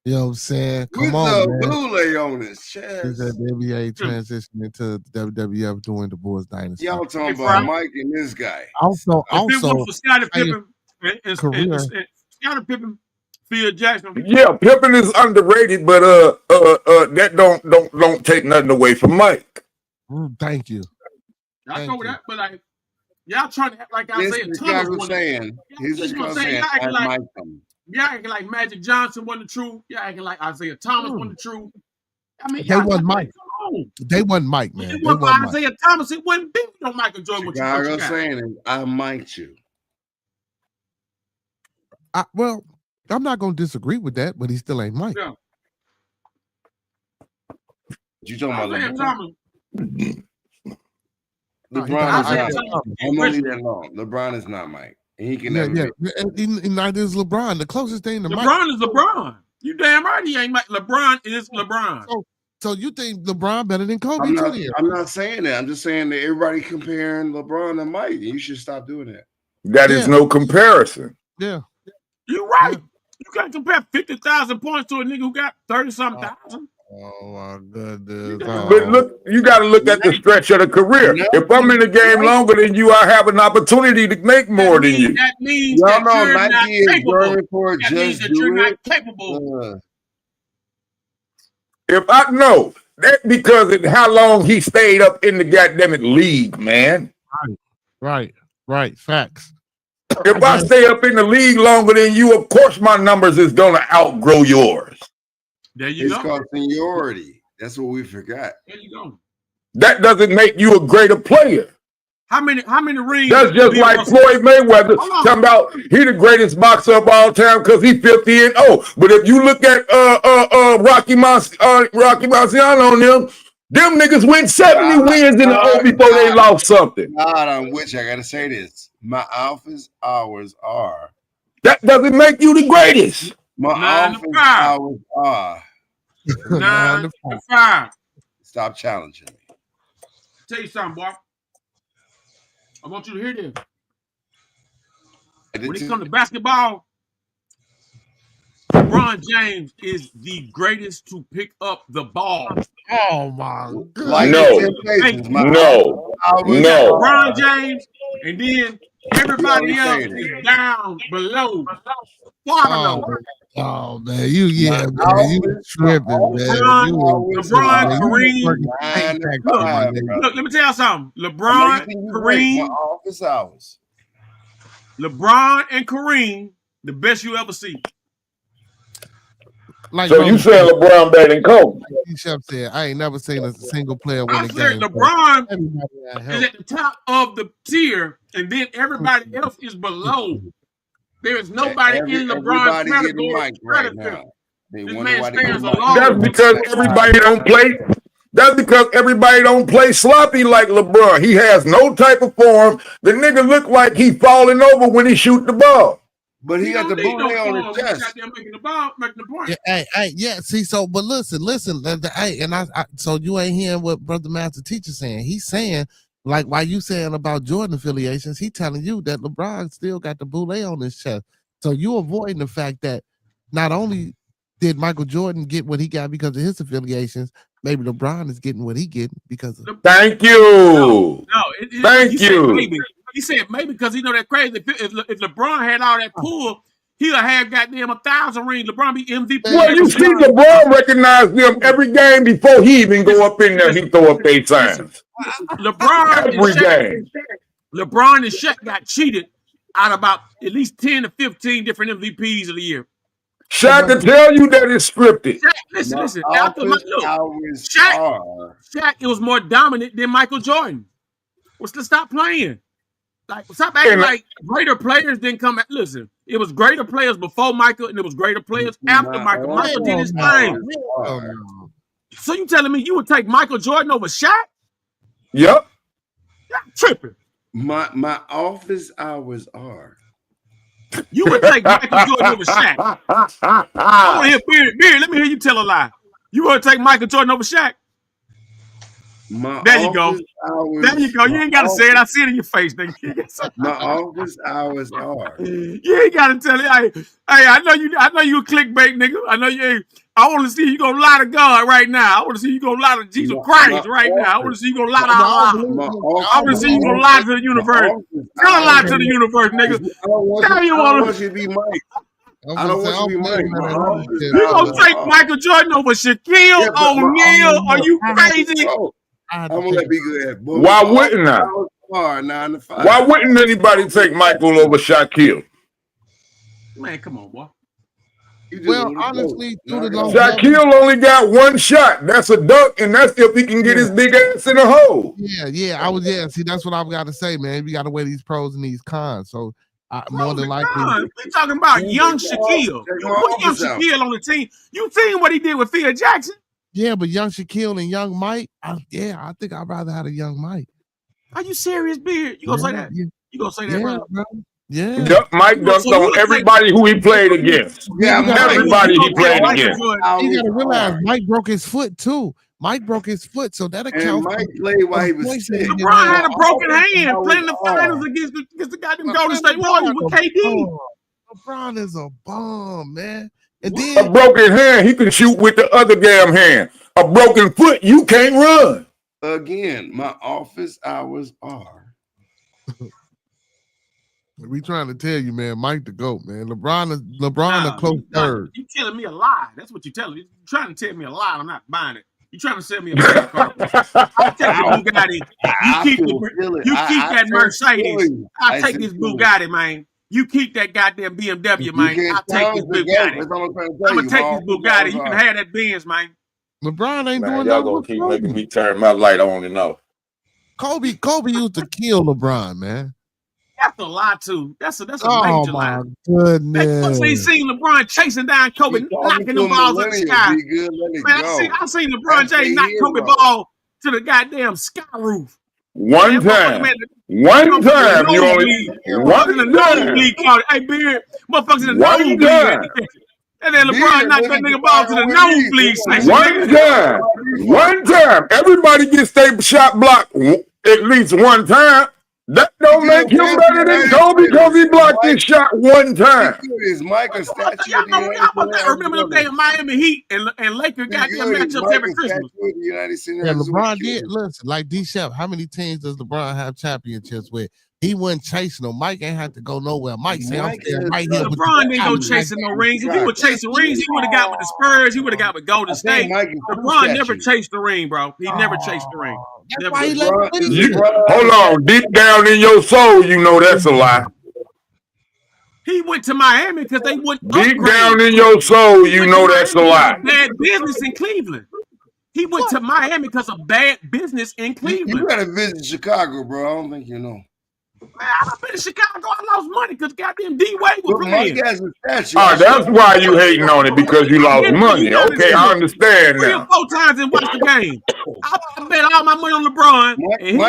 You know what I'm saying? Come on, man. Blue on his chest. He's at the NBA transition into the WWF during the Bulls dynasty. Y'all talking about Mike and this guy. Also, for Scottie Pippen and Scottie Pippen, Phil Jackson. Yeah, Pippen is underrated, but that don't take nothing away from Mike. Thank you. I know that, but like y'all trying to act like Isaiah Thomas saying. He's just gonna say y'all acting like Magic Johnson wasn't the truth. Y'all acting like Isaiah Thomas wasn't the truth. I mean, they wasn't Mike. They wasn't Mike, man. It wasn't Isaiah Thomas. It wasn't big no Michael Jordan. What you saying? I mic'd you. Well, I'm not gonna disagree with that, but he still ain't Mike. Yeah. You talking about Isaiah Thomas? LeBron is not. I'm only that long. LeBron is not Mike. And he can never. And neither is LeBron. The closest thing to Mike. LeBron is LeBron. You damn right he ain't Mike. LeBron is LeBron. So you think LeBron better than Kobe? I'm not saying that. I'm just saying that everybody comparing LeBron to Mike. You should stop doing that. That is no comparison. Yeah. You're right. You can't compare 50,000 points to a nigga who got 30-something thousand. Oh my goodness! But look, you got to look at the stretch of the career. If I'm in the game longer than you, I have an opportunity to make more than you. That means that you're not capable. That means that you're not capable. If I know that because of how long he stayed up in the goddamn league, man. Right. Facts. If I stay up in the league longer than you, of course my numbers is gonna outgrow yours. There you It's go. called seniority. That's what we forgot. There you go. That doesn't make you a greater player. How many rings? That's just like Floyd Mayweather talking about he the greatest boxer of all time because he 50-0. But if you look at Rocky Marciano on them niggas went 70 wins in the O before they lost something. God, on which I gotta say this. My office hours are. That doesn't make you the greatest. My 9 to office 5. hours are. 9 to 5. Stop challenging me. Tell you something, boy. I want you to hear this. When it comes to basketball, LeBron James is the greatest to pick up the ball. Oh my God. Like No. No. LeBron James, and then everybody else is down below. Far below. Oh man, you tripping, man. LeBron, Kareem. Look, let me tell you something. LeBron, Kareem. My office hours. LeBron and Kareem, the best you ever see. Like so you saying LeBron better than Kobe? Like Chef said, I ain't never seen a single player win I a said game. LeBron is at the top of the tier, and then everybody else is below. There is nobody in LeBron's category. Right now. They This wonder man why they stands get alone. That's because everybody don't play. That's because everybody don't play sloppy like LeBron. He has no type of form. The nigga look like he falling over when he shoot the ball. But he got the booty on his chest. Out there making the ball, making the point. Yeah, see, so, but listen, hey, and I so you ain't hearing what Brother Master Teacher saying. He's saying, like, why you saying about Jordan affiliations, he telling you that LeBron still got the boule on his chest. So you avoiding the fact that not only did Michael Jordan get what he got because of his affiliations, maybe LeBron is getting what he getting because of. Thank you. Thank you. He said maybe because he know that crazy. If LeBron had all that pull, he'll have goddamn 1,000 rings. LeBron be MVP. Well, you see, LeBron recognize them every game before he even go up in there. He throw up their signs. LeBron every game. LeBron and Shaq got cheated out of about at least 10 to 15 different MVPs of the year. Shaq can tell you that it's scripted. Shaq, listen. After Shaq, it was more dominant than Michael Jordan. Let's stop playing. Like, stop acting like greater players didn't come. Listen, it was greater players before Michael, and it was greater players after Michael. Michael did his thing. So you telling me you would take Michael Jordan over Shaq? Yep. You're tripping. My office hours are. You would take Michael Jordan over Shaq. I want to hear Beard. Let me hear you tell a lie. You want to take Michael Jordan over Shaq? There you go. There you go. You ain't got to say it. I see it in your face, nigga. My office hours are. You ain't got to tell it. Hey, I know you a clickbait, nigga. I know you ain't. I want to see you gonna lie to God right now. I want to see you gonna lie to Jesus Christ right now. I want to see you gonna lie to Allah. I want to see you gonna lie to the universe. Tell a lie to the universe, nigga. Tell you want to be Mike. I don't want you to be Mike. You gonna take Michael Jordan over Shaquille O'Neal? Are you crazy? I'm gonna let be good. Why wouldn't I? 9 to 5. Why wouldn't anybody take Michael over Shaquille? Man, come on, boy. Well, honestly, Shaquille only got one shot. That's a dunk, and that's if he can get his big ass in the hole. Yeah. See, that's what I've got to say, man. We got to weigh these pros and these cons. So, more than likely, we're talking about young Shaquille. You put young Shaquille on the team. You seen what he did with Phil Jackson? Yeah, but young Shaquille and young Mike, I think I'd rather have a young Mike. Are you serious, Beard? You gonna say that? You gonna say that, brother? Bro. Yeah. Mike dunked on everybody who he played against. Everybody he played against. You gotta realize Mike broke his foot too. Mike broke his foot, so that accounts. Mike played while he was sick. LeBron had a broken hand playing the finals against the goddamn Golden State Warriors with KD. LeBron is a bum, man. And then, a broken hand, he can shoot with the other damn hand. A broken foot, you can't run. Again, my office hours are. We trying to tell you, man, Mike the GOAT, man. LeBron a close third. You telling me a lie. That's what you're telling me. You're trying to tell me a lie. I'm not buying it. You trying to sell me a fast car? I'll take the Bugatti. You keep that Mercedes. I'll take this Bugatti, man. You keep that goddamn BMW, man. I'll take this Bugatti. I'm gonna take this Bugatti. You can have that Benz, man. LeBron ain't Man, doing y'all nothing gonna with keep Kobe. making me turn my light on and off. Kobe used to kill LeBron, man. That's a lie too. That's a major Oh lie. my goodness! They seen LeBron chasing down Kobe, knocking them balls in the sky. Man, I seen LeBron James knock Kobe ball to the goddamn sky roof. One time, you only one time. Hey, Beard, motherfuckers in the nosebleed. And then LeBron knocked that nigga ball to the nosebleed section. One time. Everybody gets their shot blocked at least one time. That don't make him better than Kobe because he blocked his shot one time. Is Mike a statue? Y'all remember them days in Miami Heat and Lakers goddamn matchups every Christmas. Yeah, LeBron did. Listen, like D-Shep, how many teams does LeBron have championships with? He wasn't chasing them. Mike ain't have to go nowhere. Mike said, I'm staying right here. LeBron didn't go chasing no rings. If he was chasing rings, he would have got with the Spurs. He would have got with Golden State. LeBron never chased the ring, bro. He never chased the ring. Hold on. Deep down in your soul, you know that's a lie. He went to Miami because they wouldn't Deep down in your soul, you know that's a lie. Bad business in Cleveland. He went to Miami because of bad business in Cleveland. You gotta visit Chicago, bro. I don't think you know. Man, I've been to Chicago. I lost money because goddamn D-Wade was playing. That's why you hating on it, because you lost money. Okay, I understand now. 3 or 4 times and watched the game. I bet all my money on LeBron. And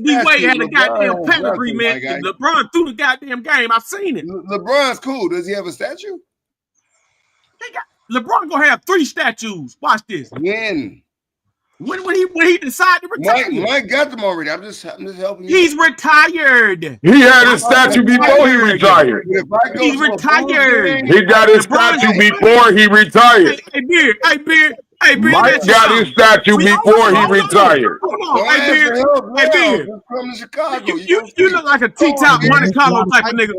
D-Wade had a goddamn pedigree, man. LeBron threw the goddamn game. I've seen it. LeBron's cool. Does he have a statue? LeBron gonna have 3 statues. Watch this. When he decided to retire. Mike got them already. I'm just helping you. He's retired. He had his statue before he retired. He's retired. He got his statue before he retired. Hey, Beard. Mike got his statue before he retired. Hold on. Hey, Beard. From Chicago. You look like a T-top Monte Carlo type of nigga.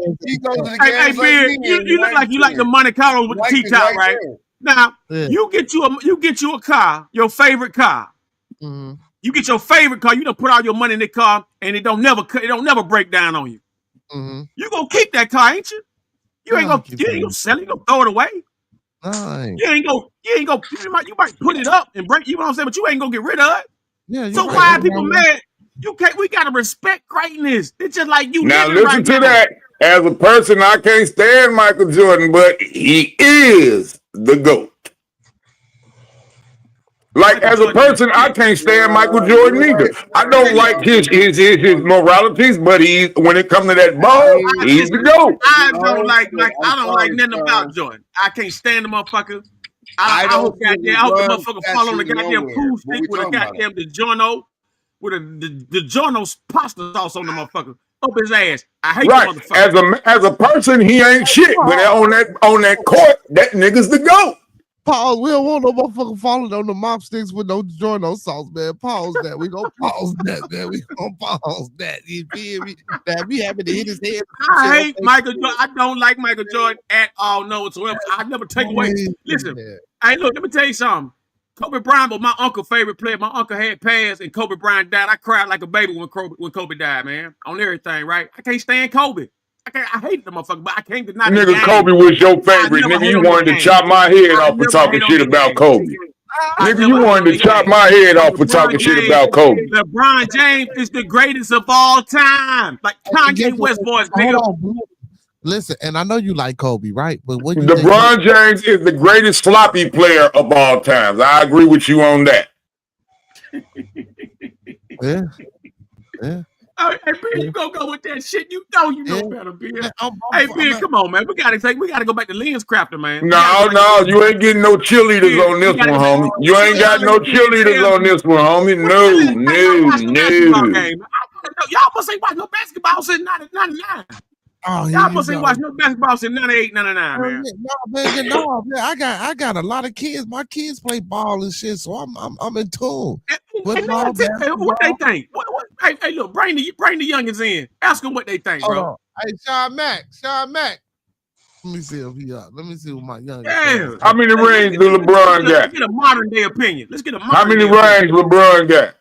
Hey, Beard. You look like you like the Monte Carlo with the T-top, right? Now, you get you a car, your favorite car. Mm-hmm. You get your favorite car. You don't put all your money in the car, and it don't never break down on you. Mm-hmm. You gonna keep that car, ain't you? You ain't gonna sell it. You gonna throw it away. No, You might put it up and break. You know what I'm saying? But you ain't gonna get rid of it. Yeah. So why are people mad? We gotta respect greatness. It's just like you. Now listen to that. As a person, I can't stand Michael Jordan, but he is the GOAT. Like, as a person, I can't stand Michael Jordan either. I don't like his moralities, but when it comes to that ball, he's the GOAT. I don't like nothing about Jordan. I can't stand the motherfucker. I hope the motherfucker fall on the goddamn pool stick with a goddamn DiGiorno, with a DiGiorno pasta sauce on the motherfucker. Up his ass. I hate that motherfucker. As a person, he ain't shit. But on that court, that nigga's the GOAT. Pause. We don't want no motherfucker falling on the mop sticks with no DiGiorno sauce, man. Pause that. We gonna pause that, man. We gonna pause that. You feel me? That we having to hit his head. I hate Michael Jordan. I don't like Michael Jordan at all, no whatsoever. I never take away. Listen, hey, look, let me tell you something. Kobe Bryant was my uncle's favorite player. My uncle had passed and Kobe Bryant died. I cried like a baby when Kobe died, man. On everything, right? I can't stand Kobe. I hate the motherfucker, but I can't deny the nigga, Kobe was your favorite. Nigga, you wanted to chop my head off for talking shit about Kobe. Nigga, you wanted to chop my head off for talking shit about Kobe. LeBron James is the greatest of all time. Like Kanye West boys. Listen, and I know you like Kobe, right? But what LeBron James is the greatest sloppy player of all times. I agree with you on that. Yeah. Hey, Ben, you gonna go with that shit? You know better, Ben. Hey, Ben, come on, man. We gotta go back to Lens Crafter, man. No, you ain't getting no cheerleaders on this one, homie. You ain't got no cheerleaders on this one, homie. No. Y'all must ain't watch no basketball since 99. Y'all must ain't watch no basketball since 98, 99, man. No, man. I got a lot of kids. My kids play ball and shit, so I'm in tune. What they think? Hey, look, bring the youngins in. Ask them what they think, bro. Hey, Sean Mack. Let me see if he up. Let me see what my young. Yeah. How many rings do LeBron got? Let's get a modern day opinion. Let's get a modern How many day rings opinion. LeBron got?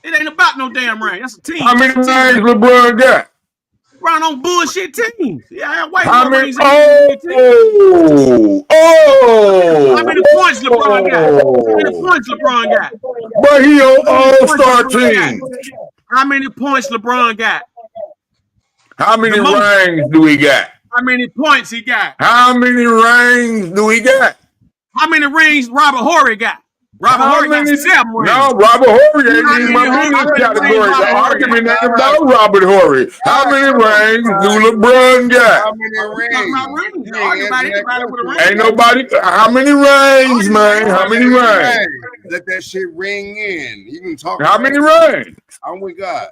It ain't about no damn ring. That's a team. How many rings LeBron got? LeBron on bullshit teams. Yeah, I have way How more many? rings than team. How many points LeBron got? How many points LeBron got? But he on all-star team. How many points LeBron got? How many rings do he got? How many points he got? How many rings do he got? How many rings Robert Horry got? Robert Horry got 7 rings. No, Robert Horry ain't even in this category. The argument ain't about Robert Horry. How many rings do LeBron got? How many rings? Ain't nobody. How many rings, man? How many rings? Let that shit ring in. You can talk. How many rings? How we got?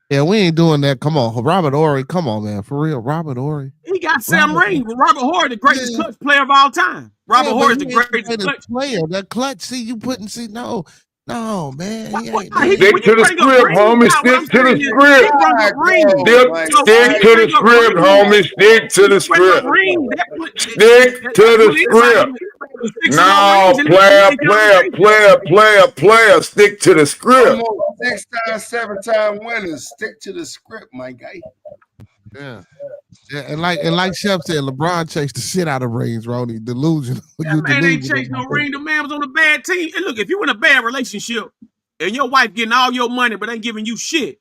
Yeah, we ain't doing that. Come on, Robert Horry. Come on, man. For real, Robert Horry. He got 7 rings. Robert Horry, the greatest clutch player of all time. Robert Horry is the greatest clutch player. That clutch. See, you putting. See, no, man. He ain't. Stick to the script, homie. Stick to the script. Stick to the script, homie. Stick to the script. Stick to the script. No, player. Stick to the script. 6 times, 7 times winners. Stick to the script, my guy. Yeah. And like Chef said, LeBron chased the shit out of rings, Ronnie. Delusional. That man ain't chased no ring. The man was on a bad team. And look, if you in a bad relationship and your wife getting all your money but ain't giving you shit,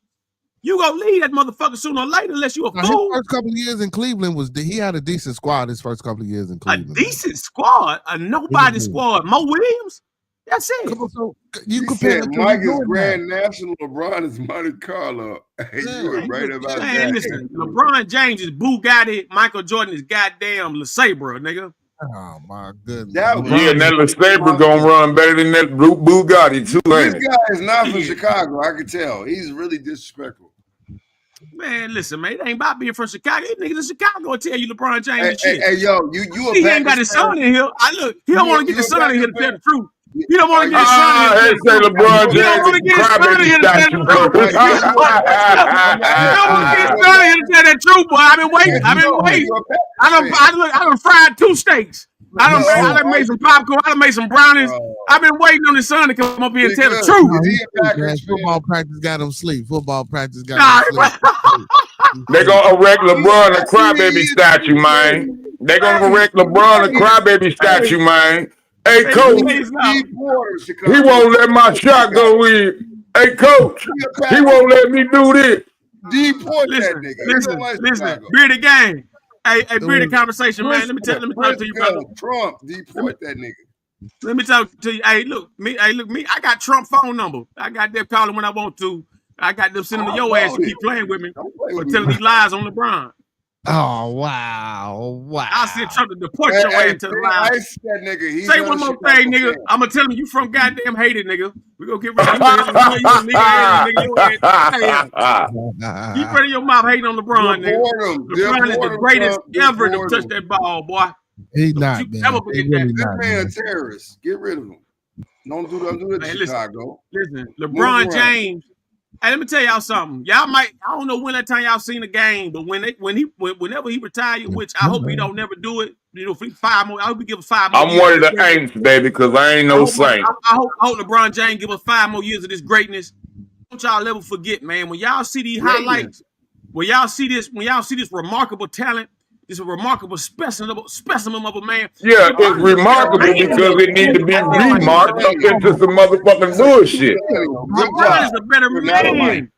you gonna leave that motherfucker sooner or later unless you a fool. His first couple of years in Cleveland he had a decent squad. His first couple of years in Cleveland. A decent squad, a nobody squad. Mo Williams. That's it. Come on, so you compare Mike is Grand National, LeBron is Monte Carlo. You were right about that. Listen, LeBron James is Bugatti, Michael Jordan is goddamn LeSabre, nigga. Oh my goodness. Yeah, and that LeSabre gonna run better than that Bugatti too. This guy is not from Chicago, I can tell. He's really disrespectful. Man, listen, man, it ain't about being from Chicago. These niggas in Chicago will tell you LeBron James shit. Hey, yo, you he ain't got his son in here. He don't want to get his son in here to tell the truth. He don't want to get his son in here. He don't want to get his son in here to tell the truth. He don't want to get his son in here to tell the truth, boy. I've been waiting. I done fried 2 steaks. I done made some popcorn. I done made some brownies. I've been waiting on his son to come up here and tell the truth. Football practice got him sleep. Football practice got him sleep. They gonna erect LeBron a crybaby statue, man. They gonna erect LeBron a crybaby statue, man. Hey, coach, he won't let my shot go in. Hey, coach, he won't let me do this. Deport that nigga. Listen, bearded gang. Hey, bearded conversation, man. Let me talk to you, brother. Trump, deport that nigga. Let me talk to you. Hey, look, me. I got Trump phone number. I got them calling when I want to. I got them sending to your ass to keep playing with me or telling these lies on LeBron. Oh wow! I said Trump to deport your ass to the line. Say one more thing, nigga. I'm gonna tell him you from goddamn Haiti, nigga. We gonna get rid of you, nigga. Keep running your mouth hating on LeBron, nigga. LeBron is the greatest ever to touch that ball, boy. He's not, man. Never forget that. This man a terrorist. Get rid of him. Don't do that in Chicago. Listen, LeBron James. Hey, let me tell y'all something. Y'all might, I don't know when that time y'all seen a game, but whenever he retired, which I hope he don't never do it, you know, for 5 more, I hope he give us 5 more. I'm one of the Aints, baby, because I ain't no saint. I hope LeBron James give us 5 more years of this greatness. Don't y'all ever forget, man, when y'all see these highlights, when y'all see this remarkable talent, this remarkable specimen of a man. Yeah, it's remarkable because it needs to be remarked up into some motherfucking bullshit. LeBron is a better man.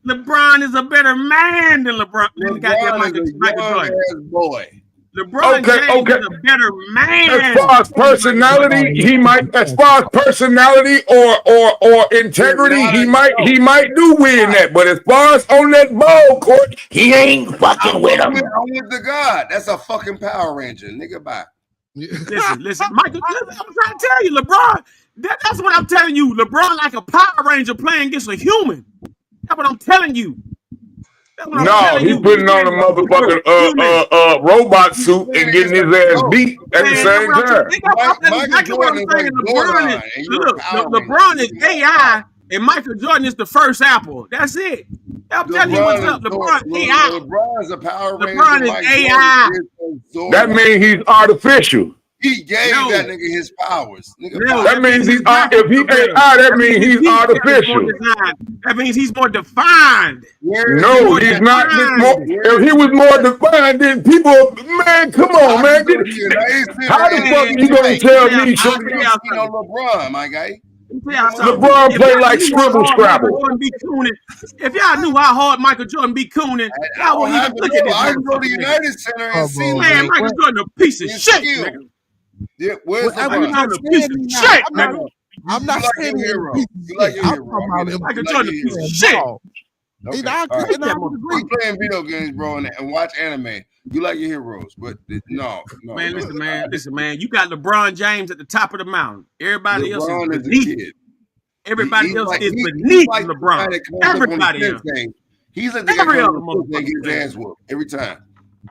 LeBron is a better man than LeBron. LeBron is a young-ass boy. LeBron James is a better man. As far as personality, he might. As far as personality or integrity, he might do win that. But as far as on that ball court, he ain't fucking with him. I'm with the God. That's a fucking Power Ranger, nigga. Bye. Listen, Michael. I'm trying to tell you, LeBron. That's what I'm telling you. LeBron like a Power Ranger playing against a human. That's what I'm telling you. No, he putting on a motherfucking robot suit and getting his ass beat at the same time. LeBron is AI and Michael Jordan is the first Apple. That's it. I'm telling you what's up. LeBron AI. LeBron's a Power Ranger. LeBron is AI. That means he's artificial. He gave that nigga his powers. That means he's if he AI, that means he's artificial. That means he's more defined. No, he's not. If he was more defined, then people, man, come on, man. How the fuck are you gonna tell me? LeBron, my guy. LeBron play like scribble scrabble. If y'all knew how hard Michael Jordan be cooning, y'all wouldn't even look at this. I go to United Center and see man, Michael Jordan a piece of shit, nigga. Yeah, where's Michael Jordan a piece of shit, nigga. I'm not saying hero. You like your hero. Michael Jordan a piece of shit. We playing video games, bro, and watch anime. You like your heroes, but no. Man, listen, man. You got LeBron James at the top of the mountain. Everybody else is beneath. Everybody else is beneath LeBron. Everybody else. He's like the guy that gets ass whooped every time.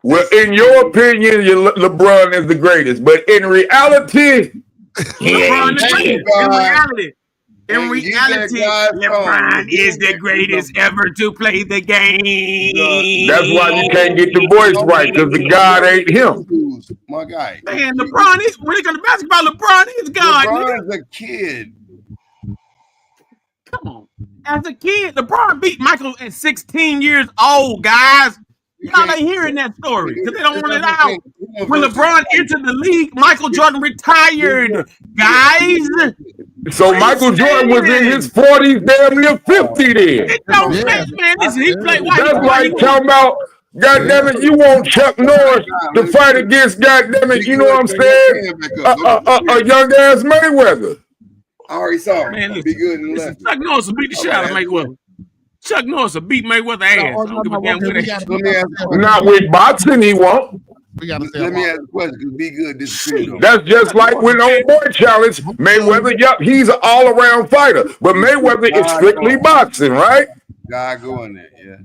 Well, in your opinion, LeBron is the greatest, but in reality, In reality, LeBron is the greatest ever to play the game. That's why you can't get the voice right, because the God ain't him. My guy. Man, LeBron is, when it comes to basketball, LeBron is God. LeBron's a kid. Come on. As a kid, LeBron beat Michael at 16 years old, guys. Y'all ain't hearing that story because they don't want it out. When LeBron entered the league, Michael Jordan retired, guys. So Michael Jordan was in his 40s, damn near 50 then. Man, listen, he played white. That's why he talking about, goddamn it, you want Chuck Norris to fight against, goddamn it, you know what I'm saying? A young ass Mayweather. I already saw him. Be good and left. Chuck Norris will beat the shit out of Mayweather. Chuck Norris will beat Mayweather ass. I don't give a damn what they Not with boxing, he won't. Let me ask a question. Be good. That's just like when on boy challenge Mayweather. Yup, he's an all-around fighter, but Mayweather is strictly boxing, right? God, go in there, yeah.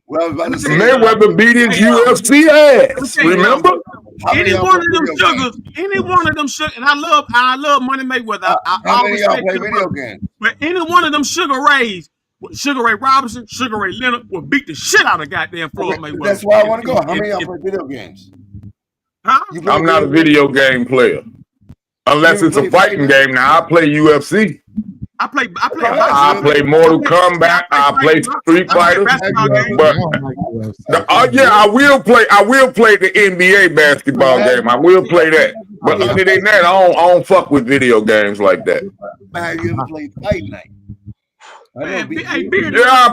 Well, I was about to say Mmayweather beat his UFC ass. Remember? Any one of them sugars, and I love Money Mayweather. I always y'all play video games. But any one of them Sugar Rays, Sugar Ray Robinson, Sugar Ray Leonard will beat the shit out of goddamn Floyd Mayweather. That's why I want to go. How many of y'all play video games? Huh? I'm not a video game player. Unless it's a fighting game. Now, I play UFC. I play Mortal Kombat. I play Street Fighter. But I will play the NBA basketball game. I will play that. But other than that, I don't fuck with video games like that. Have you ever played Fight Night? I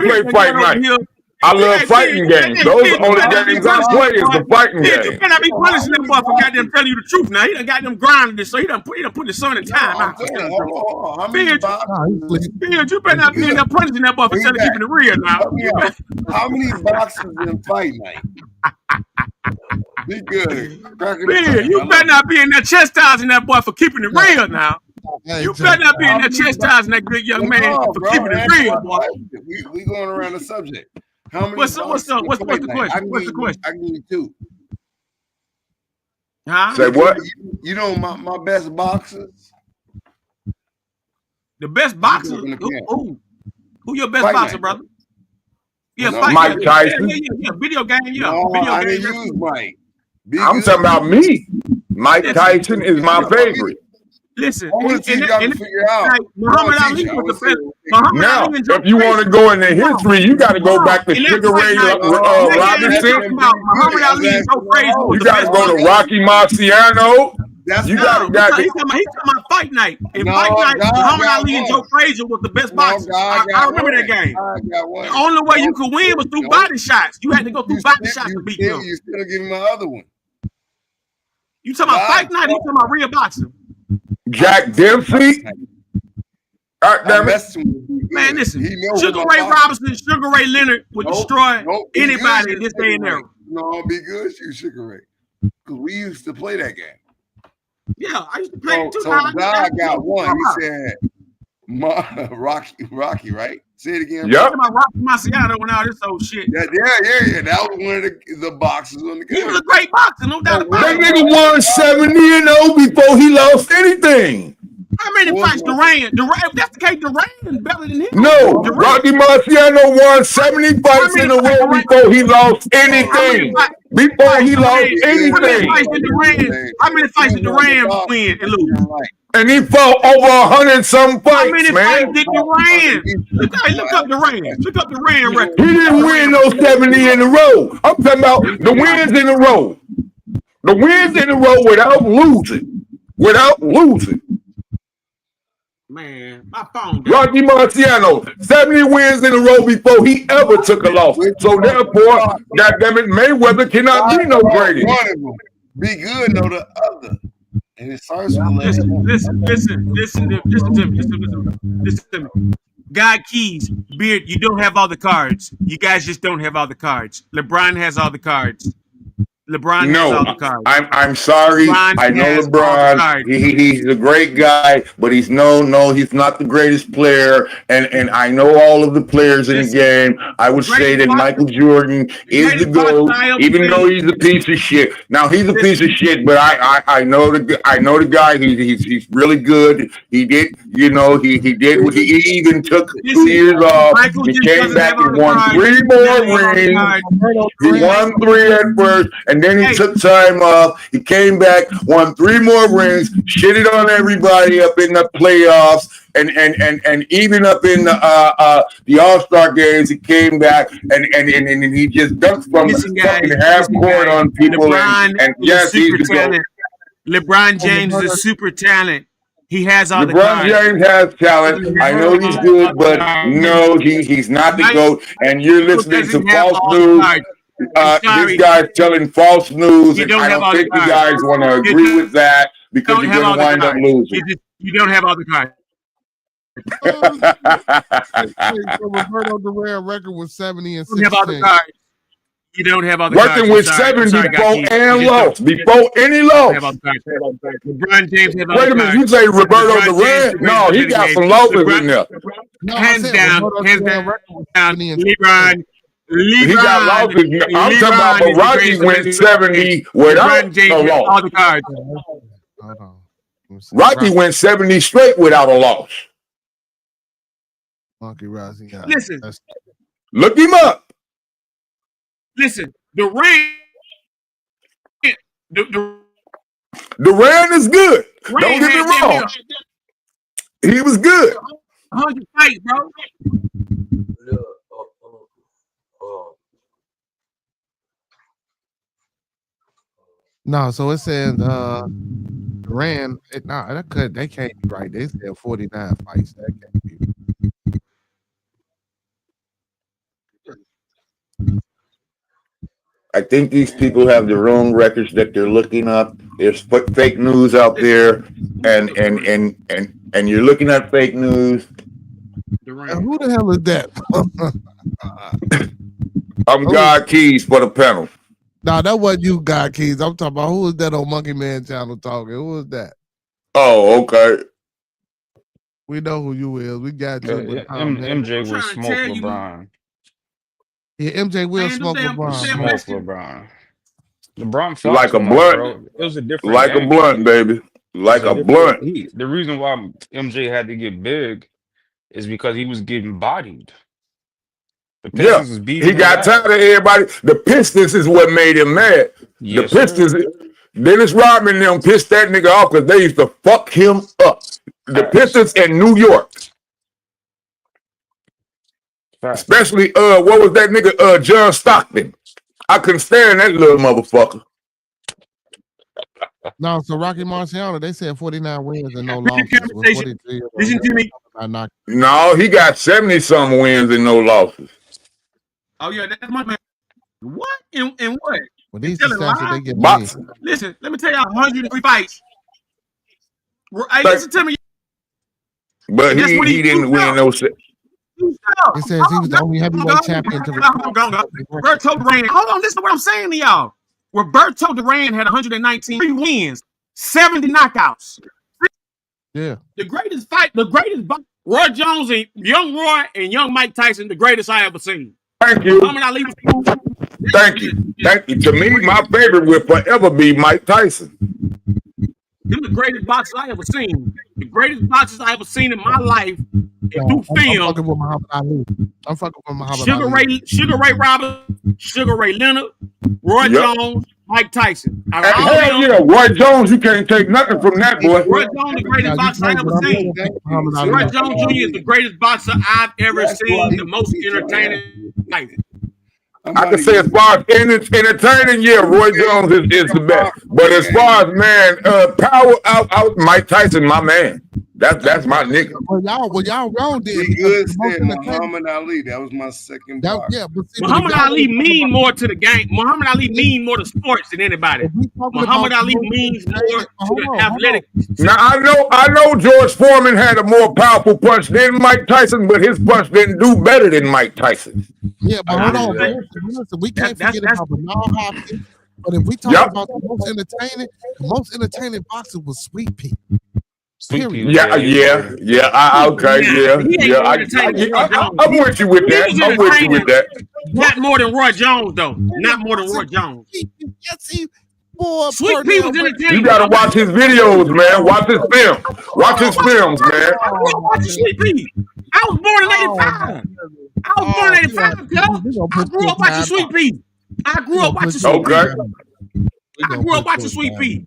play Fight Night. I love fighting games. Those are the only games I play is the fighting games. You cannot be punishing that boy for goddamn telling you the truth. Now he done got them grinding this, so he done put the son in time out. Beard, you better not be in there punishing that boy for telling keeping it real now. How many boxes in Fight Night? Be good. Beard, you better not be in there chastising that boy for keeping it real now. You better not be in there chastising that good young man for keeping it real, boy. We going around the subject. How many what's the question? What's the question? I can give you two. Huh? Say what? You know my best boxers? The best boxer? Who your best boxer, brother? Yeah, Mike Tyson. Yeah, video game, yeah. No, video I game. didn't use Mike. I'm talking about me. Mike Tyson is my favorite. Listen, I want to see y'all figure out. Muhammad Ali was the best. Now, if you want to go into history, you got to go back to Sugar Ray Robinson. Muhammad Ali and Joe Frazier. You got to go to Rocky Marciano. He's talking about Fight Night. In Fight Night, Muhammad Ali and Joe Frazier was the best boxers. I remember that game. The only way you could win was through body shots. You had to go through body shots to beat him. You still give me my other one. You talking about Fight Night? You talking about real boxing? Jack Dempsey. Damn it. Man, listen. Sugar Ray Robinson, Sugar Ray Leonard would destroy anybody in this day and era. No, be good, you Sugar Ray. Because we used to play that game. Yeah, I used to play it too. So I got one. He said Rocky, right? Say it again. Yep. Rocky Marciano and all this old shit. Yeah. That was one of the boxers on the game. He was a great boxer, no doubt about That it. nigga won 70-0 before he lost anything. How many fights Duran? If that's the case, Duran better than him. No, Rocky Marciano won 70 fights in a row before he lost anything. Before he lost anything. How many fights did Duran win and lose? And he fought over 100-some fights, How many man. fights did Duran? Look up Duran. Look up Duran record. He didn't win those 70 in a row. I'm talking about the wins in a row. The wins in a row without losing. Without losing. Man, my phone. Rocky Marciano, 70 wins in a row before he ever took a loss. So therefore, goddammit, Mayweather cannot be no greatest. Be good, no the other. And it starts with listen to me. God Keys, Beard, you don't have all the cards. You guys just don't have all the cards. LeBron has all the cards. LeBron has all the cards. I'm sorry. I know LeBron. He's a great guy, but he's he's not the greatest player. And I know all of the players in the game. I would say that Michael Jordan is the GOAT, even though he's a piece of shit. Now he's a piece of shit, but I know the guy. He's really good. He did, he did. He even took 2 years off. He came back and won 3 more rings. He won 3 at first. And then he took time off. He came back, won 3 more rings, shitted on everybody up in the playoffs, and even up in the All-Star games. He came back and he just dunked from fucking half court on people. And yes, he's the GOAT. LeBron James is a super talent. He has all the cards. LeBron James has talent. I know he's good, but no, he's not the GOAT. And you're listening to false news. This guy's telling false news, and I don't think you guys want to agree with that because you're going to wind up losing. You don't have all the cards. Roberto Duran record was 70 and 16. You don't have all the cards. You don't have all the cards. Working with 70 before and lost. Before any loss. LeBron James has all the cards. Wait a minute, you say Roberto Duran? No, he got some losses in there. Hands down. LeBron. He got losses. I'm talking about, but Rocky went 70 without a loss. All the cards. Rocky went 70 straight without a loss. Monkey Rising. Listen. Look him up. Listen, Duran is good. Don't get me wrong. He was good. 100 fights, bro. No, so it says Duran. They can't be right. They said 49 fights. That can't be. I think these people have their own records that they're looking up. There's fake news out there, and you're looking at fake news. Who the hell is that? I'm God Keys for the panel. No, that wasn't you, God Keys. I'm talking about who was that on Monkey Man channel talking? Who was that? Oh, okay. We know who you is. We got you. MJ will smoke LeBron. Yeah, MJ will smoke LeBron. Smoke LeBron. LeBron felt like a much, blunt. bro. It was a different like game. A blunt, baby. Like a blunt. The reason why MJ had to get big is because he was getting bodied. The Pistons was beating he got tired of everybody. The Pistons is what made him mad. Yes, the Pistons, Dennis Rodman and them pissed that nigga off because they used to fuck him up. The Pistons in New York. Especially, what was that nigga, John Stockton? I couldn't stand that little motherfucker. No, so Rocky Marciano, they said 49 wins and no losses. Listen to me. No, he got 70-some wins and no losses. Oh, yeah, that's my man. What? And what? Well, these stats they get Listen, let me tell y'all 103 fights. Hey, listen to me. But he didn't win no shit. It says he was the only heavyweight champion to Roberto Duran. Hold on, listen to what I'm saying to y'all. Roberto Duran had 119 wins, 70 knockouts. Yeah. The greatest Roy Jones and young Roy and young Mike Tyson, the greatest I ever seen. Thank you. Thank you. To me, my favorite will forever be Mike Tyson. Them the greatest boxers I ever seen. the greatest boxers I ever seen in my life. I'm fucking with Muhammad Ali. I'm fucking with Muhammad Ali. Sugar Ray Robinson, Sugar Ray Leonard, Roy Jones, Mike Tyson. Hell yeah, Roy Jones, you can't take nothing from that boy. Roy Jones, the greatest boxer I ever seen. Roy Jones Jr. is the greatest boxer I've ever seen. The most entertaining fight. I can say as far as entertaining, yeah, Roy Jones is the best. But as far as power out Mike Tyson, my man. That's my nigga. Well, y'all wrong there. Be good said Muhammad Ali. That was my second box. Yeah, but see, Muhammad Ali mean more to the game. Muhammad Ali mean more to sports than anybody. Muhammad Ali means more to the athletic. Now I know George Foreman had a more powerful punch than Mike Tyson, but his punch didn't do better than Mike Tyson. Yeah, but hold on. Listen, we can't forget about Bernard Hopkins. But if we talk about the most entertaining boxer was Sweet Pea. Yeah. I'm with you with that. Not more than Roy Jones, though. Not more than Roy Jones. Sweet Pea was entertaining. You gotta watch his videos, man. Watch his film. Watch his films, man. I grew up watching Sweet Pea. I was born in '85. I was born in '85, girl. I grew up watching Sweet Pea. I grew up watching Sweet Pea. I grew up watching Sweet Pea.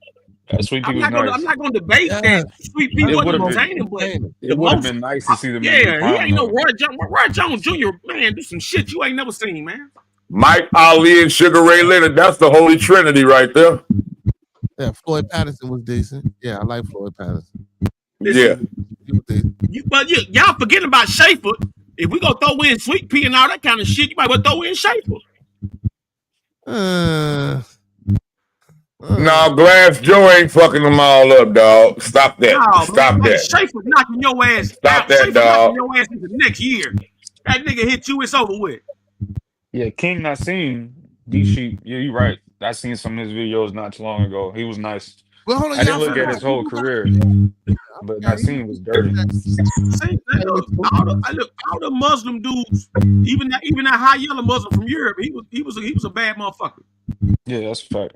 Sweet Pea I'm not gonna debate that Sweet Pea wasn't entertaining, but it would have been nice to see them. Yeah, he ain't no Roy Jones Jr. Man, do some shit you ain't never seen, man. Mike Ali and Sugar Ray Leonard, that's the holy trinity right there. Yeah, Floyd Patterson was decent. Yeah, I like Floyd Patterson. Listen, but y'all forgetting about Schaefer. If we gonna throw in Sweet Pea and all that kind of shit, you might well throw in Schaefer. No, Glass Joe ain't fucking them all up, dog. Stop that. Stop that. Schaefer knocking your ass. Stop that, dog. Knocking your ass into next year. That nigga hit you, it's over with. Yeah, King Nassim, D-Sheep. Yeah, you're right. I seen some of his videos not too long ago. He was nice. Well, hold on, I didn't look at his whole career, but Nassim was dirty. All the Muslim dudes, even that high yellow Muslim from Europe, he was a bad motherfucker. Yeah, that's a fact.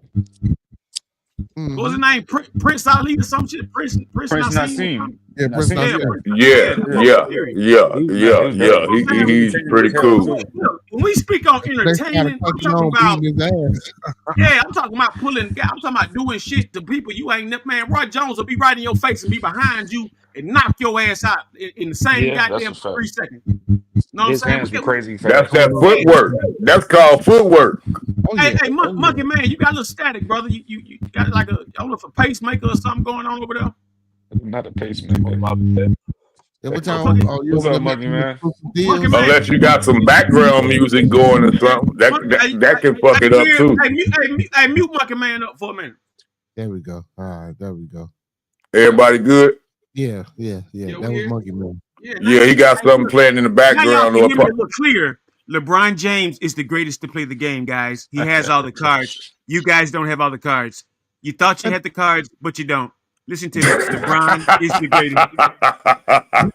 What was his name? Prince Ali or some shit? Prince Nassim. Yeah, Prince Nassim. Yeah. He's pretty cool. When we speak on entertainment, I'm talking about I'm talking about doing shit to people you ain't never. Man, Roy Jones will be right in your face and be behind you and knock your ass out in the same goddamn 3 seconds. Know what I'm saying? Crazy. That's that footwork. That's called footwork. Hey, Monkey Man, you got a little static, brother. You got like I don't know if a pacemaker or something going on over there. Not a pacemaker. What's up, Monkey Man? Unless you got some background music going or something, that can fuck it up too. Hey, mute Monkey Man up for a minute. There we go. All right, there we go. Everybody good? Yeah. That was Monkey Man. Yeah, he got something playing in the background. Now y'all look clear. LeBron James is the greatest to play the game, guys. He has all the cards. You guys don't have all the cards. You thought you had the cards, but you don't. Listen to me. LeBron is the greatest.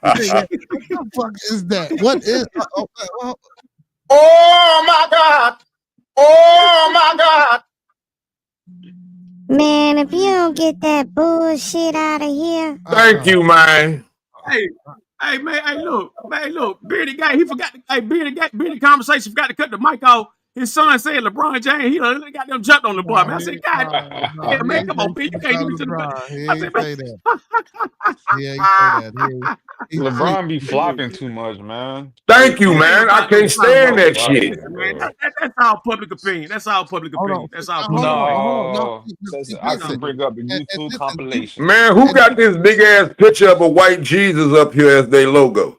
What the fuck is that? What is? Oh my God! Oh my God! Man, if you don't get that bullshit out of here. Thank you, man. Hey, man, look, bearded guy, he forgot to, bearded conversation, forgot to cut the mic off. His son said LeBron James, he got them jumped on the boy. Man, I said, God, man, come on, Pete, you can't give me to the I said, that. LeBron be flopping too much, man. Thank you, man. I can't stand that shit. Man, that's all public opinion. That's all public opinion. That's all public opinion. I can bring up the YouTube compilation. Man, who got this big ass picture of a white Jesus up here as their logo?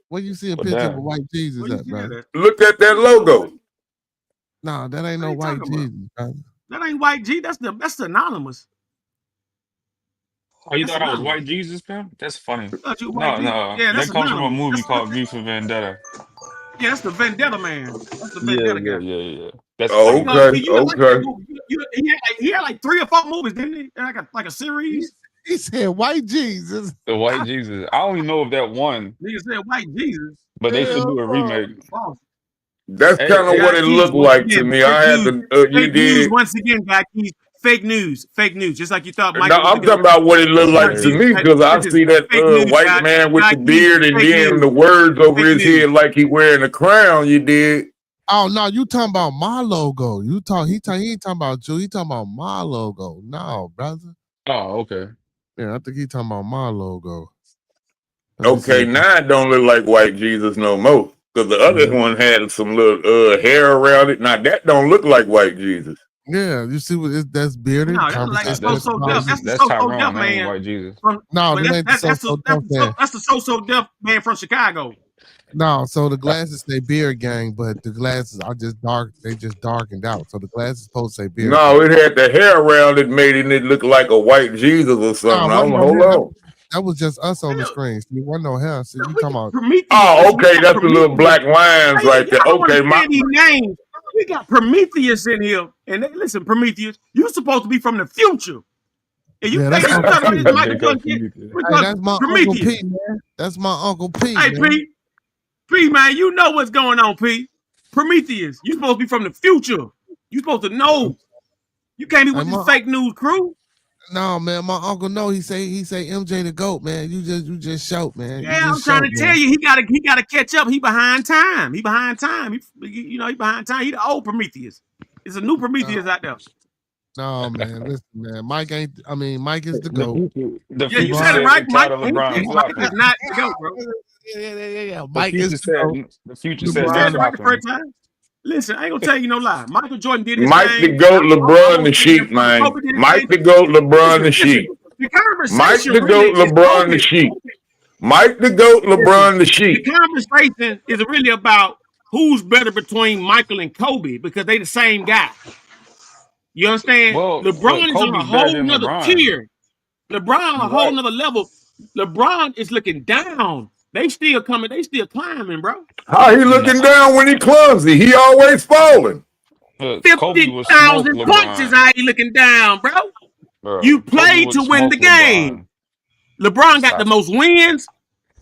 Where you see a picture of a white Jesus at, bro? Look at that logo. No, that ain't no white Jesus, bro. That ain't white G. That's anonymous. Oh, you thought I was white Jesus, man? That's funny. No. Yeah, that comes from a movie called V for Vendetta. Yeah, that's the Vendetta man. That's the Vendetta guy. Yeah. That's okay. He had like 3 or 4 movies, didn't he? Like a series. He said white Jesus. The white Jesus. I only know of that one. Nigga said white Jesus. But they should do a remake. That's kind of what it looked like to me. I had to. You did once again, guys. fake news. Just like you thought. No, Michael was I'm the talking GOAT. about what it looked That's like to hilarious. me because I Listen, see that fake news, white y'all. man with Y'all the keep beard and fake then news. the words over Fake his news. head like he wearing a crown. You did. Oh no, you talking about my logo. He ain't talking about you. He talking about my logo. No, brother. Oh, okay. Yeah, I think he talking about my logo. Let me Okay, see. now it don't look like white Jesus no more because the other Yeah. one had some little hair around it. Now that don't look like white Jesus. Yeah, you see what that's bearded. No, that's like Nah, Conversation so that's Def. That's the that's so Tyrone. Def That ain't man. White Jesus. no, But that ain't the that's the so Def man from Chicago. No, so the glasses say beard gang, but the glasses are just dark. They just darkened out. So the glasses supposed to say beard No, gang. it had the hair around it, making it look like a white Jesus or something. Nah, Hold on. that was just us on the screen. See, wasn't no hair. See, you talking about? Prometheus. Oh, Listen, okay, that's the little black lines Hey, right there. y'all don't Okay, understand these names. We got Prometheus in here, and listen, Prometheus, you supposed to be from the future. And you Yeah, think that's you talking about this Michael Big up Jordan kid? Prometheus. Hey, that's my Uncle Prometheus. P, man. That's my Uncle P, Hey, man. P, man, you know what's going on, P. Prometheus, you supposed to be from the future. You supposed to know. You can't be with this fake news crew. No, man, my uncle know. He say MJ the GOAT, man. You just shout, man. Yeah, I'm trying to tell you, he gotta catch up. He behind time. He behind time. He behind time. He the old Prometheus. It's a new Prometheus out there. No, man. Listen, man. Mike is the The GOAT. the Yeah, you future said it said right, Mike. entitled LeBron Mike is flopping. not the GOAT, bro. Yeah. The Mike is future said You they're said it right the flopping. first time. Listen, I ain't gonna tell you no lie. Michael Jordan did his Mike the thing. GOAT, I LeBron the won't say sheep, that. man. Kobe did his Mike thing. the GOAT, LeBron the sheep. The Mike conversation the really GOAT, is LeBron the Kobe. sheep. Mike the GOAT, LeBron the The sheep. conversation is really about who's better between Michael and Kobe because they the same guy. You understand? Well, LeBron is on a Kobe's better whole than nother LeBron. tier. LeBron on a You're whole right. nother level. LeBron is looking down. They still coming. They still climbing, bro. How he looking Nah. down when he clumsy? He always falling. Kobe was smoke 50,000 points is LeBron. how he looking down, bro. You Bro, Kobe played to would win the smoke game. LeBron. LeBron got the Stop it. most wins.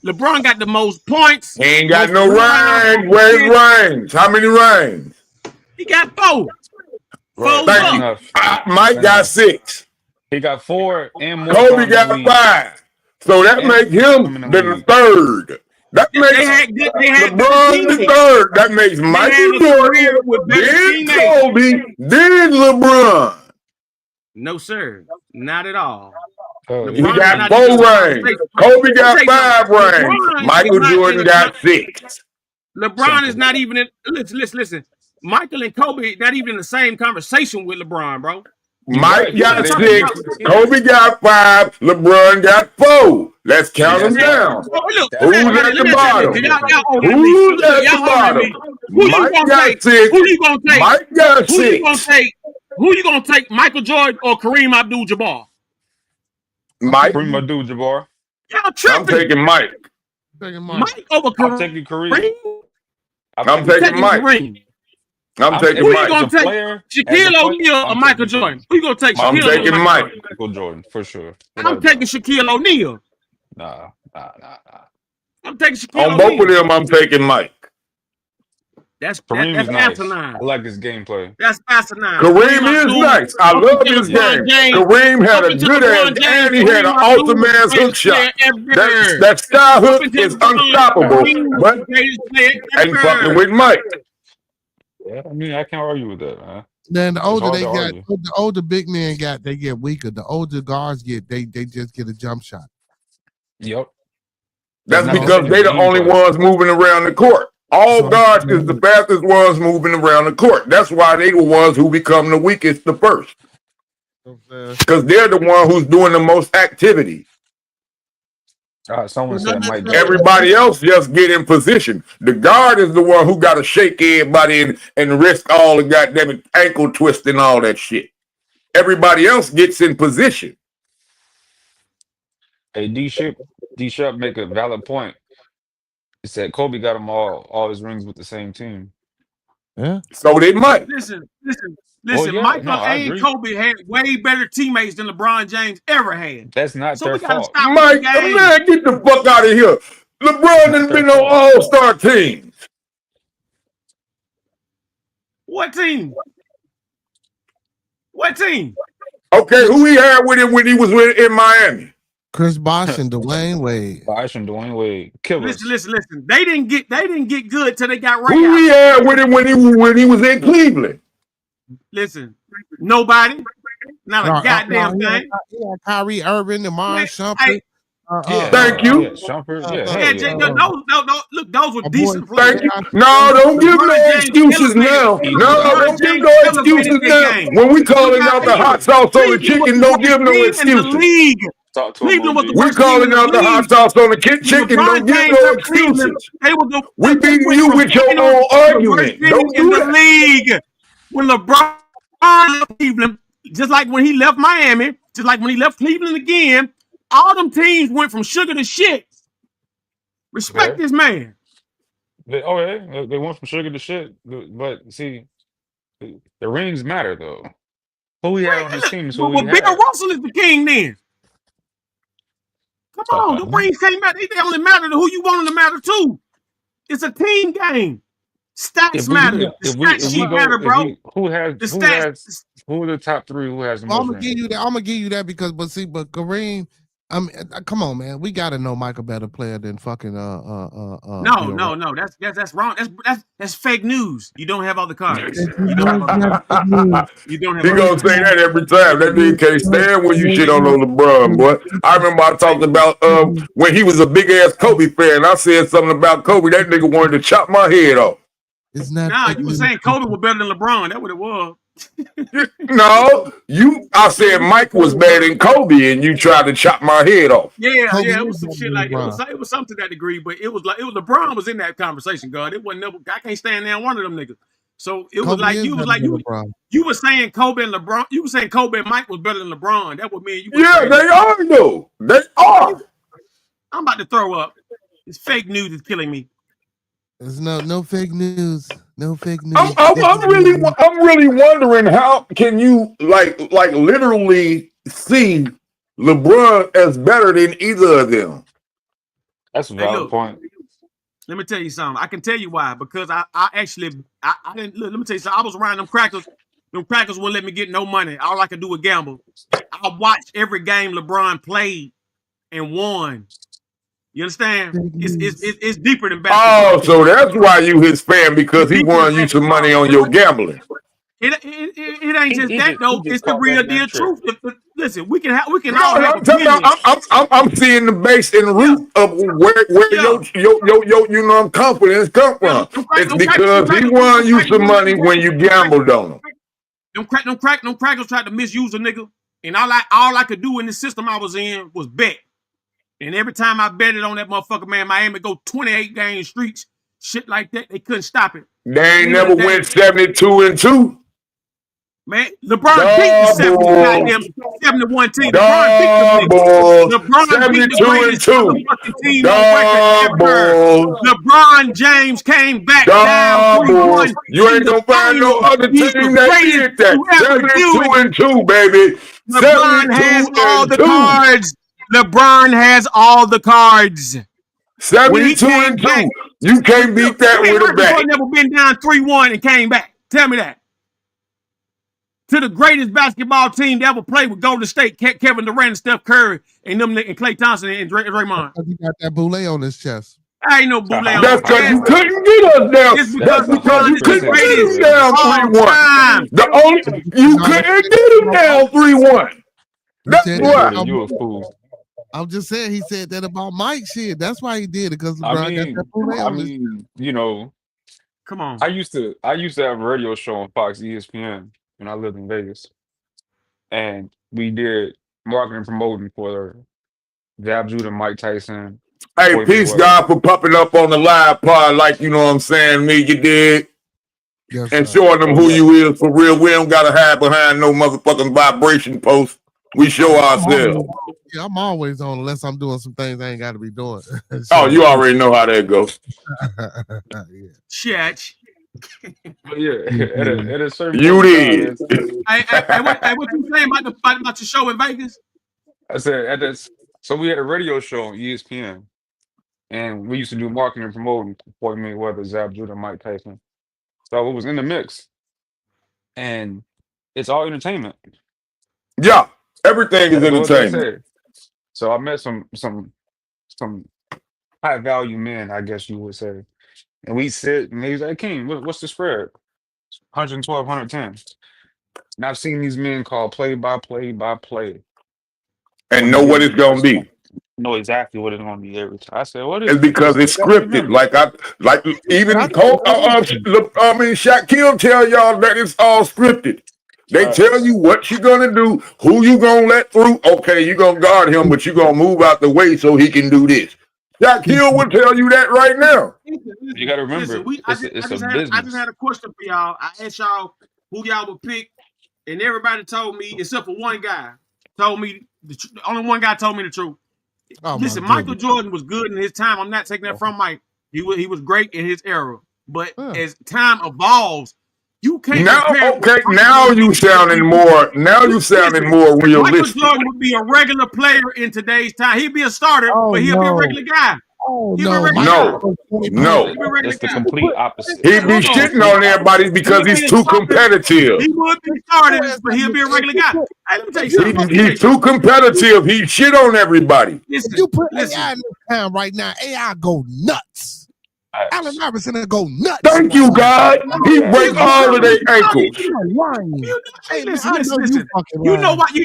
LeBron got the most points. He ain't got Most no rebounds. rings. Where's rings? How many rings? He got 4. Right. 4's Thank up. you. Enough. Mike got Enough. 6. He got 4 and more Kobe finals got rings. 5. So that And makes him him in the the league. third. That They makes had good LeBron the teammates. third. That makes They had Michael a Jordan, career with better then teammates. Kobe, then LeBron. No, sir. Not at all. He LeBron is got not 4 even in the rings. conversation. Kobe Let me got tell you something. 5 rings. LeBron is Michael not in Jordan the got 6. LeBron is Simple. not even in. Listen. Michael and Kobe not even in the same conversation with LeBron, bro. You're right, Mike You because ain't got they talking didn't 6. about. get to the Kobe finals. got 5. LeBron got 4. Let's count them That's why. down. Oh, look, That's Who's why let at the me the ask you numbers this. are bottom? Y'all different. older than me. Who's Look, at the y'all older than me. bottom? Who you Mike gonna got take? 6. Who you gonna take? Mike got Who you gonna 6. take? Who you gonna take? Michael Jordan or Kareem Abdul-Jabbar? Mike, Kareem Abdul-Jabbar. Y'all I'm tripping. taking Mike. Mike over I'm Kareem. taking Kareem. I'm I'm taking You taking taking Kareem. Mike. Kareem. I'm taking Who you Mike. As a gonna take? player, Shaquille O'Neal or I'm Michael taking Jordan? Kareem. Who you gonna take? I'm Shaquille O'Neal or taking Michael Mike. Jordan? Michael Jordan for sure, without I'm a taking doubt. Shaquille O'Neal. Nah. I'm taking Shaquille On both of O'Neal. them, I'm taking Mike. That's Kareem is nice. asinine. I like his gameplay. That's asinine. Kareem Kareem is Abdul nice. I up love until his LeBron game. James. Kareem had Up a until good LeBron ass, James, and he had an Kareem Abdul awesome was the ass hook greatest player shot. ever. That sky Up hook until is LeBron, All right. unstoppable. Kareem was But the greatest player ain't fucking ever. with Mike. Yeah, I mean, I can't argue with that, man. Then the It's older hard they to got, argue. the older big men got, they get weaker. The older guards get, they just get a jump shot. Yep. That's That's not the because same they the only gameplay. ones moving around the court. All So guards is the fastest ones moving around the court. That's why they the ones who become the weakest the first. Because they're the one who's doing the most activity. Someone said Mike got Everybody else just get in position. The guard is the one who got to shake everybody and risk all the goddamn ankle twist and all that shit. Everybody else gets in position. Hey, D-Shep make a valid point. He said Kobe got them all his rings with the same team. Yeah. So they might. Listen. Well, yeah, Michael no, I and agree. Kobe had way better teammates than LeBron James ever had. That's not So their we gotta fault. stop Mike, the game. man, get the fuck out of here. LeBron Not has their been on fault. all-star teams. What team? What team? Okay, who he had with him when he was in Miami? Chris Bosh and Dwayne Wade. Bosh and Dwayne Wade. Killers. Listen. They didn't get good till they got Ray Who out. he had with him when he was in Cleveland? Listen, nobody. Not a goddamn thing. He had Kyrie Irving and Mark Shumpert. Thank you. Yeah, Shumpert. Look, those were decent players. Thank you. No, don't give no excuses now. No, don't give no excuses now. When we calling out the hot sauce on the chicken, don't give no excuses. We calling out the hot sauce on the chicken, don't give no excuses. We beating you with your own argument. Don't do that. League when LeBron left Cleveland, just like when he left Miami, just like when he left Cleveland again. All them teams went from sugar to shit. Respect this man. They went from sugar to shit. But see, the rings matter though. Who he had on his team is who he had. Bill Russell is the king then. Come on, the rings can't matter. They only matter to who you want them to matter to. It's a team game. Stats matter. The stats sheet matter, bro. Who are the top three? Who has the most? I'm gonna give you that because, but Kareem. Come on, man. We gotta know Michael better player than fucking No. That's wrong. That's fake news. You don't have all the cards. You don't have. He gonna say that every time. That nigga can't stand when you shit on LeBron, boy. I remember I talked about when he was a big ass Kobe fan. I said something about Kobe. That nigga wanted to chop my head off. You were saying Kobe was better than LeBron. That's what it was. No, I said Mike was better than Kobe, and you tried to chop my head off. Yeah, it was some shit like it was something to that degree, but it was LeBron was in that conversation, God. It wasn't never. I can't stand there one of them niggas. So it was you were saying Kobe and LeBron. You were saying Kobe and Mike was better than LeBron. That would mean you. Yeah, they are though. They are. I'm about to throw up. This fake news is killing me. There's no fake news. No fake news. I'm really wondering how can you like literally see LeBron as better than either of them? That's a valid point. Let me tell you something. I can tell you why. Because I didn't look, let me tell you something. I was around them crackers. Them crackers wouldn't let me get no money. All I could do was gamble. I watched every game LeBron played and won. You understand? It's deeper than basketball. Oh, so that's why you his fan, because he won you some money on your gambling. It ain't just that though. It's the real deal truth. Listen, we can all have I'm seeing the base and root of where your confidence come from. It's because he won you some money when you gambled on him. Them crackers tried to misuse a nigga, and all I could do in the system I was in was bet. And every time I betted on that motherfucker, man, Miami go 28 game streaks, shit like that. They couldn't stop it. They ain't never went 72-2. Man, LeBron beat the 71 team. LeBron beat the greatest motherfucking team on record ever. LeBron James came back down 3-1. You ain't gonna find no other team that did that. 72-2, baby. LeBron has all the cards. LeBron has all the cards. 72-2. You can't beat that with a bat. Never been down 3-1 and came back. Tell me that. To the greatest basketball team to ever play with Golden State, Kevin Durant and Steph Curry and Klay Thompson and Draymond. He got that boule on his chest. I ain't no boule on his chest. That's because you couldn't get us down. That's because you couldn't get us down 3-1. You couldn't get him down 3-1. That's why. You a fool. I'm just saying he said that about Mike shit. That's why he did it, because LeBron got that boule on his chest. You know, come on. I used to have a radio show on Fox ESPN when I lived in Vegas, and we did marketing and promoting for Zab Judah, Mike Tyson. Hey, peace, God, for popping up on the live pod, like you know what I'm saying, me, you did, and showing them who you is for real. We don't gotta hide behind no motherfucking vibration post. We show ourselves. Yeah, I'm always on unless I'm doing some things I ain't got to be doing. Oh, you already know how that goes. Shit. But yeah, at a certain you did. What you saying about your show in Vegas? I said so we had a radio show on ESPN, and we used to do marketing and promoting for Mayweather, Zab Judah, Mike Tyson. So it was in the mix, and it's all entertainment. Yeah, everything is That's what they entertainment. say. So I met some high value men, I guess you would say. And we sit and he's like, King, what's the spread? 112, 110. And I've seen these men call play by play by play And on a know what given it's gonna touchdown. be. Know exactly what it's going to be every time. I said, what is It's it? because it's Y'all scripted. remember? Like even Shaquille tell y'all that it's all scripted. They tell you what you're gonna do, who you gonna let through. Okay, you gonna guard him, but you gonna move out the way so he can do this. Shaquille will tell you that right now. You got to remember, it's a I just had business. a question for y'all. I asked y'all who y'all would pick, and everybody told me, except for one guy, told me only one guy told me the truth. Oh, Listen, Michael Jordan was good in his time. I'm not taking that from Mike. He was great in his era. But as time evolves, you can't compare. Now you sounding more Michael realistic. Jordan would be a regular player in today's time. He'd be a starter, but he'll be a regular guy. Oh, He'll be a regular guy. No. He'll be a regular It's the guy. complete opposite. He'd be It's the shitting complete on everybody opposite. because he's too competitive. He would be starting, but he'll be a regular guy. Hey, let me tell you something. He's too competitive. He shit on everybody. If you put AI in this town right now, AI go nuts. Allen Iverson will go nuts. Thank you, God. He break all of their ankles. Hey, listen. You know what? Do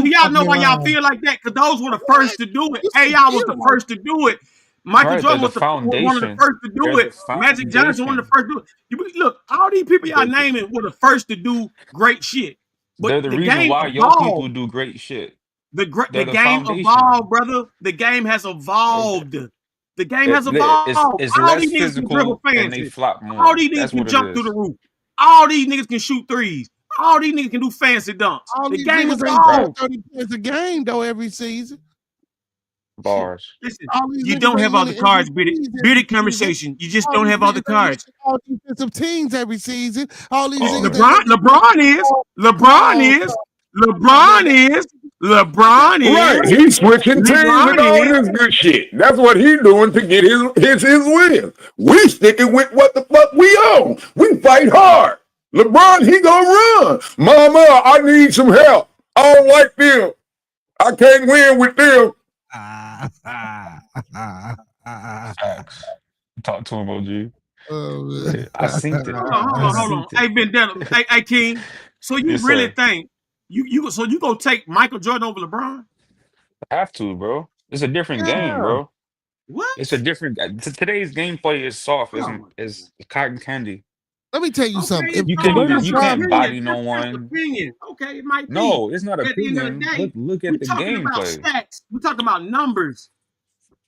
y'all know why y'all feel like that? Because those were the first to do it. AI was the first to do it. Michael Jordan was one of the first to do it. Magic Johnson one of the first to do it. Look, all these people y'all naming were the first to do great shit. But They're the reason game why your people do great shit. The game evolved, brother. The game has evolved. The game has evolved. It's All less these niggas can dribble physical and they fancy. flop more. All these niggas That's can what jump it through the is. roof. All these niggas can shoot threes. All these niggas can do fancy dunks. The game has evolved. 30 points a game though every season. Bars. Listen, you don't have all the cards, Bearded conversation. You just don't have all the cards. All defensive teams every season. All these LeBron Right, he's switching teams and all this good shit. That's what he's doing to get his wins. We sticking with what the fuck we own. We fight hard. LeBron, he gonna run. Mama, I need some help. I don't like them. I can't win with them. Talk to him, OG. I synced it. Hold on. Hey, Vendetta. Hey, King. So you really think you gonna take Michael Jordan over LeBron? I have to, bro. It's a different game, bro. What? It's a different. Today's gameplay is soft as cotton candy. Let me tell you something. If you can't body no one. Opinion. Okay, it might be. No, it's not At opinion. the end of the day, Look at the gameplay. Stats. We're talking about numbers.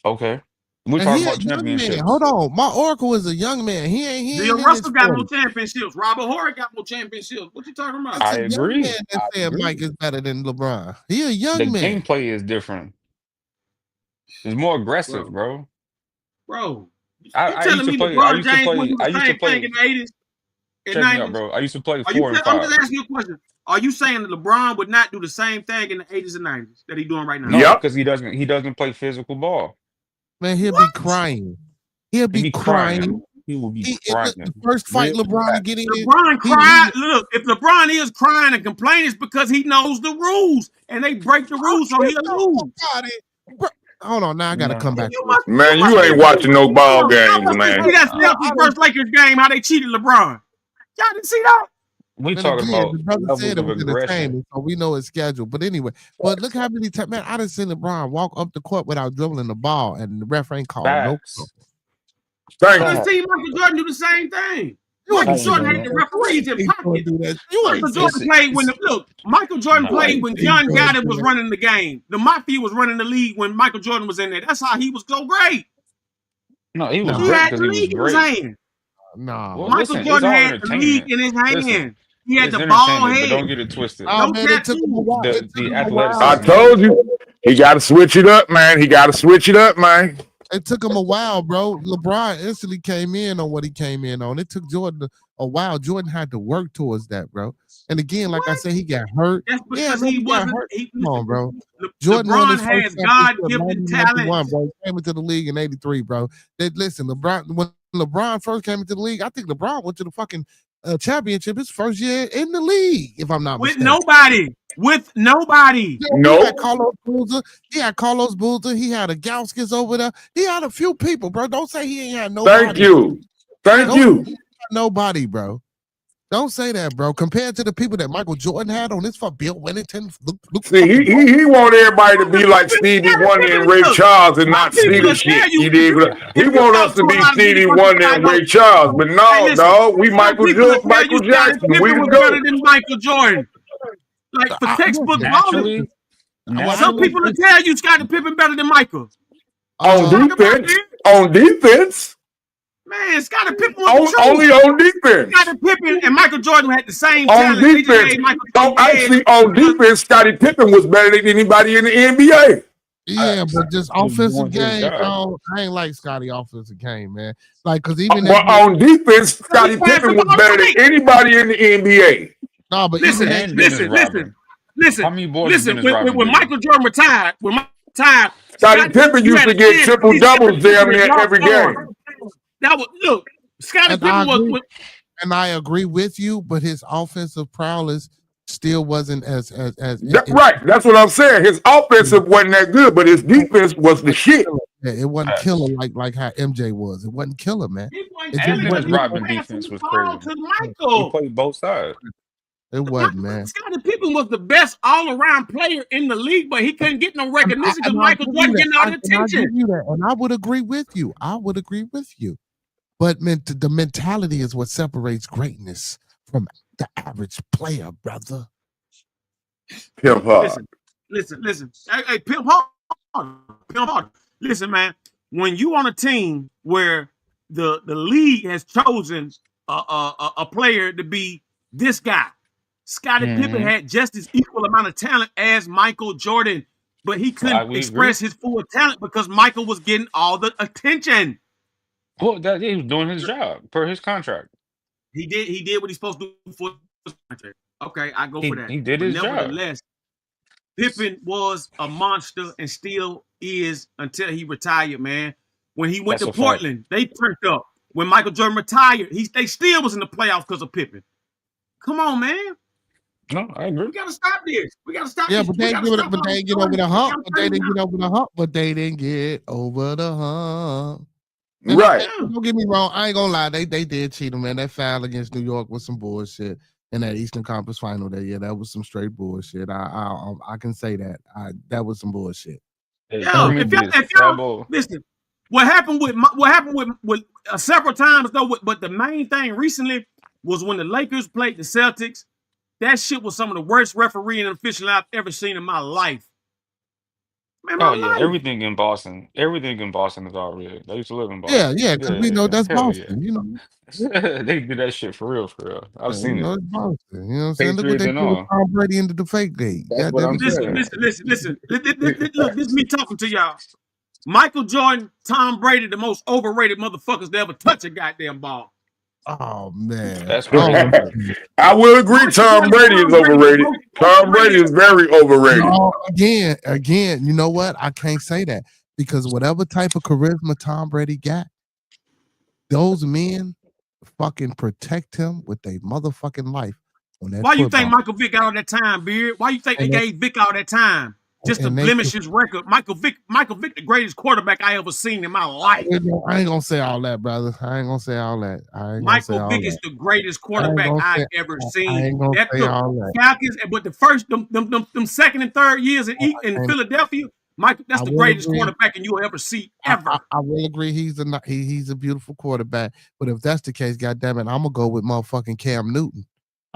Okay. We're talking about championships. Hold on. My Oracle is a young man. He ain't Bill Russell got more championships. Robert Horry got more championships. What you talking about? I agree. Young man that said Mike is better than LeBron. He a young man. The gameplay is different. It's more aggressive, bro. Bro. I used to play. I used to play in the 80s. Check me out, bro. I used to play 4 and 5. I'm just asking you a question. Are you saying that LeBron would not do the same thing in the 80s and 90s that he's doing right now? No, because he doesn't play physical ball. Man, he'll be crying. He'll be crying. He will be crying. The first fight LeBron to get in. LeBron cried. Look, if LeBron is crying and complaining, it's because he knows the rules and they break the rules, so he'll lose. Hold on, now I gotta come back. Man, you ain't watching no ball games, man. See that Celtics versus Lakers game, how they cheated LeBron. Y'all didn't see that? We talking about the brother levels said it of was aggression. entertainment, so we know it's scheduled. But anyway, but look how many times, man, I done seen LeBron walk up the court without dribbling the ball, and the ref ain't called no. I've seen Michael Jordan do the same thing. Michael Jordan had the referees in pocket. Michael Jordan played when Michael Jordan played when John Gotti was running the game. The Mafia was running the league when Michael Jordan was in there. That's how he was so great. No, he was great because he was great. No, well, Michael Jordan had the league in his hand. He had the ball head. But don't get it twisted. Oh, man, it took him a while. The athleticism. I told you, he got to switch it up, man. He got to switch it up, man. It took him a while, bro. LeBron instantly came in on what he came in on. It took Jordan a while. Jordan had to work towards that, bro. And again, like I said, he got hurt. That's because he wasn't. Come on, bro. Jordan has God-given talent. Bro. He came into the league in '83, bro. Listen, when LeBron first came into the league, I think LeBron went to the fucking championship his first year in the league, if I'm not mistaken. With nobody. with nobody. No. He had Carlos Boozer. He had Carlos Boozer. He had a Gauskis over there. He had a few people, bro. Don't say he ain't had nobody. Thank you. Thank you. Nobody, bro. Don't say that, bro. Compared to the people that Michael Jordan had on this for Bill Wennington. See, he want everybody to be like Stevie Wonder and Ray Charles and not see the shit. He want us to be Stevie Wonder and Ray Charles, but no, dog. We Michael Jackson. We the better than Michael Jordan. Like for textbook naturally. Some people will tell you Scottie Pippen better than Michael. On defense. Man, Scottie Pippen was only on defense. Scottie Pippen and Michael Jordan had the same on talent. defense. Actually, on defense, Scottie Pippen was better than anybody in the NBA. Yeah, but just offensive game, I ain't like Scottie offensive game, man. Like, cause even on defense, Scottie Pippen was better than anybody in the NBA. No, but listen. When Michael Jordan retired, Scottie Pippen used to get triple doubles damn near every game. That was Scottie Pippen was. And I agree with you, but his offensive prowess still wasn't as right. That's what I'm saying. His offensive wasn't that good, but his defense was the shit. Yeah, it wasn't killer like how MJ was. It wasn't killer, man. Dennis Rodman defense was crazy. He played both sides. It wasn't, man. Scottie Pippen was the best all-around player in the league, but he couldn't get no recognition because Michael Jordan getting all the attention. And I would agree with you. But the mentality is what separates greatness from the average player, brother. Pimp hard. Listen. Hey, Pimp hard. Listen, man. When you on a team where the league has chosen a player to be this guy, Scottie Pippen had just as equal amount of talent as Michael Jordan, but he couldn't express his full talent because Michael was getting all the attention. Well, he was doing his job per his contract. He did what he's supposed to do for his contract. Okay, I go for that. He did his job. Nevertheless, Pippen was a monster and still is until he retired, man. When he went to Portland, they turned up. When Michael Jordan retired, they still was in the playoffs because of Pippen. Come on, man. No, I agree. We gotta stop this. Yeah, but they didn't get over the hump. But they didn't get over the hump. And right. Don't get me wrong. I ain't gonna lie. They did cheat them, man. That foul against New York was some bullshit. In that Eastern Conference final, that was some straight bullshit. I can say that. That was some bullshit. Yo, if y'all listen, what happened with several times though. But the main thing recently was when the Lakers played the Celtics. That shit was some of the worst refereeing and officialing I've ever seen in my life. Man, everything in Boston is all real. They used to live in Boston. Yeah, because we know that's Boston. You know, they do that shit for real. I've seen it. It's Boston. You know what I'm saying? Look what they do with Tom Brady into the fake gate. Listen. Look, this is me talking to y'all. Michael Jordan, Tom Brady, the most overrated motherfuckers to ever touch a goddamn ball. Oh man, that's crazy. I will agree. Tom Brady is overrated. Tom Brady is very overrated. Again, you know what? I can't say that because whatever type of charisma Tom Brady got, those men fucking protect him with their motherfucking life. Why you think Michael Vick got all that time, Beard? Why you think they gave Vick all that time? Just to blemish his record. Michael Vick, the greatest quarterback I ever seen in my life. I ain't gonna say all that, brother. I ain't gonna say all that. Michael Vick is the greatest quarterback I've ever seen. I ain't gonna say all that. Falcons, but the first, them second and third years in Philadelphia, Michael, that's the greatest quarterback you'll ever see ever. I will agree. He's a beautiful quarterback. But if that's the case, goddamn it, I'm gonna go with motherfucking Cam Newton.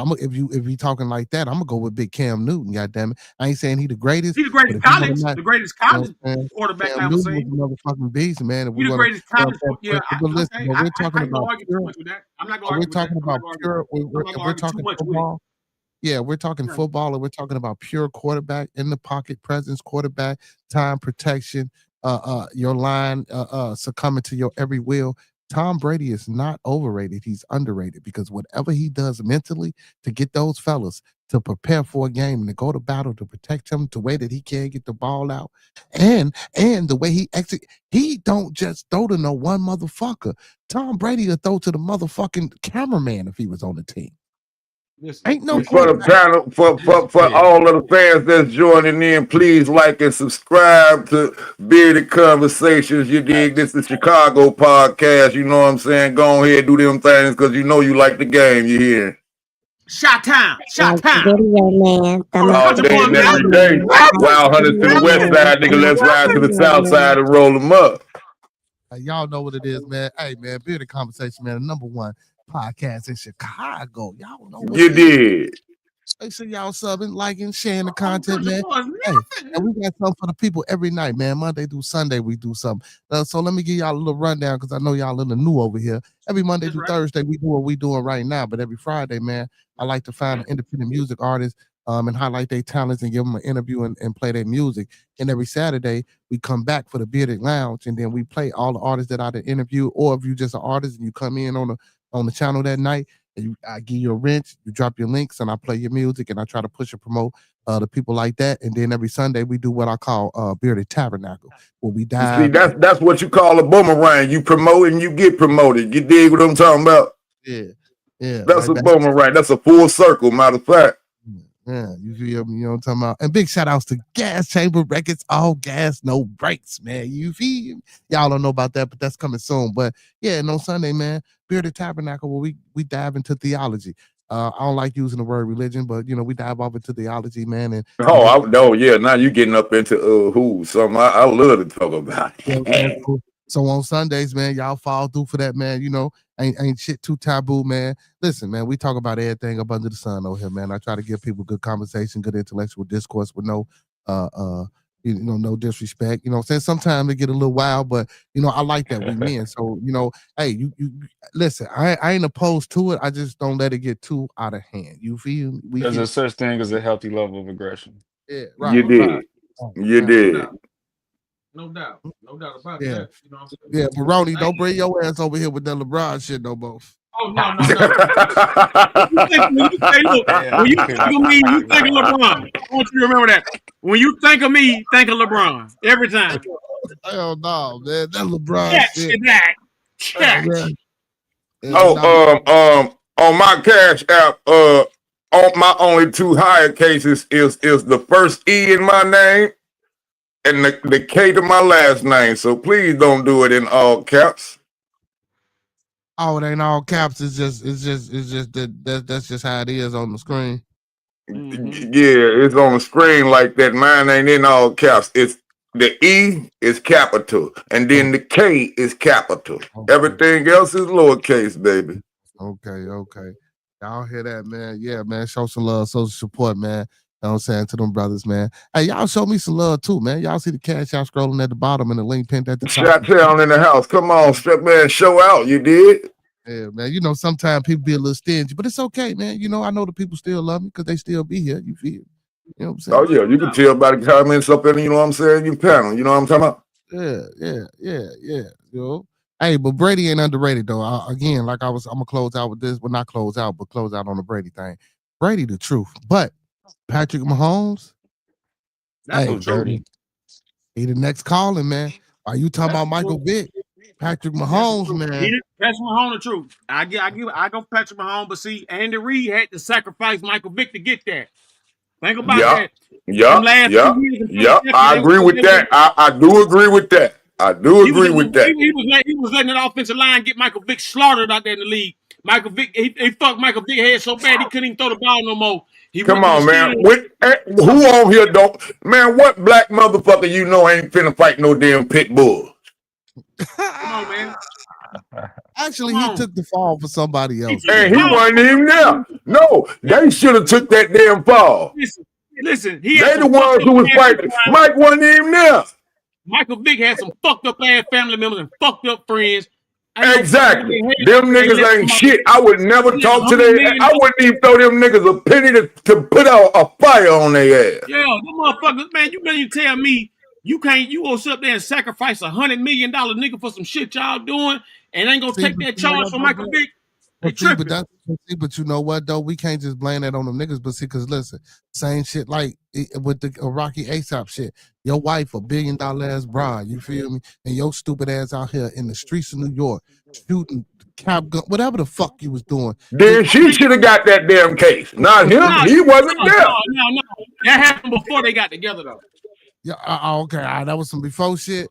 If you talking like that, I'm gonna go with big Cam Newton. Goddamn it, I ain't saying he the greatest. He's the greatest college quarterback I've ever seen. Motherfucking beast, man. He's the greatest college. Yeah, but listen, we're talking about pure. I'm not going. We're talking about pure. We're talking football. Yeah, we're talking football, and we're talking about pure quarterback in the pocket presence, quarterback time protection. Your line succumbing to your every will. Tom Brady is not overrated. He's underrated because whatever he does mentally to get those fellas to prepare for a game and to go to battle to protect him the way that he can get the ball out and the way he executes, he don't just throw to no one motherfucker. Tom Brady will throw to the motherfucking cameraman if he was on the team. Listen, Ain't no For the panel, for all of the fans that's joining in, please like and subscribe to Bearded Conversations. You dig? This is Chicago podcast. You know what I'm saying? Go ahead, do them things because you know you like the game. You hear? Shot time. Like the video, man. Thumb up All the day and video, every day. man. Like Wild the hunters to the video, west man. side, nigga. Thumb up Let's ride the to the video, south side man. and roll them up. Y'all know what it is, man. Hey, man, Bearded Conversation, man, the #1 podcast in Chicago. Y'all know what You it is. did. Make sure y'all subbing, liking, sharing the content, man. Hey, and we got something for the people every night, man. Monday through Sunday, we do something. So let me give y'all a little rundown because I know y'all a little new over here. Every Monday through Thursday, we do what we doing right now. But every Friday, man, I like to find an independent music artist and highlight their talents and give them an interview and play their music. And every Saturday, we come back for the Bearded Lounge and then we play all the artists that I did interview. Or if you're just an artist and you come in on the channel that night, and I give you a wrench, you drop your links, and I play your music, and I try to push and promote the people like that. And then every Sunday we do what I call Bearded Tabernacle, where we dive. See, that's what you call a boomerang. You promote and you get promoted. You dig what I'm talking about? Yeah, yeah. That's a boomerang. That's a full circle, matter of fact. Yeah, you feel me? You know what I'm talking about? And big shout outs to Gas Chamber Records, all gas, no brakes, man. You feel me? Y'all don't know about that, but that's coming soon. But yeah, and on Sunday, man, Bearded Tabernacle, where we dive into theology. I don't like using the word religion, but you know, we dive off into theology, man. And yeah, now you getting up into who? Something I love to talk about. So on Sundays, man, y'all fall through for that, man. You know, ain't shit too taboo, man. Listen, man, we talk about everything up under the sun over here, man. I try to give people good conversation, good intellectual discourse with no no disrespect. You know what I'm saying? Sometimes they get a little wild, but you know, I like that we men. So, you know, hey, you listen, I ain't opposed to it. I just don't let it get too out of hand. You feel me? There's a such thing as a healthy level of aggression. Yeah, right. You did. You did. No doubt about Yeah. that. You know what I'm saying? Yeah, but Ronnie, don't bring your ass over here with that LeBron shit no more. Oh, no. When you think of me, you think of LeBron. I want you to remember that. When you think of me, think of LeBron. Every time. Hell no, man. That LeBron Catch shit. that. Catch. On my Cash App, on my only 2 higher cases is the first E in my name and the K to my last name. So please don't do it in all caps. Oh, it ain't all caps. It's just that's just how it is on the screen. Mm-hmm. Yeah, it's on the screen like that. Mine ain't in all caps. It's the E is capital, and then the K is capital. Okay. Everything else is lowercase, baby. Okay. Y'all hear that, man? Yeah, man. Show some love, social support, man. You know what I'm saying, to them brothers, man. Hey, y'all show me some love too, man. Y'all see the cash out scrolling at the bottom and the link pinned at the top. Shot down in the house. Come on, step man, show out. You did? Yeah, man. You know, sometimes people be a little stingy, but it's okay, man. You know, I know the people still love me because they still be here. You feel? You know what I'm saying? Oh, yeah. You can tell by the comments up in, you know what I'm saying, your panel. You know what I'm talking about? Yeah. You know? Hey, but Brady ain't underrated, though. Again, like I'm going to close out with this. Well, not close out, but close out on the Brady thing. Brady, the truth. But Patrick Mahomes, that's dirty. He the next calling, man. Are you talking about Michael Vick? Patrick Mahomes, man. Patrick Mahomes, the truth. I go Patrick Mahomes, but see, Andy Reid had to sacrifice Michael Vick to get that. Think about that. I agree with that. I do agree with that. He was letting that offensive line get Michael Vick slaughtered out there in the league. Michael Vick, he fucked Michael Vick head so bad he couldn't even throw the ball no more. Come on, man. Who on here don't? Man, what black motherfucker you know ain't finna fight no damn pit bull? Come on, man. Actually, he took the fall for somebody else. And he wasn't even there. No, they should have took that damn fall. Listen, they the ones who was fighting. Mike wasn't even there. Michael Vick had some fucked up ass family members and fucked up friends. Exactly. Them niggas ain't shit. I would never talk to them. I wouldn't even throw them niggas a penny to put out a fire on their ass. Yeah, them motherfuckers, man, you better tell me you gonna sit up there and sacrifice $100 million nigga for some shit y'all doing and ain't gonna take that charge from Michael Vick? They tripping. But you know what though? We can't just blame that on them niggas. But see, cause listen, same shit like with the Rocky ASAP shit. Your wife, $1 billion ass bride, you feel me? And your stupid ass out here in the streets of New York shooting cop gun, whatever the fuck you was doing. Then she should have got that damn case. Not him. He wasn't there. No. That happened before they got together though. Yeah. Okay. That was some before shit.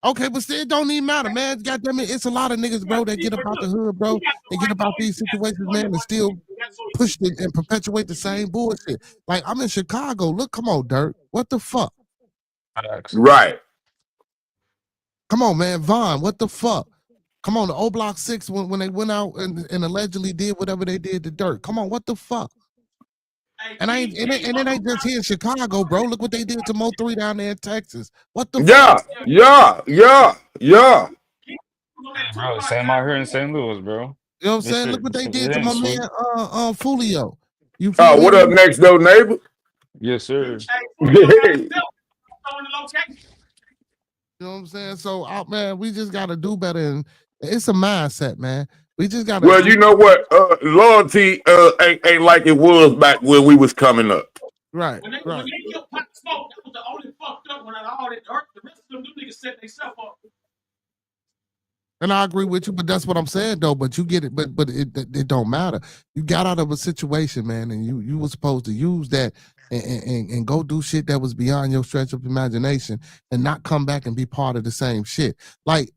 Okay, but still, it don't even matter, man. Goddamn it, it's a lot of niggas, bro, that get about the hood, bro. They get about these situations, man, and still push it and perpetuate the same bullshit. Like, I'm in Chicago. Look, come on, Dirk. What the fuck? Right. Come on, man. Vaughn, what the fuck? Come on, the O Block 6 when they went out and allegedly did whatever they did to Dirk. Come on, what the fuck? And it ain't just here in Chicago, bro. Look what they did to Mo 3 down there in Texas. What the fuck? Yeah. Bro, same out here in St. Louis, bro. You know what I'm saying? Look what they did to my man Fulio. You feel what up next door, neighbor? Yes, sir. You know what I'm saying? So, man, we just got to do better. And it's a mindset, man. We just got to. Well, you know what? Loyalty ain't like it was back when we was coming up. Right. When they killed Pop Smoke, that was the only fucked up one out of all that. The rest of them niggas set themselves up. And I agree with you, but that's what I'm saying, though. But you get it, but it don't matter. You got out of a situation, man, and you were supposed to use that and go do shit that was beyond your stretch of imagination, and not come back and be part of the same shit. Like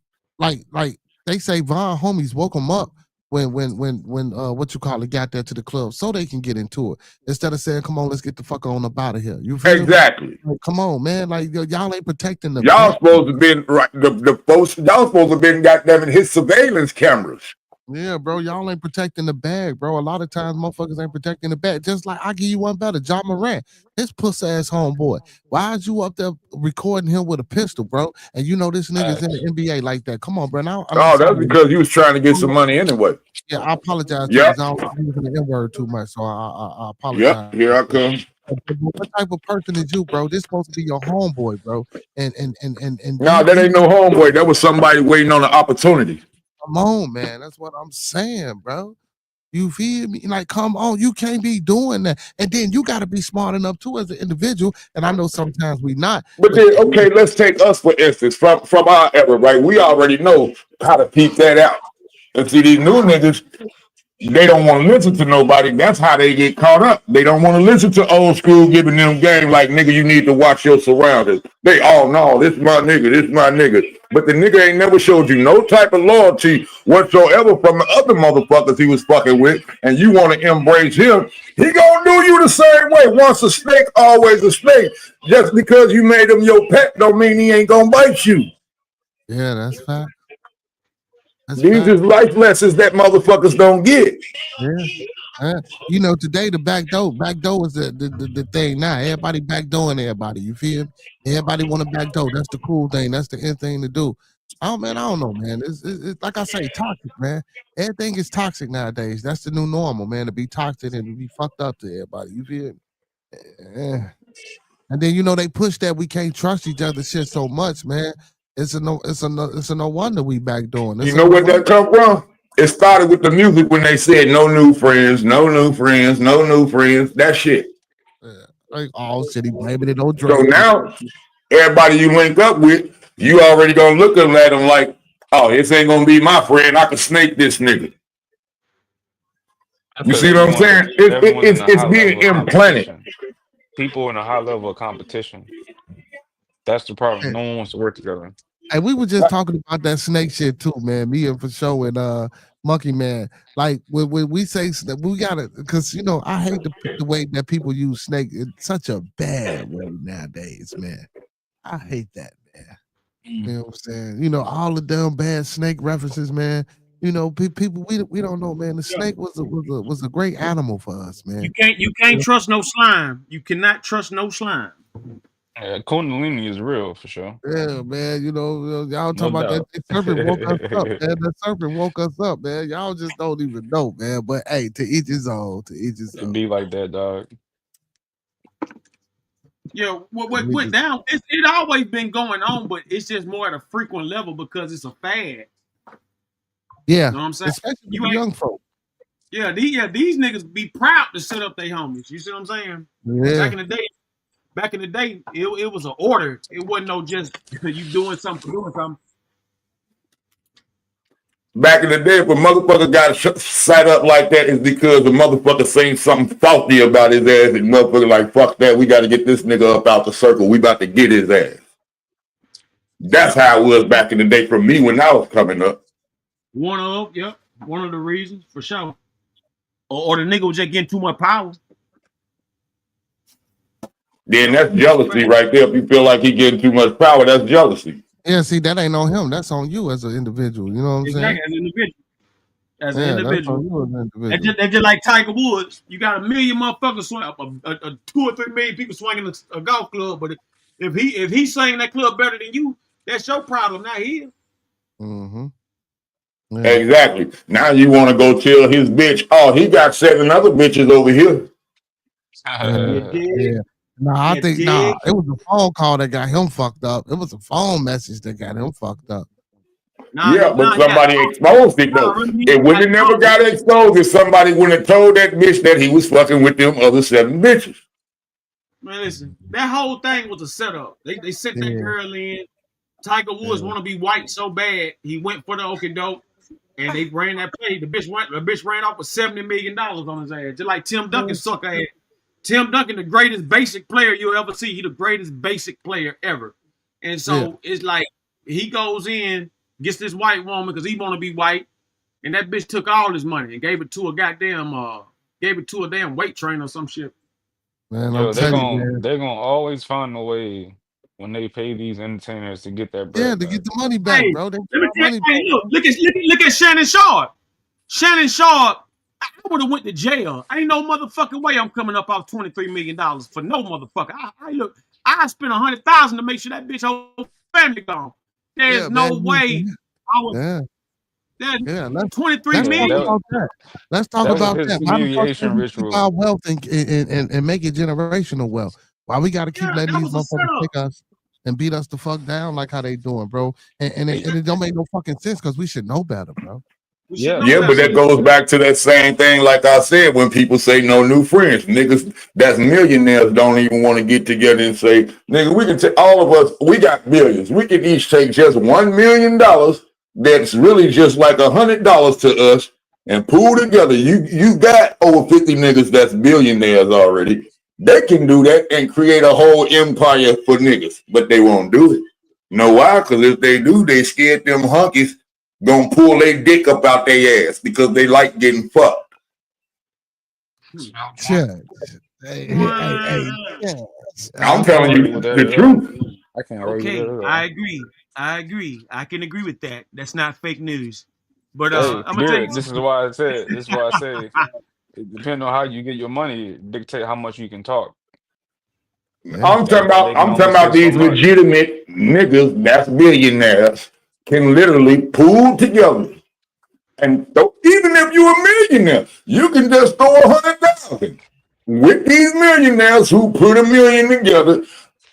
they say, Von homies woke them up when what you call it got there to the club so they can get into it instead of saying, come on, let's get the fuck on up out of here. You feel exactly? Like, come on, man. Like y'all ain't protecting the y'all supposed to been right the folks. Y'all supposed to been goddamn in his surveillance cameras. Yeah, bro, y'all ain't protecting the bag, bro. A lot of times motherfuckers ain't protecting the bag. Just like I give you one better, John Morant, his puss ass homeboy. Why is you up there recording him with a pistol, bro? And you know this nigga's in the NBA like that. Come on, bro. Now, that's because you was trying to get some money anyway. Yeah, I apologize. Yeah, I don't using the N-word too much, so I apologize. Yep, here I come. What type of person is you, bro? This supposed to be your homeboy, bro. And no, that ain't no homeboy. That was somebody waiting on an opportunity. Come on, man. That's what I'm saying, bro. You feel me? Like, come on, you can't be doing that. And then you got to be smart enough too as an individual. And I know sometimes we not. But then, okay, let's take us for instance from our era, right? We already know how to keep that out. And see, these new niggas, they don't want to listen to nobody. That's how they get caught up. They don't want to listen to old school giving them game like, nigga, you need to watch your surroundings. They all know, this is my nigga, this is my nigga. But the nigga ain't never showed you no type of loyalty whatsoever from the other motherfuckers he was fucking with, and you want to embrace him. He gonna do you the same way. Once a snake, always a snake. Just because you made him your pet don't mean he ain't gonna bite you. Yeah, that's fact. These is life lessons that motherfuckers don't get. Yeah. You know, today the back door is the thing now. Everybody backdooring everybody. You feel me? Everybody want to backdoor. That's the cool thing. That's the end thing to do. I don't know, man. It's like I say, toxic, man. Everything is toxic nowadays. That's the new normal, man. To be toxic and to be fucked up to everybody. You feel me? Yeah. And then they push that we can't trust each other shit so much, man. It's a no wonder we backdooring. You know where that come from? It started with the music when they said no new friends, no new friends, no new friends. That shit. Yeah. Like all city blaming it on drugs. So now everybody you link up with, you already gonna look at them like, oh, this ain't gonna be my friend. I can snake this nigga. You see what I'm saying? It's being implanted. People in a high level of competition. That's the problem. No one wants to work together. Hey, we were just talking about that snake shit too, man. Me and for sure and Monkey Man. Like when we say we gotta, because I hate the way that people use snake in such a bad way nowadays, man. I hate that, man. You know what I'm saying? All the damn bad snake references, man. People we don't know, man. The snake was a great animal for us, man. You can't trust no slime. You cannot trust no slime. Yeah, Kundalini is real for sure. Yeah, man. Y'all talking about that serpent woke us up, man. That serpent woke us up, man. Y'all just don't even know, man. But hey, to each his own. To each his own. It be like that, dog. Yeah, what went down? It always been going on, but it's just more at a frequent level because it's a fad. Yeah, you know what I'm saying? Especially you young folk. Yeah, these niggas be proud to set up their homies. You see what I'm saying? Yeah. Back in the day, it was an order. It wasn't no just you doing something. Back in the day, if a motherfucker got set up like that, it's because the motherfucker seen something faulty about his ass, and motherfucker like, fuck that, we got to get this nigga up out the circle. We about to get his ass. That's how it was back in the day for me when I was coming up. One of the reasons for sure. Or the nigga was just getting too much power. Then that's jealousy right there. If you feel like he getting too much power, that's jealousy. Yeah, see, that ain't on him. That's on you as an individual. You know what I'm saying? As an individual. That's just like Tiger Woods. You got a million motherfuckers swing up, 2 or 3 million people swinging a golf club. But if he's swinging that club better than you, that's your problem, not his. Mm-hmm. Yeah. Exactly. Now you want to go tell his bitch, oh, he got 7 other bitches over here. Yeah. I think it was a phone call that got him fucked up. It was a phone message that got him fucked up. But somebody exposed it though. It would have never got exposed if somebody wouldn't have told that bitch that he was fucking with them other 7 bitches. Man, listen, that whole thing was a setup. They sent that girl in. Tiger Woods want to be white so bad, he went for the okie doke, and they ran that play. The bitch ran off with $70 million on his ass, just like Tim Duncan sucker ass. Tim Duncan, the greatest basic player you'll ever see. He the greatest basic player ever. And so it's like he goes in, gets this white woman because he want to be white, and that bitch took all his money and gave it to a damn weight trainer or some shit. Man, they're gonna always find a way when they pay these entertainers to get that bread. Yeah, to get the money back, bro. Look at Shannon Sharp. Shannon Sharp, I would have went to jail. Ain't no motherfucking way I'm coming up off $23 million for no motherfucker. I spent $100,000 to make sure that bitch whole family gone. There's no way I was. That's 23 million. Let's talk about that. Why the fuck we keep our wealth and make it generational wealth? Why we gotta keep letting these motherfuckers take us and beat us the fuck down like how they doing, bro? And it don't make no fucking sense because we should know better, bro. But that goes back to that same thing, like I said, when people say no new friends. Niggas that's millionaires don't even want to get together and say, nigga, we can take all of us, we got millions. We can each take just $1 million that's really just like $100 to us and pool together. You got over 50 niggas that's billionaires already. They can do that and create a whole empire for niggas, but they won't do it. You know why? Because if they do, they scared them hunkies gonna pull their dick up out their ass because they like getting fucked. I'm telling you the truth. I can't argue. I agree. I can agree with that. That's not fake news. But I'm gonna tell you, this is why I say it depends on how you get your money, dictate how much you can talk. I'm talking about these legitimate niggas that's billionaires can literally pool together. And even if you're a millionaire, you can just throw 100,000 with these millionaires who put $1 million together.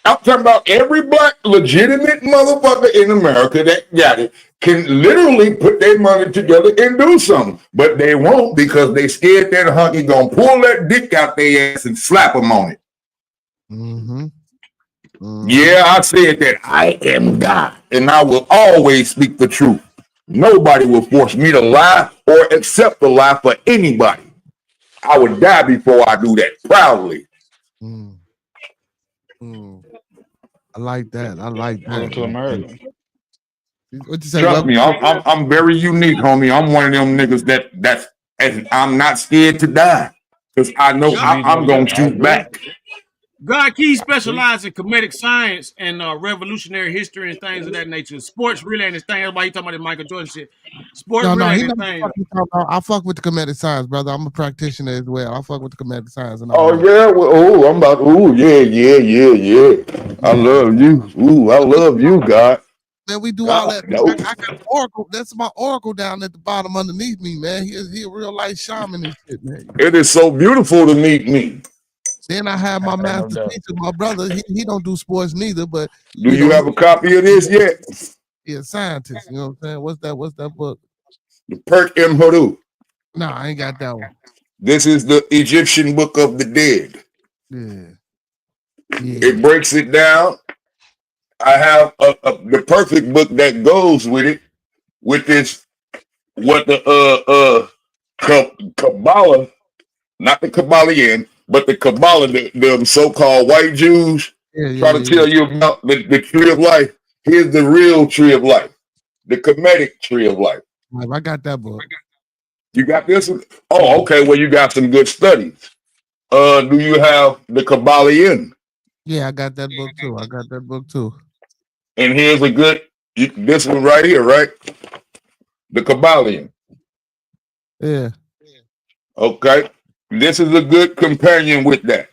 I'm talking about every black legitimate motherfucker in America that got it can literally put their money together and do something. But they won't because they scared that hunky gonna pull that dick out their ass and slap them on it. Yeah, I said that I am God and I will always speak the truth. Nobody will force me to lie or accept a lie for anybody. I would die before I do that proudly. I like that. To America. What you say? Trust me, I'm very unique, homie. I'm one of them niggas that's and I'm not scared to die because I know I'm gonna shoot back. God Key specializes in comedic science and revolutionary history and things of that nature. Sports really ain't his thing. Everybody talking about the Michael Jordan shit. Sports really ain't his thing. I fuck with the comedic science, brother. I'm a practitioner as well. I fuck with the comedic science. And Yeah. I love you. I love you, God. Man, we do all that. I got an oracle. That's my oracle down at the bottom underneath me, man. He a real life shaman and shit, man. It is so beautiful to meet me. Then I have my master teacher, my brother. He don't do sports neither, but do you have a copy of this yet? He a scientist. You know what I'm saying? What's that book? The Perk M. Hoodoo. No, I ain't got that one. This is the Egyptian Book of the Dead. Yeah. It breaks it down. I have the perfect book that goes with it, with this, what the Kabbalah, not the Kabbalion, but the Kabbalah, the so-called white Jews try to tell you about the tree of life. Here's the real tree of life, the Kemetic tree of life. I got that book. You got this one? Oh, okay. Well, you got some good studies. Do you have the Kabbalion? Yeah, I got that book too. And here's a good, this one right here, right? The Kabbalion. Yeah. Okay. This is a good companion with that.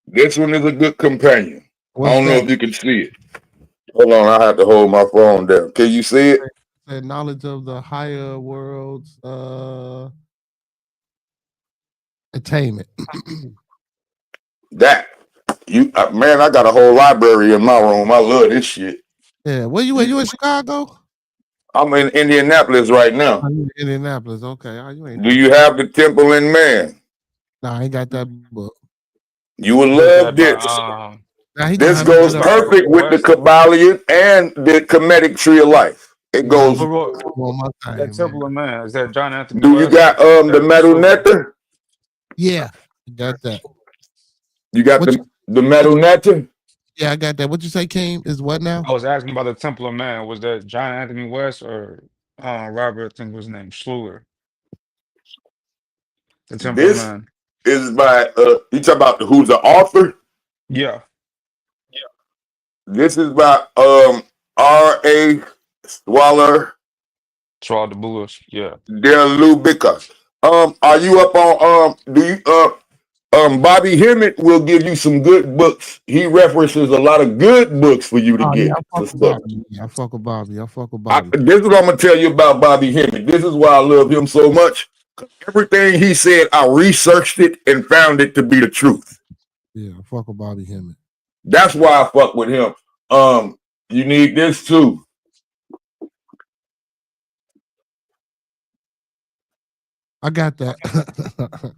This one is a good companion. I don't know if you can see it. Hold on, I have to hold my phone down. Can you see it? The knowledge of the higher worlds attainment. That. Man, I got a whole library in my room. I love this shit. Yeah. Where you at? You in Chicago? I'm in Indianapolis right now. I'm in Indianapolis. Okay. Do you have the Temple in Man? No, I ain't got that book. You would love this. This goes perfect with the Kabbalion and the Kemetic tree of life. It goes. That Temple of Man, is that John Anthony? Do you got the Metal Nectar? Yeah, got that. You got the Metal Nectar? Yeah, I got that. What you say, King? Is what now? I was asking about the Temple of Man. Was that John Anthony West or Robert? I think was his name Schluler. The Temple of Man. Is by you talk about who's the author? Yeah. This is by R.A. Swaller. Swallow the Bullets. Yeah. Del Lubica. Are you up on do you Bobby Hemmett will give you some good books. He references a lot of good books for you to get. I fuck with Bobby. This is what I'm gonna tell you about Bobby Hemmett. This is why I love him so much. Everything he said, I researched it and found it to be the truth. Yeah, I fuck with Bobby Hemmett. That's why I fuck with him. You need this too. I got that.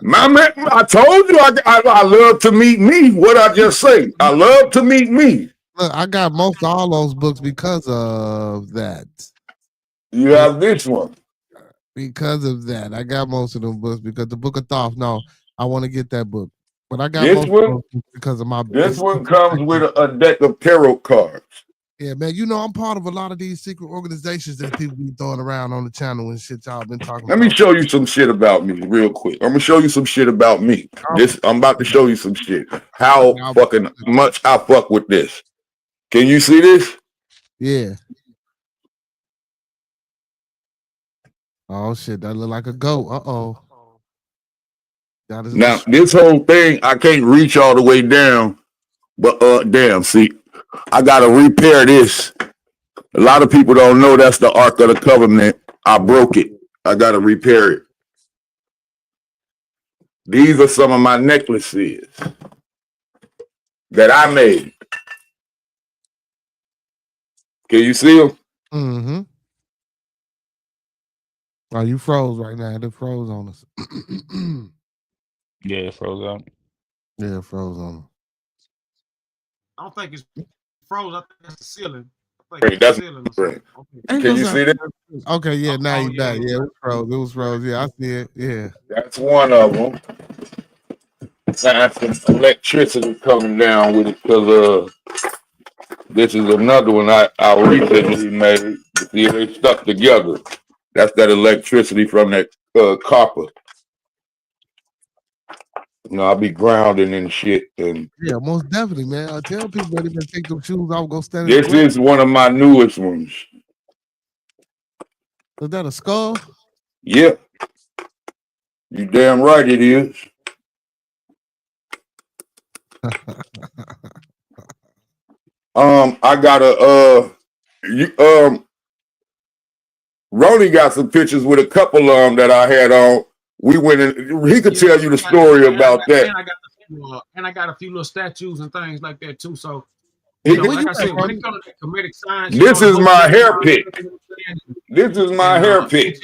My man, I told you I love to meet me. What I just say? I love to meet me. Look, I got most of all those books because of that. You have this one. Because of that. I got most of them books because the Book of Thoth. No, I want to get that book. But I got this most one, of them because of my this one comes with a deck of tarot cards. Yeah, man. You know, I'm part of a lot of these secret organizations that people be throwing around on the channel and shit y'all been talking about. Let me show you some shit about me real quick. I'm gonna show you some shit about me. I'm about to show you some shit. How fucking much I fuck with this. Can you see this? Yeah. Oh shit, that look like a goat. Uh-oh. Now, this whole thing, I can't reach all the way down, but damn, see, I gotta repair this. A lot of people don't know that's the Ark of the Covenant. I broke it. I gotta repair it. These are some of my necklaces that I made. Can you see them? Mm-hmm. Oh, you froze right now. They froze on us. Yeah, it froze out. Yeah, it froze on us. I don't think it's froze. I think that's the ceiling. Hey, that's right. Can you see that? Okay, yeah, now you back. Yeah, it was froze. Yeah, I see it. Yeah. That's one of them. I have some electricity coming down with it because this is another one I recently made. See, they stuck together. That's that electricity from that copper. You know, I'll be grounding and shit. And yeah, most definitely, man. I tell people that if they take them shoes off, go stand. This is one of my newest ones. Is that a skull? Yeah. You damn right it is. I got Ronnie got some pictures with a couple of them that I had on. We went in. He could tell you the story about that. And I got a few little statues and things like that too. So, like I said, when it comes to comedic science, this is my hair pick. This is my hair pick.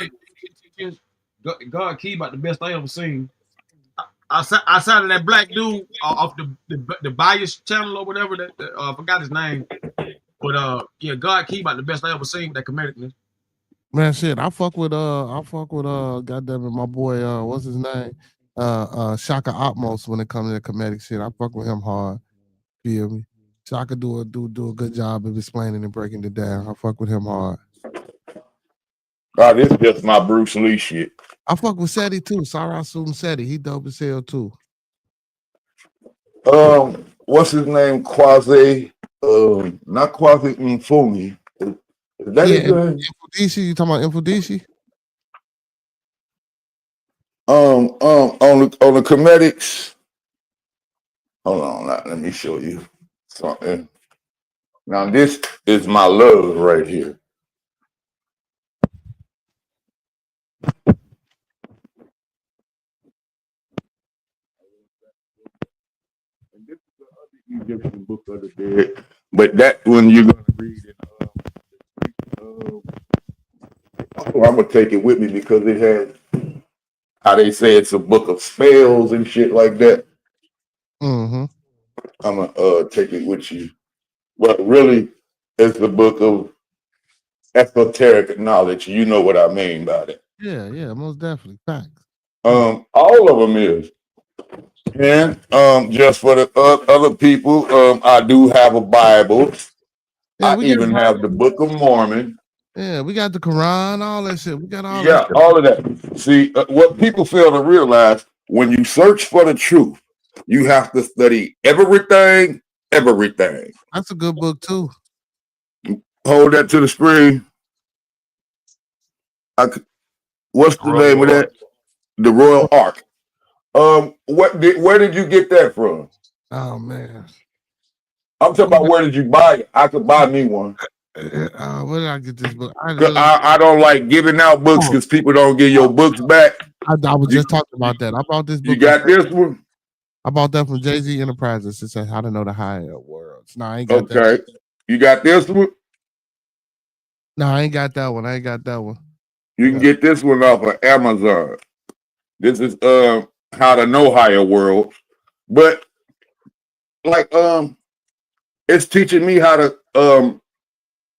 God Key about the best I ever seen. Outside of that black dude off the Bias channel or whatever that I forgot his name, but yeah, God Key about the best I ever seen with that comedicness. Man, shit, I fuck with goddamn it, my boy, what's his name? Shaka Opmos when it comes to the comedic shit. I fuck with him hard. Feel me? Shaka do a good job of explaining and breaking it down. I fuck with him hard. This is just my Bruce Lee shit. I fuck with Seti too. Sarah Soon Seti. He dope as hell too. What's his name? Quasi, not Quasi Mfumi. Is that his name? Infodici, you talking about Infodici? On the comedics. Hold on, let me show you something. Now this is my love right here. And this is the other Egyptian book of the dead, but that one you're gonna read it. I'm gonna take it with me because it has how they say it's a book of spells and shit like that. Mm-hmm. I'm gonna take it with you, but really, it's the book of esoteric knowledge. You know what I mean by that? Yeah, most definitely. Facts. All of them is. And just for the other people, I do have a Bible. Yeah, I even have the Book of Mormon. Yeah, we got the Quran, all that shit. We got all that. Yeah, all of that. See, what people fail to realize, when you search for the truth, you have to study everything. That's a good book too. Hold that to the screen. What's the name of that? The Royal Ark. Where did you get that from? Oh man, I'm talking about where did you buy it? I could buy me one. Where did I get this book? I don't like giving out books because people don't get your books back. I was just talking about that. I bought this book. You got this one? I bought that from Jay-Z Enterprises. It says How to Know the Higher Worlds. No, I ain't got that. Okay. You got this one? No, I ain't got that one. You can get this one off of Amazon. This is How to Know Higher Worlds. But like it's teaching me how to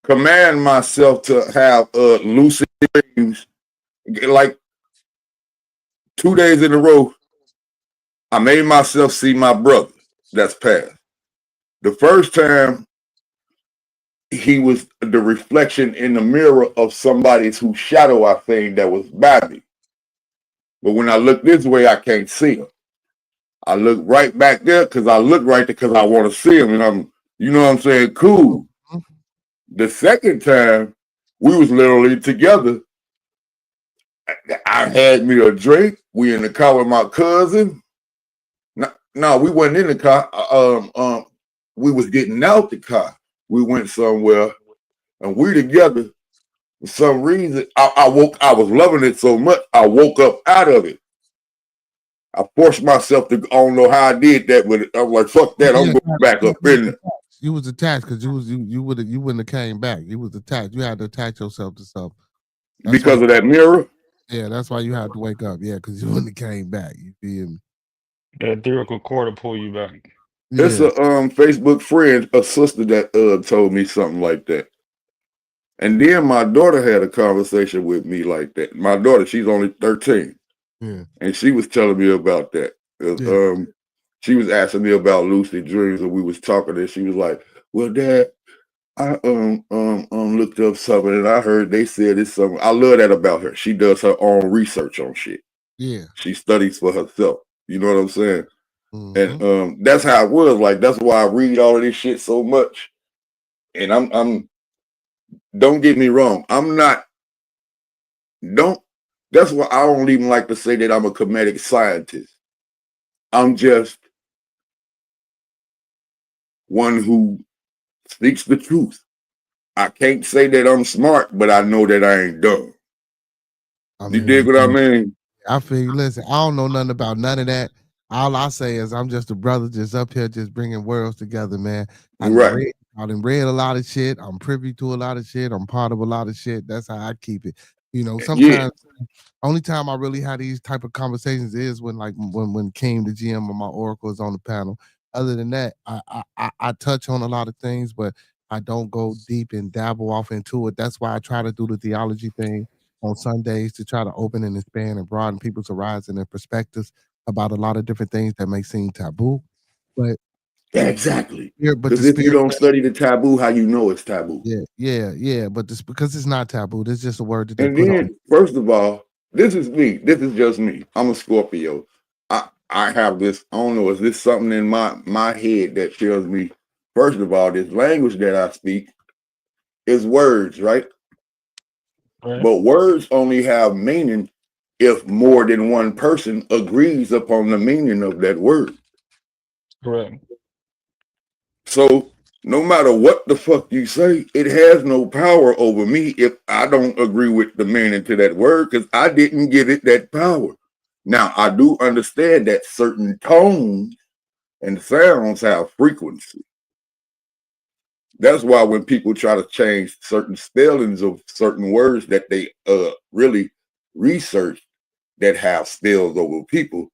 command myself to have lucid dreams. Like 2 days in a row, I made myself see my brother that's passed. The first time, he was the reflection in the mirror of somebody's whose shadow I seen that was by me. But when I look this way, I can't see him. I look right back there because I look right there because I want to see him, and I'm, you know what I'm saying, cool. The second time, we was literally together. I had me a drink. We in the car with my cousin. No, we wasn't in the car. We was getting out the car. We went somewhere, and we together. For some reason, I was loving it so much, I woke up out of it. I forced myself to. I don't know how I did that, but I was like, "Fuck that! I'm going back up in there." You was attached because you wouldn't have came back. You was attached. You had to attach yourself to something. Because of that mirror. Yeah, that's why you had to wake up. Yeah, because you wouldn't have came back. You feel me? That theoretical core to pull you back. It's a Facebook friend, a sister that told me something like that. And then my daughter had a conversation with me like that. My daughter, she's only 13. Yeah. And she was telling me about that. She was asking me about lucid dreams, and we was talking, and she was like, "Well, Dad, I looked up something, and I heard they said it's something." I love that about her. She does her own research on shit. Yeah. She studies for herself. You know what I'm saying? And that's how it was. Like, that's why I read all of this shit so much. And I'm don't get me wrong, that's why I don't even like to say that I'm a comedic scientist. I'm just one who speaks the truth. I can't say that I'm smart, but I know that I ain't dumb. You dig what I mean? I feel you. Listen, I don't know nothing about none of that. All I say is I'm just a brother just up here just bringing worlds together, man. I done read a lot of shit. I'm privy to a lot of shit. I'm part of a lot of shit. That's how I keep it. You know, Yeah. sometimes only time I really had these type of conversations is when like when King, the GM of my Oracle, is on the panel. Other than that, I touch on a lot of things, but I don't go deep and dabble off into it. That's why I try to do the theology thing on Sundays to try to open and expand and broaden people's horizon and perspectives about a lot of different things that may seem taboo. But Yeah, exactly. yeah, but the Because if you spirit, don't study the taboo, how you know it's taboo? yeah. But this because it's not taboo. This is just a word that they And put on. then, first of all, this is me. This is just me. I'm a Scorpio. I have this. I don't know. Is this something in my head that tells me? First of all, this language that I speak is words, right? Right. But words only have meaning if more than one person agrees upon the meaning of that word. Correct. So no matter what the fuck you say, it has no power over me if I don't agree with the meaning to that word because I didn't give it that power. Now, I do understand that certain tones and sounds have frequency. That's why when people try to change certain spellings of certain words that they really research that have spells over people,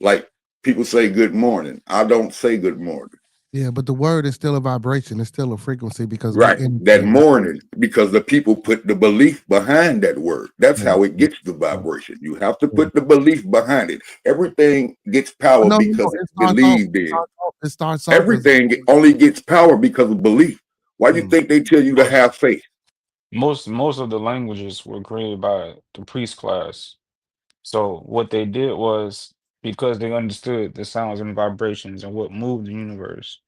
like people say good morning. I don't say good morning. Yeah, but the word is still a vibration. It's still a frequency because we Right. in That morning, because the people put the belief behind that word. That's how it gets the vibration. You have to put the belief behind it. Everything gets power No, because it it's starts off. believed in. It starts off as Everything only gets power because of belief. Why do you think they tell you to have faith? Most of the languages were created by the priest class. So what they did was because they understood the sounds and vibrations and what moved the universe,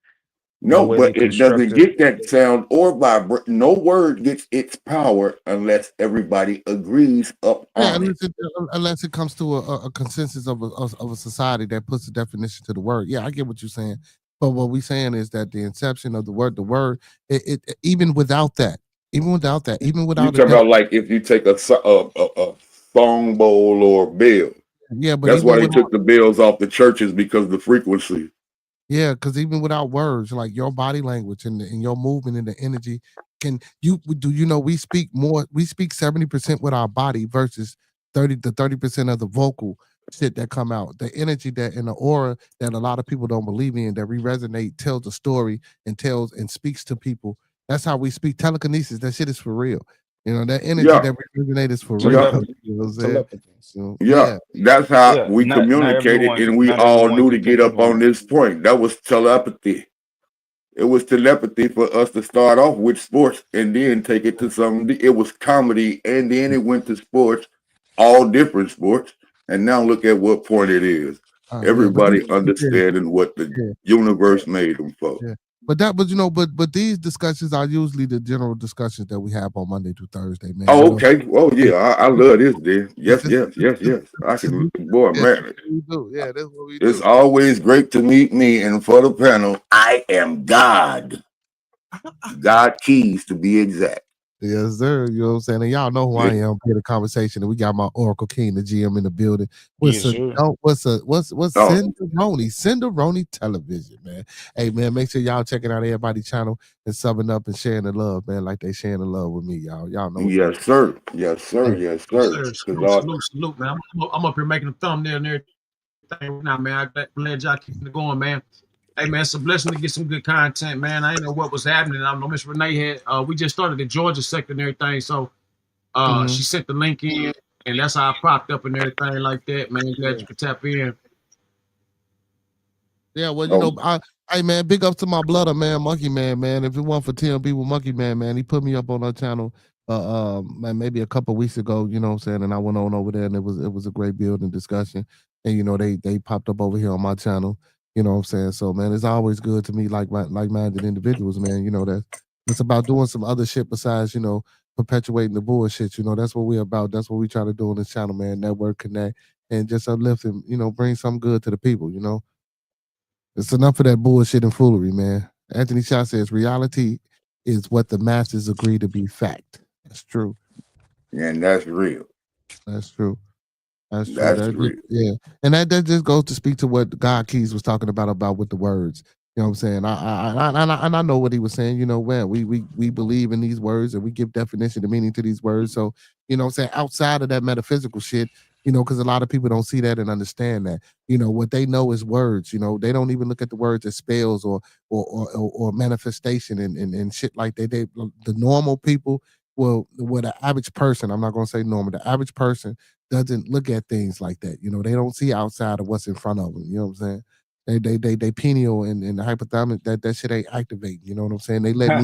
the No, way they but it doesn't constructed. get that sound or vibrate. No word gets its power unless everybody agrees up yeah, on it. unless it comes to a consensus of a society that puts a definition to the word. Yeah, I get what you're saying, but what we're saying is that the inception of the word, even without that, even without You a talk about like if you take a song bowl or a bell. yeah, but That's why even they without took the bells off the churches because of the frequency. yeah, because even without words, like your body language and your movement and the energy, can you do you know we speak more? We speak 70% with our body versus 30% of the vocal shit that come out. The energy that and the aura that a lot of people don't believe in that we resonate tells a story and tells and speaks to people. That's how we speak telekinesis. That shit is for real. You know that energy Yeah, that we resonate is for real. yeah, Telepathy. You know what I'm saying? Telepathy. So, yeah. yeah, That's how Yeah, we communicated, and we not all everyone knew to can get pick up up on on that. this point. That was telepathy. It was telepathy for us to start off with sports and then take it to something. It was comedy, and then it went to sports, all different sports. And now look at what point it is. yeah, but Everybody understanding what the yeah. universe made them for. Yeah. But you know, but these discussions are usually the general discussions that we have on Monday through Thursday, man. You Oh, know, okay. Oh, yeah. I love this, dude. this Yes, is yes, yes, yes. I can, boy, yeah, man. we do. Yeah, that's what we It's do. always great to meet me. And for the panel, I am God. God keys to be exact. Yes, sir. You know what I'm saying? And y'all know who I am. Here the conversation, and we got my Oracle King, the GM, in the building. Yes, sir. What's Oh, Cinderoni Television, man. Hey, man, make sure y'all checking out everybody's channel and subbing up and sharing the love, man, like they sharing the love with me, y'all. Y'all know what's up. yes, sir. Yes, sir. Hey, Yes, Yes, sir. sir. Because Salute, man. I'm up here making a thumbnail and everything now, man. I'm glad y'all keeping it going, man. Hey, man, it's a blessing to get some good content, man. I didn't know what was happening. I know Miss Renee had, we just started the Georgia sector and everything. So she sent the link in, and that's how I propped up and everything like that, man. Glad you could tap in. Yeah, well, you oh, know, hey man, big ups to my brother, man, Monkey Man, man. If it weren't for TMB with Monkey Man, man, he put me up on our channel man, maybe a couple weeks ago, you know what I'm saying? And I went on over there and it was a great building discussion. And you know, they popped up over here on my channel, you know what I'm saying? So man, it's always good to meet like-minded individuals, man. You know, that it's about doing some other shit besides, you know, perpetuating the bullshit. You know, that's what we're about. That's what we try to do on this channel, man. Network, connect, and just uplift and, you know, bring some good to the people, you know. It's enough of that bullshit and foolery, man. Anthony Shaw says reality is what the masses agree to be fact. That's true. and that's real. That's true. That's true. That's real. Yeah. And that just goes to speak to what God Keys was talking about with the words. You know what I'm saying? I know what he was saying. You know, man, we believe in these words and we give definition and meaning to these words. So, you know what I'm saying, outside of that metaphysical shit, you know, because a lot of people don't see that and understand that. You know, what they know is words. You know, they don't even look at the words as spells or manifestation and shit like that. They the normal people, well, the average person, I'm not gonna say normal, the average person doesn't look at things like that. You know, they don't see outside of what's in front of them. You know what I'm saying? They pineal and the hypothalamus that shit ain't activating. You know what I'm saying? They let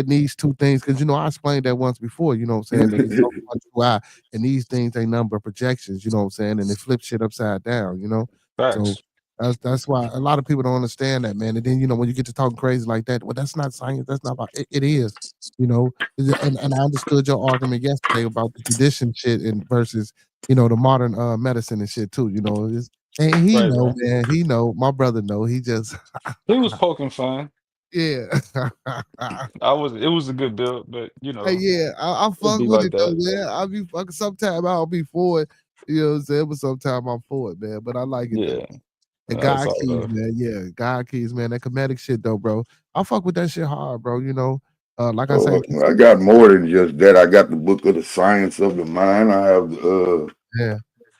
these two things because you know I explained that once before. You know what I'm saying? Niggas talk about true eye, and these things ain't number projections. You know what I'm saying? And they flip shit upside down. You know, so Facts. that's why a lot of people don't understand that, man. And then you know when you get to talking crazy like that, well, that's not science. That's not about it. It is. You know, and I understood your argument yesterday about the tradition shit and versus you know the modern medicine and shit too. You know, and he Right, know, right. man. He know. My brother know. He just, He was poking fun. yeah. It was a good build, but you Hey, know, yeah, I it'd fuck be with like it though, that. man. I be fucking. Sometimes I'll be for it. You know what I'm saying? But sometimes I'm for it, man. But I like it though. Yeah. And That's God all keys, love. man. Yeah, God keys, man. That comedic shit though, bro. I fuck with that shit hard, bro. You know, like I say, I got more than just that. I got the book of the science of the mind. I have yeah,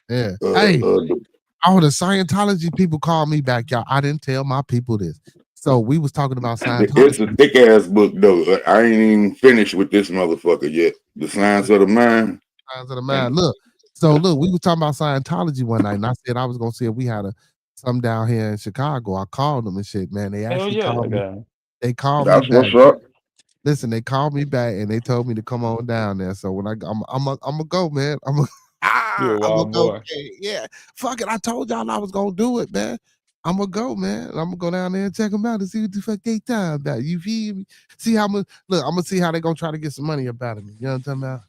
yeah. Hey, the all the Scientology people call me back, y'all. I didn't tell my people this. So we was talking about it's a Scientology. thick ass book though. I ain't even finished with this motherfucker yet. The science of the mind. Signs of the And mind. Look, so look, we was talking about Scientology one night, and I said I was gonna see if we had some down here in Chicago. I called them and shit, man. They Hell actually yeah, I called me. got him. They called me that's back. what's up. Listen, they called me back and they told me to come on down there. So when I'm gonna go, man. You a I'm gonna wild go. boy. Yeah, fuck it. I told y'all I was gonna do it, man. I'm gonna go, man. I'm gonna go down there and check them out and see what the fuck they time about. You feel me? See how much? Look, I'm gonna see how they gonna try to get some money up out of me. You know what I'm talking about?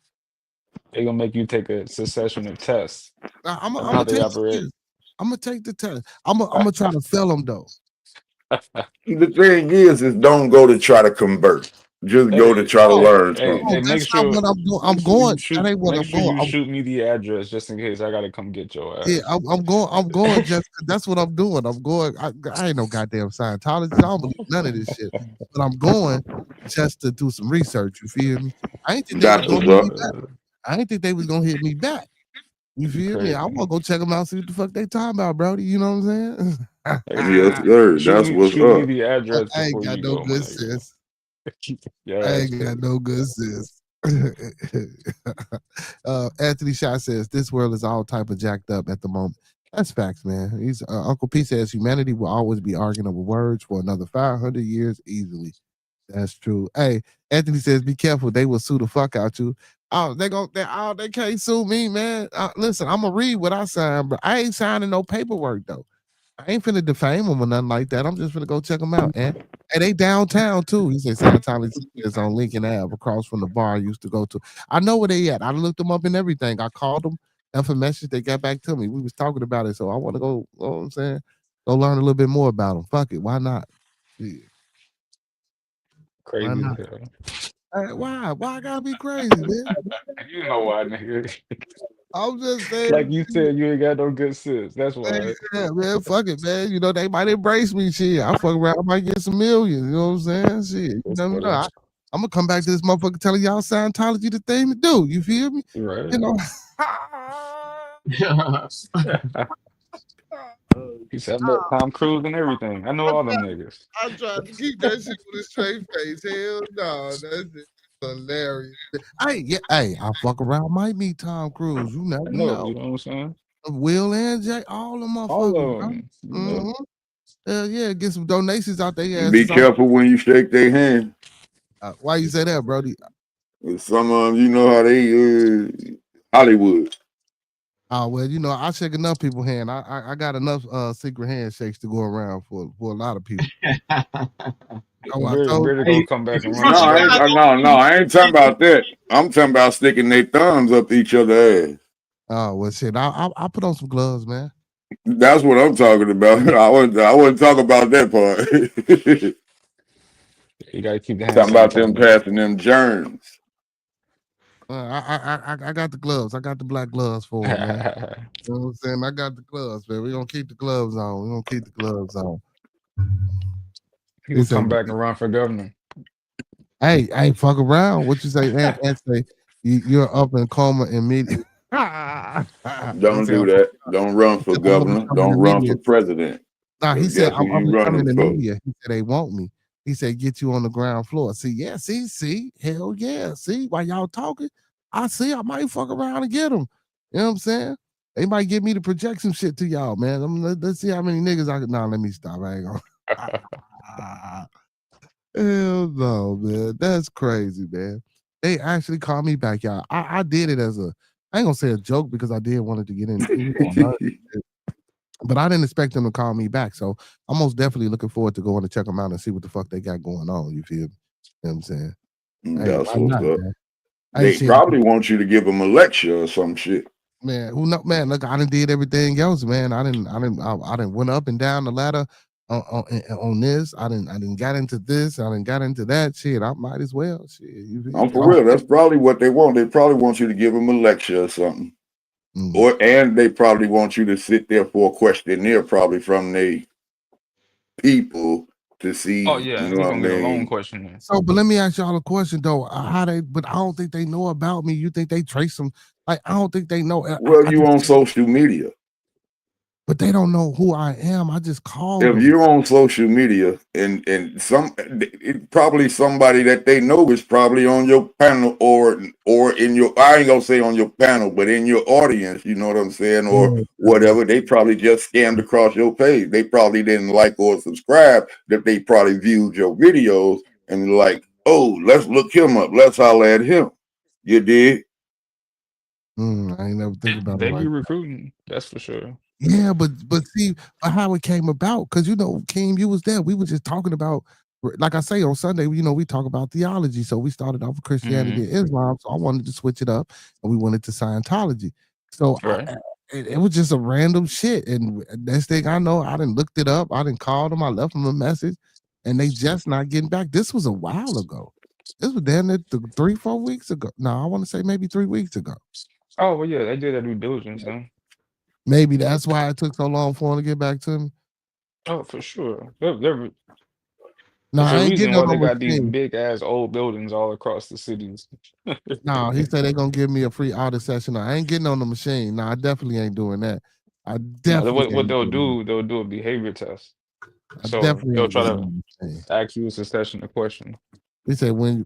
They gonna make you take a succession of tests I'm on gonna how they take operate. this. I'm gonna take the test. I'm gonna try to fail them though. The thing is don't go to try to convert. Just go to Hey, try to Oh, learn oh, hey, something. make that's not sure what I'm doing. I'm make sure you going. That shoot ain't what make I'm sure going. you shoot me the address just in case I gotta come get your Yeah, ass. I'm going. I'm going. Just that's what I'm doing. I'm going. I ain't no goddamn Scientologist. I don't believe none of this shit. But I'm going just to do some research. You feel me? I ain't think they was That's gonna what's hit me up. back. I ain't think they was gonna hit me back. You You feel me? I crazy. want to go check them out, see what the fuck they talking about, Brody. You know what I'm saying? Hey Yes, man, sir. That's what's shoot me up. the address I ain't before got you no go, my good nigga. sense. Your I ass ain't got crazy. no good sense. Anthony Shot says this world is all type of jacked up at the moment. That's facts, man. He's Uncle P says humanity will always be arguing over words for another 500 years easily. That's true. Hey, Anthony says, be careful. They will sue the fuck out you. Oh, they can't sue me, man. Listen, I'm gonna read what I signed, but I ain't signing no paperwork though. I ain't finna defame them or nothing like that. I'm just finna go check them out, and they downtown too. He said Scientology is on Lincoln Ave, across from the bar I used to go to. I know where they at. I looked them up and everything. I called them, left a message. They got back to me. We was talking about it, so I want to go. You know what I'm saying? Go learn a little bit more about them. Fuck it, why not? Yeah, why Crazy as not? hell. Why? Why I gotta be crazy, man? You know why, nigga. I'm just saying. Like you said, you ain't got no good sense. That's Man, why. yeah, man, fuck it, man. You know, they might embrace me. Shit, I fuck around, I might get some millions. You know what I'm saying? Shit, you That's never know. funny. I'm gonna come back to this motherfucker telling y'all Scientology the thing to do. You feel me? Right. You know. He said, I met Tom Cruise and everything. I know all them niggas. I tried to keep that shit with a straight face. Hell no, that's hilarious. Hey, yeah, hey, I fuck around, might meet Tom Cruise. You never I know, know. you know what I'm saying? Will and Jay, all the All motherfuckers, of bro. them. You know? Mm-hmm. Hell yeah, get some donations out their Be asses. careful when you shake their hand. Why you say that, Brody? Some of them, you know how they Hollywood. Oh well, you know, I shake enough people hand. I got enough secret handshakes to go around for a lot of people. Oh, I told Barry gonna Hey, come if back you from No, around, I ain't. brother. Chicago, No, I ain't talking about that. I'm talking about sticking their thumbs up each other ass. oh well shit. I put on some gloves, man. That's what I'm talking about. I wasn't talking about that part. You gotta keep the hand Talking about them sanitizer. passing them germs. I got the gloves. I got the black gloves for 'em, man. You know what I'm saying? I got the gloves, man. We gonna keep the gloves on. We gonna keep the gloves on. He He would said, come back and run for governor. hey, fuck around. What you say? And say, you're up in coma immediately. Don't do that. Don't run for governor. Don't run for president. Nah, he said, Guess who I'm up you and coming running to for? media. He said, they want me. He said, get you on the ground floor. See, hell yeah. See, while y'all talking, I might fuck around and get them. You know what I'm saying? They might get me to project some shit to y'all, man. Let's see how many niggas I can. Nah, let me stop. I ain't gonna. Hell no, man. That's crazy, man. They actually called me back, y'all. I did it as I ain't gonna say a joke because I did wanted to get in. But I didn't expect them to call me back. So I'm most definitely looking forward to going to check them out and see what the fuck they got going on. You feel me? You know what I'm saying? Hey, That's why what's not, up. man? They probably want you to give them a lecture or some shit. Man, who know, man? Look, I done did everything else, man. I didn't went up and down the ladder on this. I didn't got into this. I didn't got into that shit. I might as well. Shit, I'm for real. That's probably what they want. They probably want you to give them a lecture or something. And they probably want you to sit there for a questionnaire, probably from the people to see. Oh yeah, you he's know what I gonna get a long mean? questionnaire. So, but let me ask y'all a question though. But I don't think they know about me. You think they trace them? Like, I don't think they know. Well, you on social media. But they don't know who I am. I just called If them. you're on social media and probably somebody that they know is probably on your panel or in your, I ain't gonna say on your panel, but in your audience, you know what I'm saying, or whatever. They probably just scammed across your page. They probably didn't like or subscribe. That they probably viewed your videos and like, oh, let's look him up. Let's holler at him. You did. I ain't never think about it They like be that. recruiting, that's for sure. Yeah, but see how it came about, because Keem, you was there. We were just talking about, like I say on Sunday, we talk about theology. So we started off with Christianity and Islam. So I wanted to switch it up, and we went into Scientology. So it was just a random shit. And next thing I know, I done looked it up. I done called them. I left them a message, and they just not getting back. This was a while ago. This was down there 3-4 weeks ago. No, I want to say maybe 3 weeks ago. Oh well, yeah, they did their due diligence, huh? Maybe that's why it took so long for them to get back to me. Oh, for sure. No, There's I a ain't reason getting why on they no got these machine. big ass old buildings all across the cities. No, he said they're gonna give me a free audit session. I ain't getting on the machine. No, I definitely ain't doing that. I No, definitely what ain't they'll doing do, they'll do a behavior test. that. I So definitely they'll ain't try getting to on the machine. ask you a succession of question. He said when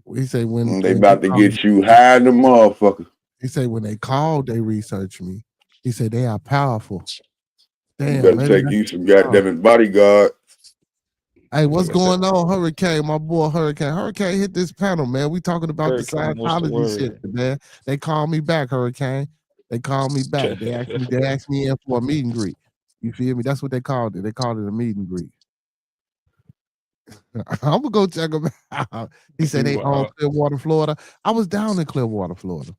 They about to get you high in the motherfucker. He said when they called, they researched me. He said they are powerful. You Damn, better maybe take you some goddamn bodyguard. Hey, what's going on, Hurricane? My boy Hurricane. Hurricane hit this panel, man. We talking about the Hurricane, what's the Scientology shit, word? man. They called me back, Hurricane. They called me back. They asked me in for a meet and greet. You feel me? That's what they called it. They called it a meet and greet. I'm gonna go check them out. He said they own Clearwater, Florida. I was down in Clearwater, Florida.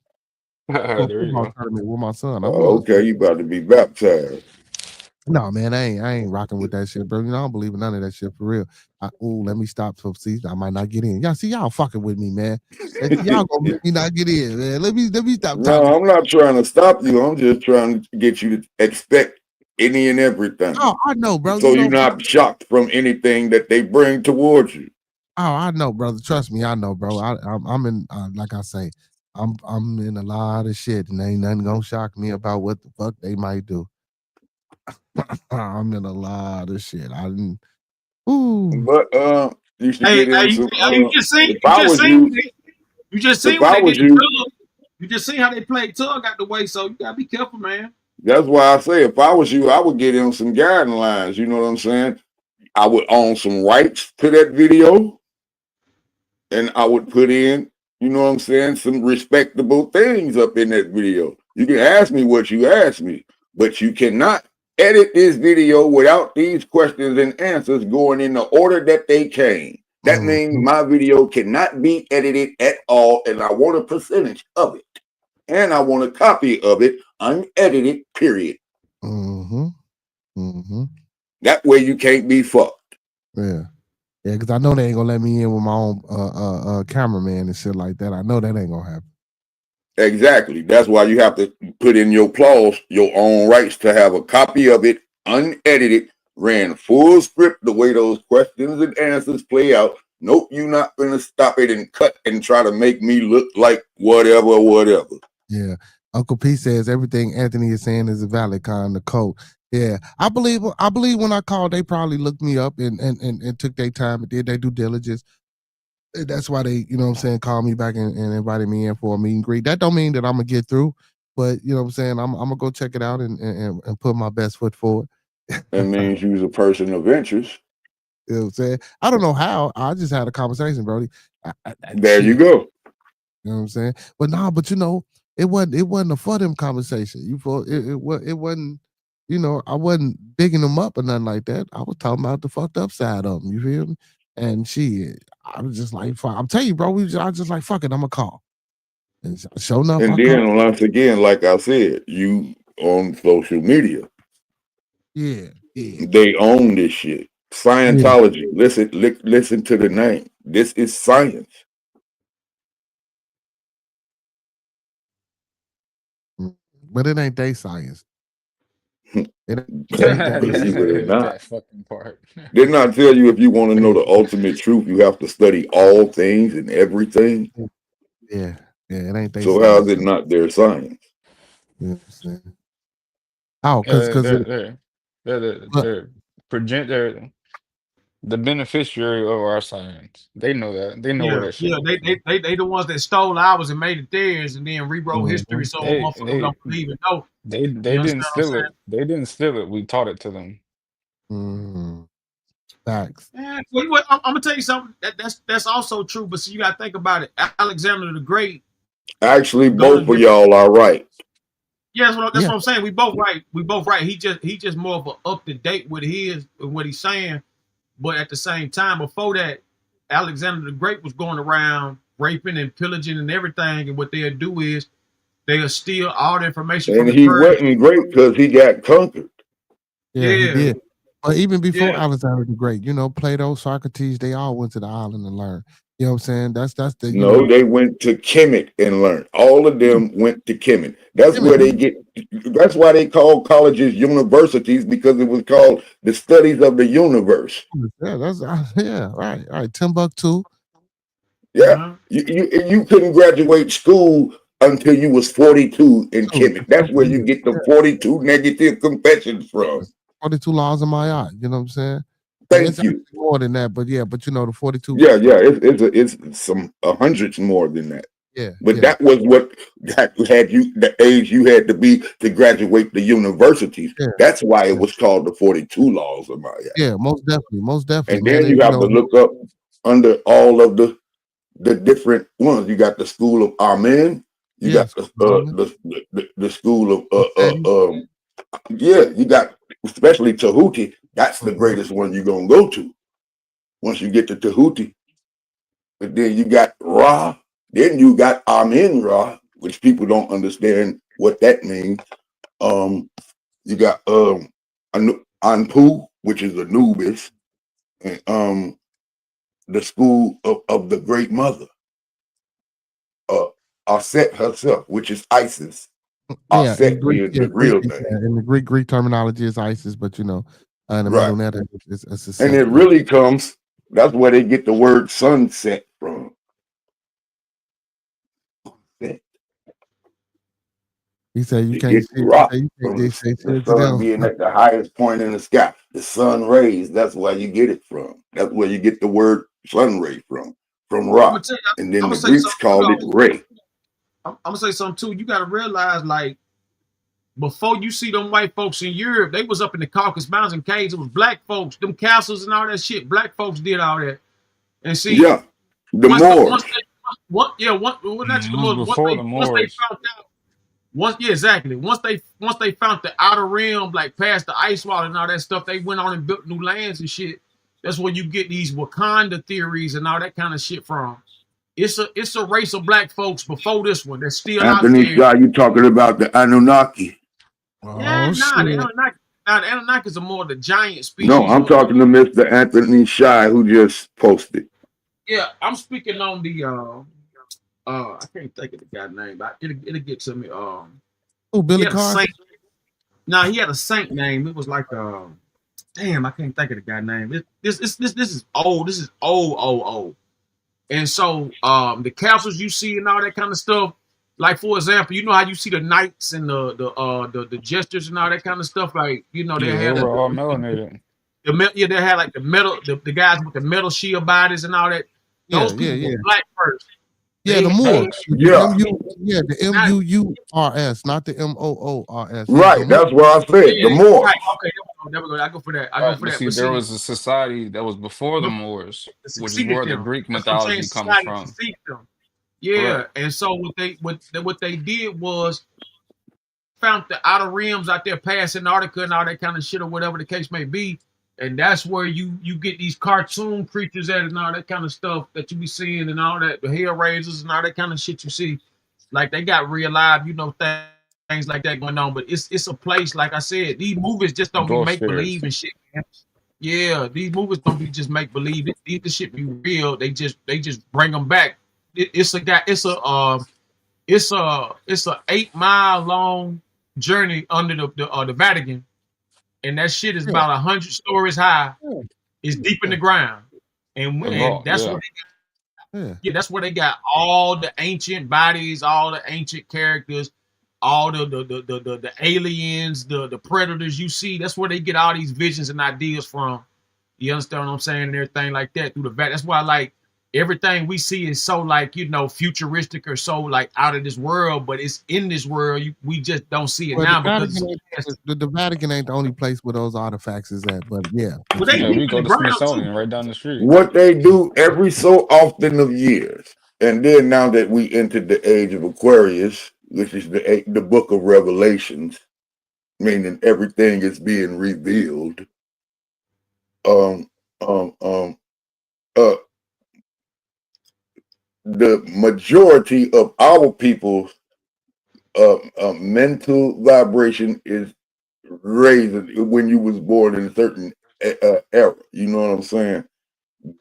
For a There you football go. tournament with my son. Okay, you about to be baptized. No, man, I ain't rocking with that shit, bro. I don't believe in none of that shit for real. Let me stop. So see, I might not get in. Y'all see, y'all fucking with me, man. Y'all gonna make me not get in, man. Let me stop talking. No, I'm not trying to stop you. I'm just trying to get you to expect any and everything. Oh, I know, bro. So you're not shocked from anything that they bring towards you. Oh, I know, brother. Trust me, I know, bro. I'm in, like I say, I'm in a lot of shit, and ain't nothing gonna shock me about what the fuck they might do. I'm in a lot of shit. I didn't. Ooh. But you should get in some. You just seen if I was you, you just seen if what I they was did. you, You just seen how they played tug out the way, so you gotta be careful, man. that's why I say if I was you, I would get in some guidelines. You know what I'm saying? I would own some rights to that video, and I would put in, you know what I'm saying, some respectable things up in that video. You can ask me what you ask me, but you cannot edit this video without these questions and answers going in the order that they came. That means my video cannot be edited at all, and I want a percentage of it. And I want a copy of it unedited, period. That way you can't be fucked. Yeah. Yeah, because I know they ain't gonna let me in with my own cameraman and shit like that. I know that ain't gonna happen. Exactly. That's why you have to put in your clause, your own rights to have a copy of it unedited ran full script the way those questions and answers play out. Nope, you're not gonna stop it and cut and try to make me look like whatever. Yeah. Uncle P says everything Anthony is saying is a valid kind of code. Yeah. I believe when I called, they probably looked me up and took their time and did their due diligence. That's why they, you know what I'm saying, called me back and invited me in for a meet and greet. That don't mean that I'm gonna get through, but you know what I'm saying, I'm gonna go check it out and put my best foot forward. That means you was a person of interest. You know what I'm saying? I don't know how. I just had a conversation, Brody. There you go. You know what I'm saying? But you know, it wasn't a for them conversation. It wasn't, you know, I wasn't bigging them up or nothing like that. I was talking about the fucked up side of them. You feel me? And I was just like, fuck. I'm telling you, bro, I was just like, fuck it, I'm gonna call. And sure enough, and then once again, like I said, you on social media. Yeah. They own this shit. Scientology. Yeah. Listen to the name. This is science. But it ain't they science. That fucking part. Didn't I tell you if you want to know the ultimate truth, you have to study all things and everything? Yeah, it ain't they so science. How is it not their science? You know what I'm saying? Because they're the beneficiary of our science. They know that. They know where that shit. They the ones that stole ours and made it theirs, and then rewrote history so motherfuckers don't believe it. No, they didn't steal it. They didn't steal it. We taught it to them. Facts. I'm gonna tell you something. That's also true. But see, you gotta think about it. Alexander the Great. Actually, both of y'all are right. Yeah, that's what I'm saying. We both right. He just more of a up to date with what he's saying. But at the same time, before that, Alexander the Great was going around raping and pillaging and everything. And what they'll do is they'll steal all the information from the he wasn't great because he got conquered. Yeah, he did. But even before Alexander the Great, you know, Plato, Socrates, they all went to the island and learned. You know what I'm saying? That's the they went to Kemet and learned. All of them went to Kemet. That's where they get. That's why they call colleges universities, because it was called the studies of the universe. Yeah, right. Timbuktu. Yeah, you couldn't graduate school until you was 42 in Kemet. That's where you get the 42 negative confessions from. 42 laws of my art. You know what I'm saying? Thank you. More than that, but you know the 42. Yeah, it's some hundreds more than that. Yeah, but that was what had you the age you had to be to graduate the universities. Yeah. That's why it was called the 42 laws of my art. Yeah, most definitely. And then you have to look up under all of the different ones. You got the School of Amen. You got the School of you got especially Tahuti. That's the greatest one you're gonna go to once you get to Tahuti. But then you got Ra, then you got Amen Ra, which people don't understand what that means. You got Anpu, which is Anubis, and the School of the Great Mother. Aset herself, which is Isis. Aset is the real thing. In the Greek terminology is Isis, but you know, in the Middle Net it's and it really comes. That's where they get the word sunset from. He said you can't see the sun being at the highest point in the sky. The sun rays, that's where you get it from. That's where you get the word sun ray from rock. And then the Greeks called it ray. I'm gonna say something too. You gotta realize, like, before you see them white folks in Europe, they was up in the Caucasus Mountains and caves. It was black folks, them castles and all that shit. Black folks did all that. And see, the Moors. Once they found out. Once they found the outer rim, like past the ice wall and all that stuff, they went on and built new lands and shit. That's where you get these Wakanda theories and all that kind of shit from. It's a race of black folks before this one that's still Anthony out there. Shaw, you talking about the Anunnaki? The Anunnaki are more the giant species. No, I'm talking to Mr. Anthony Shaw, who just posted. Yeah, I'm speaking on the I can't think of the guy's name, but it'll get to me. Billy Carr? No, he had a saint name. It was like damn, I can't think of the guy's name. This is old. This is old. And so the capsules you see and all that kind of stuff, like for example, you know how you see the knights and the gestures and all that kind of stuff, like they Yeah, they had were all melanated. they had like the metal the guys with the metal shield bodies and all that. Those people were black first. Yeah, the Moors. The MUURS, not the MOORS. Right, that's what I said. The Moors. Right. Okay, there we go. I go for that. But see, there was a society that was before the Moors, which is where the Greek mythology comes from. Yeah, correct. And so what they did was found the outer rims out there past Antarctica and all that kind of shit, or whatever the case may be. And that's where you get these cartoon creatures at and all that kind of stuff that you be seeing and all that, the Hellraisers and all that kind of shit you see. Like they got real live, things like that going on. But it's a place, like I said, these movies just don't be make believe and shit, man. Yeah, these movies don't be just make believe. This shit be real. They just bring them back. It's a 8-mile long journey under the Vatican. And that shit is about 100 stories high. It's deep in the ground, and that's where they got. Yeah, that's where they got all the ancient bodies, all the ancient characters, all the aliens, the predators you see. That's where they get all these visions and ideas from. You understand what I'm saying? And everything like that through the vat. That's why like everything we see is so like futuristic or so like out of this world, but it's in this world. We just don't see it now because the Vatican ain't the only place where those artifacts is at. But we go to Smithsonian right down the street. What they do every so often of years, and then now that we entered the age of Aquarius, which is the book of Revelations, meaning everything is being revealed. The majority of our people's mental vibration is raised when you was born in a certain era. You know what I'm saying?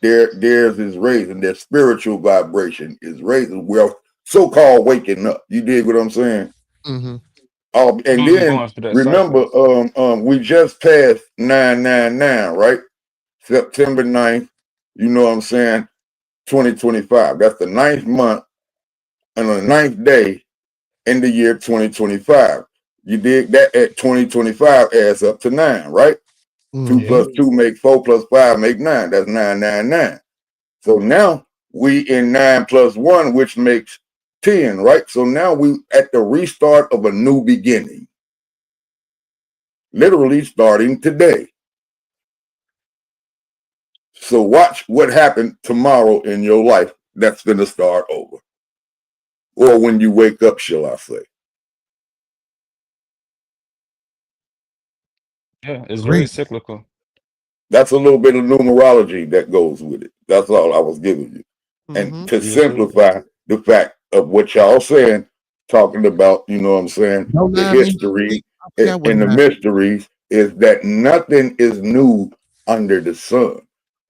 Theirs is raising. Their spiritual vibration is raising. Well, so-called waking up. You dig what I'm saying? Mm-hmm. And then remember, we just passed 999, right? September 9th. You know what I'm saying? 2025. That's the 9th month and the 9th day in the year 2025. You dig that? At 2025 adds up to 9, right? 2 plus 2 make 4 plus 5 make 9. That's 999. So now we in 9 plus 1, which makes 10, right? So now we at the restart of a new beginning. Literally starting today. So watch what happened tomorrow in your life that's going to start over. Or when you wake up, shall I say. Yeah, it's very cyclical. That's a little bit of numerology that goes with it. That's all I was giving you. And to simplify the fact of what y'all saying, talking about, you know what I'm saying, the history and the mysteries, is that nothing is new under the sun.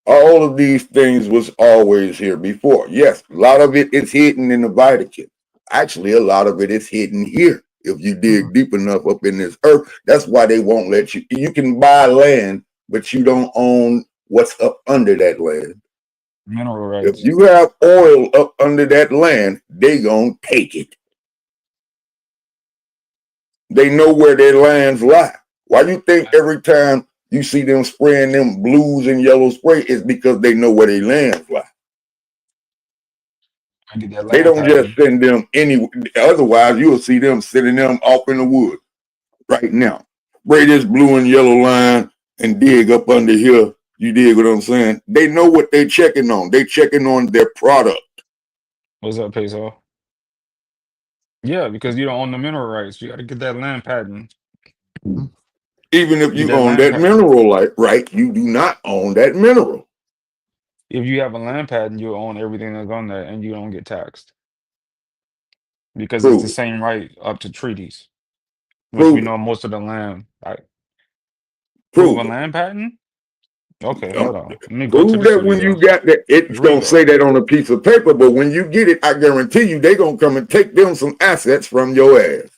All of these things was always here before. Yes, a lot of it is hidden in the Vatican. Actually, a lot of it is hidden here. If you dig deep enough up in this earth, that's why they won't let you. You can buy land, but you don't own what's up under that land. Mineral rights. If you have oil up under that land, they gonna take it. They know where their lands lie. Why do you think every time you see them spraying them blues and yellow spray is because they know where their lands lie? They don't just send them anywhere. Otherwise, you'll see them sending them off in the woods right now. Spray this blue and yellow line and dig up under here. You dig what I'm saying? They know what they checking on. They checking on their product. What's up, Peso? Yeah, because you don't own the mineral rights. You got to get that land patent. Even if you own that mineral right, you do not own that mineral. If you have a land patent, you own everything that's on there, and you don't get taxed because it's the same right up to treaties. Which we know most of the land. Prove a land patent. Okay, hold on. Let me go to that when you got that, it's gonna say that on a piece of paper, but when you get it, I guarantee you they're gonna come and take them some assets from your ass.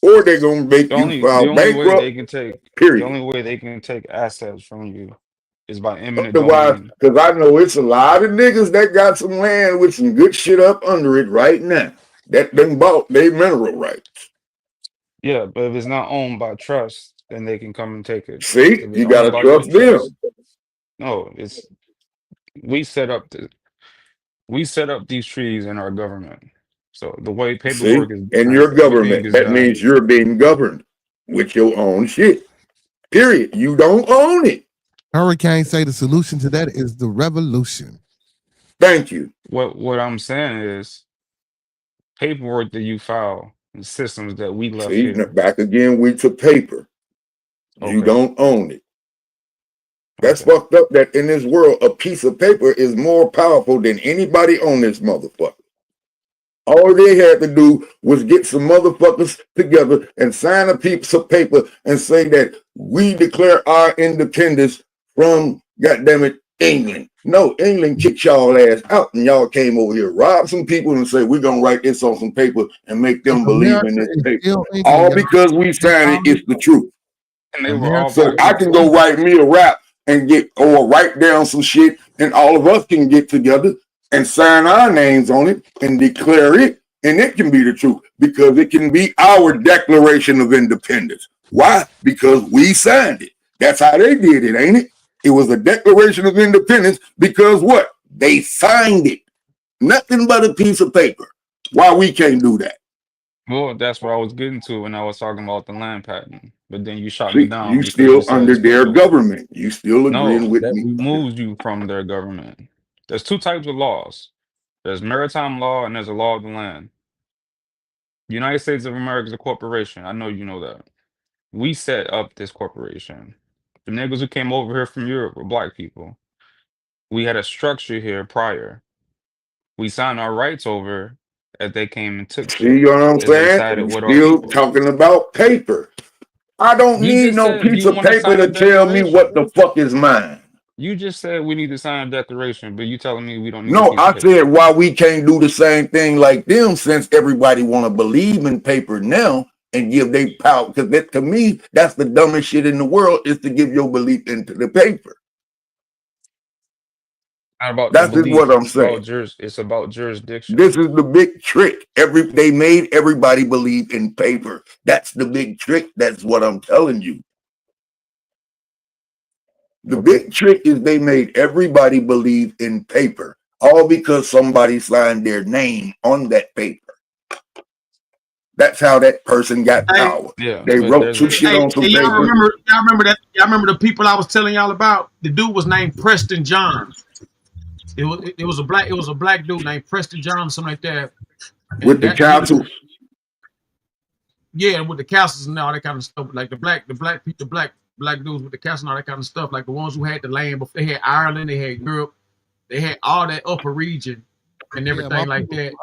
or they're gonna make The you only file the only way bankrupt. they can take the Period. only way they can take assets from you is by eminent Otherwise, domain. because I know it's a lot of niggas that got some land with some good shit up under it right now that done bought their mineral rights. Yeah, but if it's not owned by trust, then they can come and take it. See, If it's you owned gotta by your trust them. trust, no, it's we set up we set up these trees in our government. So the way See, paperwork is and different, your everything government, is that done. means you're being governed with your own shit. Period. You don't own it. Hurricane say the solution to that is the revolution. Thank you. What I'm saying is paperwork that you file and systems that we left See, here. back again with the paper. You Okay, don't own it. That's okay. fucked up that in this world, a piece of paper is more powerful than anybody on this motherfucker. All they had to do was get some motherfuckers together and sign a piece of paper and say that we declare our independence from, goddammit, England. No, England kicked y'all ass out and y'all came over here, robbed some people and say, we're going to write this on some paper and make them believe in America this is paper. still England, All y'all. because we signed it, it's the truth. And they were all America So black I can people. go write me a rap and get, or write down some shit and all of us can get together and sign our names on it and declare it. And it can be the truth because it can be our Declaration of Independence. Why? Because we signed it. That's how they did it, ain't it? It was a Declaration of Independence because what? They signed it. Nothing but a piece of paper. Why we can't do that? Well, that's what I was getting to when I was talking about the land patent. But then you shot me See, you down because you still said under it's their paperwork. government. You still agreeing No, with that me. removes you from their government. There's two types of laws. There's maritime law and there's a law of the land. United States of America is a corporation. I know you know that. We set up this corporation. The niggas who came over here from Europe were black people. We had a structure here prior. We signed our rights over as they came and took See, you shit, know what I'm as they saying? sided We with our still people. talking about paper. I don't You need just no said piece you of want to paper sign a to tell me what declaration. the fuck is mine. You just said we need to sign a declaration, but you telling me we don't need a No, piece of I said paper. why we can't do the same thing like them since everybody want to believe in paper now and give their power. Because to me, that's the dumbest shit in the world is to give your belief into the paper. Not about the That's just belief. what I'm saying. It's about This jurisdiction. is the big trick. They made everybody believe in paper. That's the big trick. That's what I'm telling you. The Okay. big trick is they made everybody believe in paper, all because somebody signed their name on that paper. That's how that person got Hey, power. Yeah, They but wrote there's some a shit on some y'all paper. remember? Y'all remember that? Y'all remember the people I was telling y'all about? The dude was named Preston Johns. It was a black dude named Preston Johns, something like that. With And the that he was, council. yeah, with the castles and all that kind of stuff, like the black dudes with the castles and all that kind of stuff, like the ones who had the land. But they had Ireland, they had Europe, they had all that upper region and Yeah, my everything like people. that.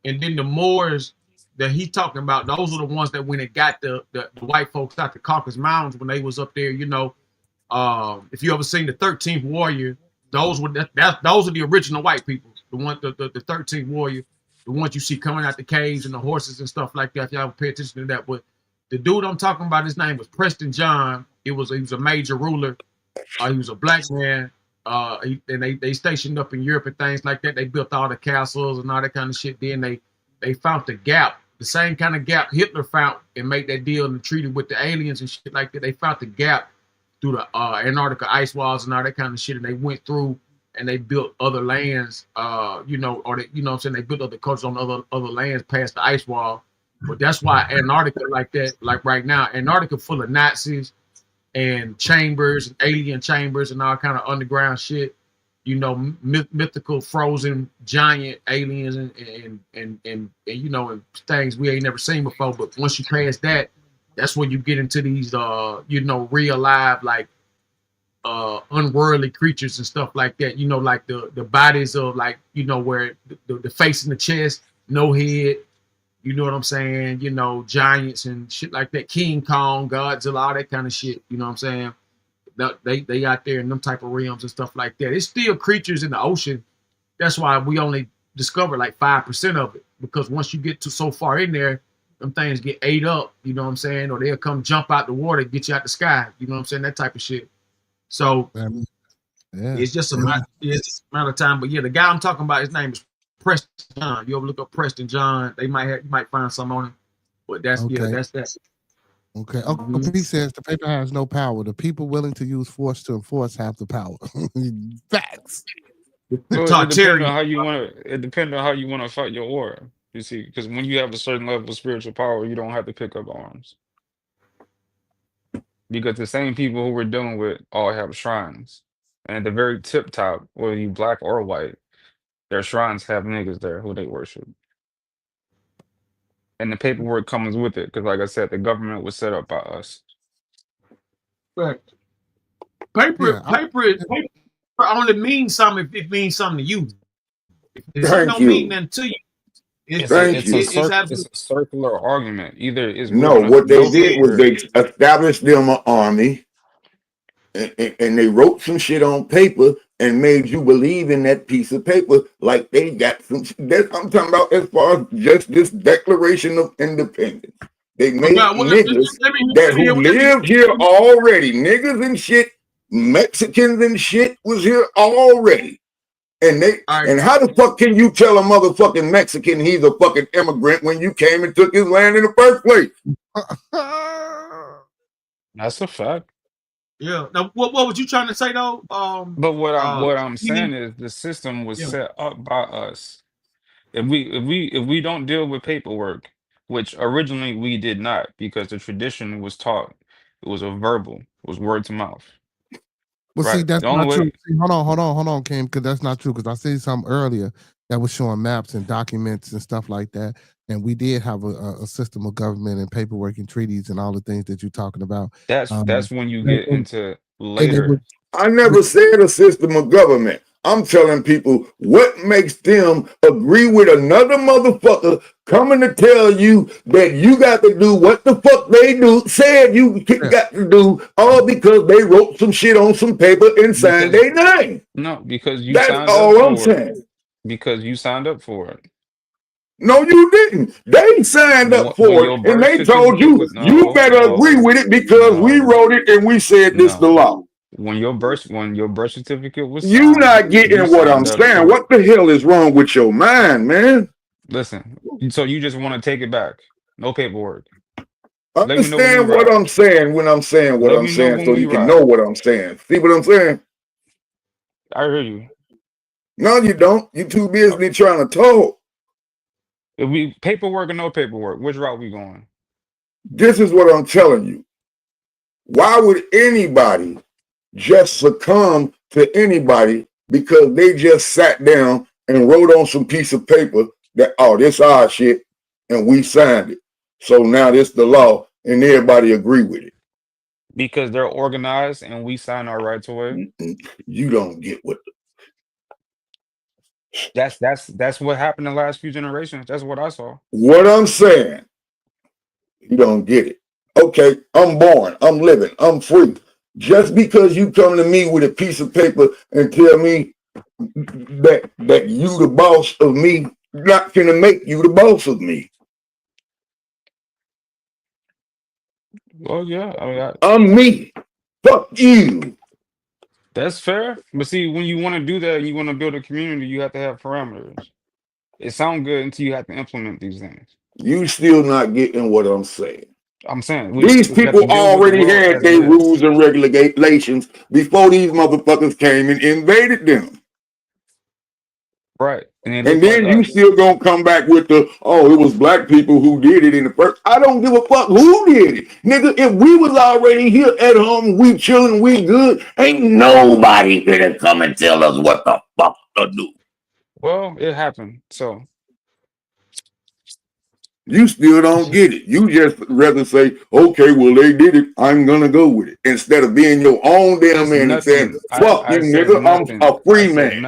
And then the Moors that he talking about, those are the ones that when it got the white folks out the Caucasus Mountains when they was up there, if you ever seen the 13th Warrior, those are the original white people. The 13th Warrior, the ones you see coming out the caves and the horses and stuff like that. If y'all pay attention to that, but the dude I'm talking about, his name was Preston John. He was a major ruler. He was a black man. And they stationed up in Europe and things like that. They built all the castles and all that kind of shit. Then they found the gap, the same kind of gap Hitler found and made that deal and treaty with the aliens and shit like that. They found the gap through the Antarctica ice walls and all that kind of shit. And they went through and they built other lands, or they, what I'm saying, they built other cultures on other lands past the ice wall. But that's why Antarctica like that, like right now, Antarctica full of Nazis and chambers and alien chambers and all kind of underground shit. Mythical frozen giant aliens and things we ain't never seen before. But once you pass that, that's when you get into these real live like unworldly creatures and stuff like that. Like the bodies of like where the face and the chest, no head. You know what I'm saying? Giants and shit like that. King Kong, Godzilla, all that kind of shit. You know what I'm saying? They out there in them type of realms and stuff like that. It's still creatures in the ocean. That's why we only discover like 5% of it. Because once you get to so far in there, them things get ate up, you know what I'm saying? Or they'll come jump out the water, get you out the sky, you know what I'm saying? That type of shit. So it's just a matter of time. But yeah, the guy I'm talking about, his name is Preston John. You ever look up Preston John? You might find some on him. But that's that's that. Okay. Uncle P says the paper has no power. The people willing to use force to enforce have the power. Facts. So it depends on how you want to. It depends on how you want to fight your war. You see, because when you have a certain level of spiritual power, you don't have to pick up arms. Because the same people who we're dealing with all have shrines, and at the very tip top, whether you black or white, their shrines have niggas there who they worship. And the paperwork comes with it, because like I said, the government was set up by us. Right. Paper only means something if it means something to you. If it don't mean nothing to you, it's a circular argument. Either it's what they did was they established them an army, and they wrote some shit on paper and made you believe in that piece of paper like they got some. I'm talking about as far as just this Declaration of Independence. They made niggas that who lived here already, niggas and shit, Mexicans and shit was here already. And and how the fuck can you tell a motherfucking Mexican he's a fucking immigrant when you came and took his land in the first place? That's a fact. Yeah. Now, what was you trying to say though? But what I'm saying is the system was set up by us. If we don't deal with paperwork, which originally we did not, because the tradition was taught, it was a verbal, it was word to mouth. Well, see, that's not true. See, hold on, Kim, because that's not true. Because I see something earlier that was showing maps and documents and stuff like that. And we did have a system of government and paperwork and treaties and all the things that you're talking about. That's when you get into later. I never said a system of government. I'm telling people what makes them agree with another motherfucker coming to tell you that you got to do what the fuck they said you got to do, all because they wrote some shit on some paper and signed their name. No, because you That's signed all up I'm for saying. it. Because you signed up for it. No, you didn't. They signed up for it, and they told you you better agree with it because we wrote it and we said this the law. When your birth certificate was signed, you not getting what I'm saying. What the hell is wrong with your mind, man? Listen, so you just want to take it back. No paperwork. Understand what I'm saying when I'm saying what I'm saying so you can know what I'm saying. See what I'm saying? I hear you. No, you don't. You too busy trying to talk. If we paperwork or no paperwork, which route we going? This is what I'm telling you. Why would anybody just succumb to anybody because they just sat down and wrote on some piece of paper that, oh, this our shit, and we signed it. So now this the law, and everybody agree with it. Because they're organized and we sign our rights away. You don't get what that's what happened in the last few generations. That's what I saw. What I'm saying, you don't get it. Okay, I'm born, I'm living, I'm free. Just because you come to me with a piece of paper and tell me that you the boss of me, not gonna make you the boss of me. Well, yeah, I mean, I'm me. Fuck you. That's fair. But see, when you want to do that, you want to build a community, you have to have parameters. It sounds good until you have to implement these things. You still not getting what I'm saying. I'm saying these people already had their rules and regulations before these motherfuckers came and invaded them. Right. And then you still gonna come back with the, oh, it was black people who did it in the first. I don't give a fuck who did it. Nigga, if we was already here at home, we chilling, we good, ain't nobody gonna come and tell us what the fuck to do. Well, it happened. So you still don't get it. You just rather say, okay, well, they did it, I'm gonna go with it. Instead of being your own damn man and saying, fuck you, nigga, I'm a free man.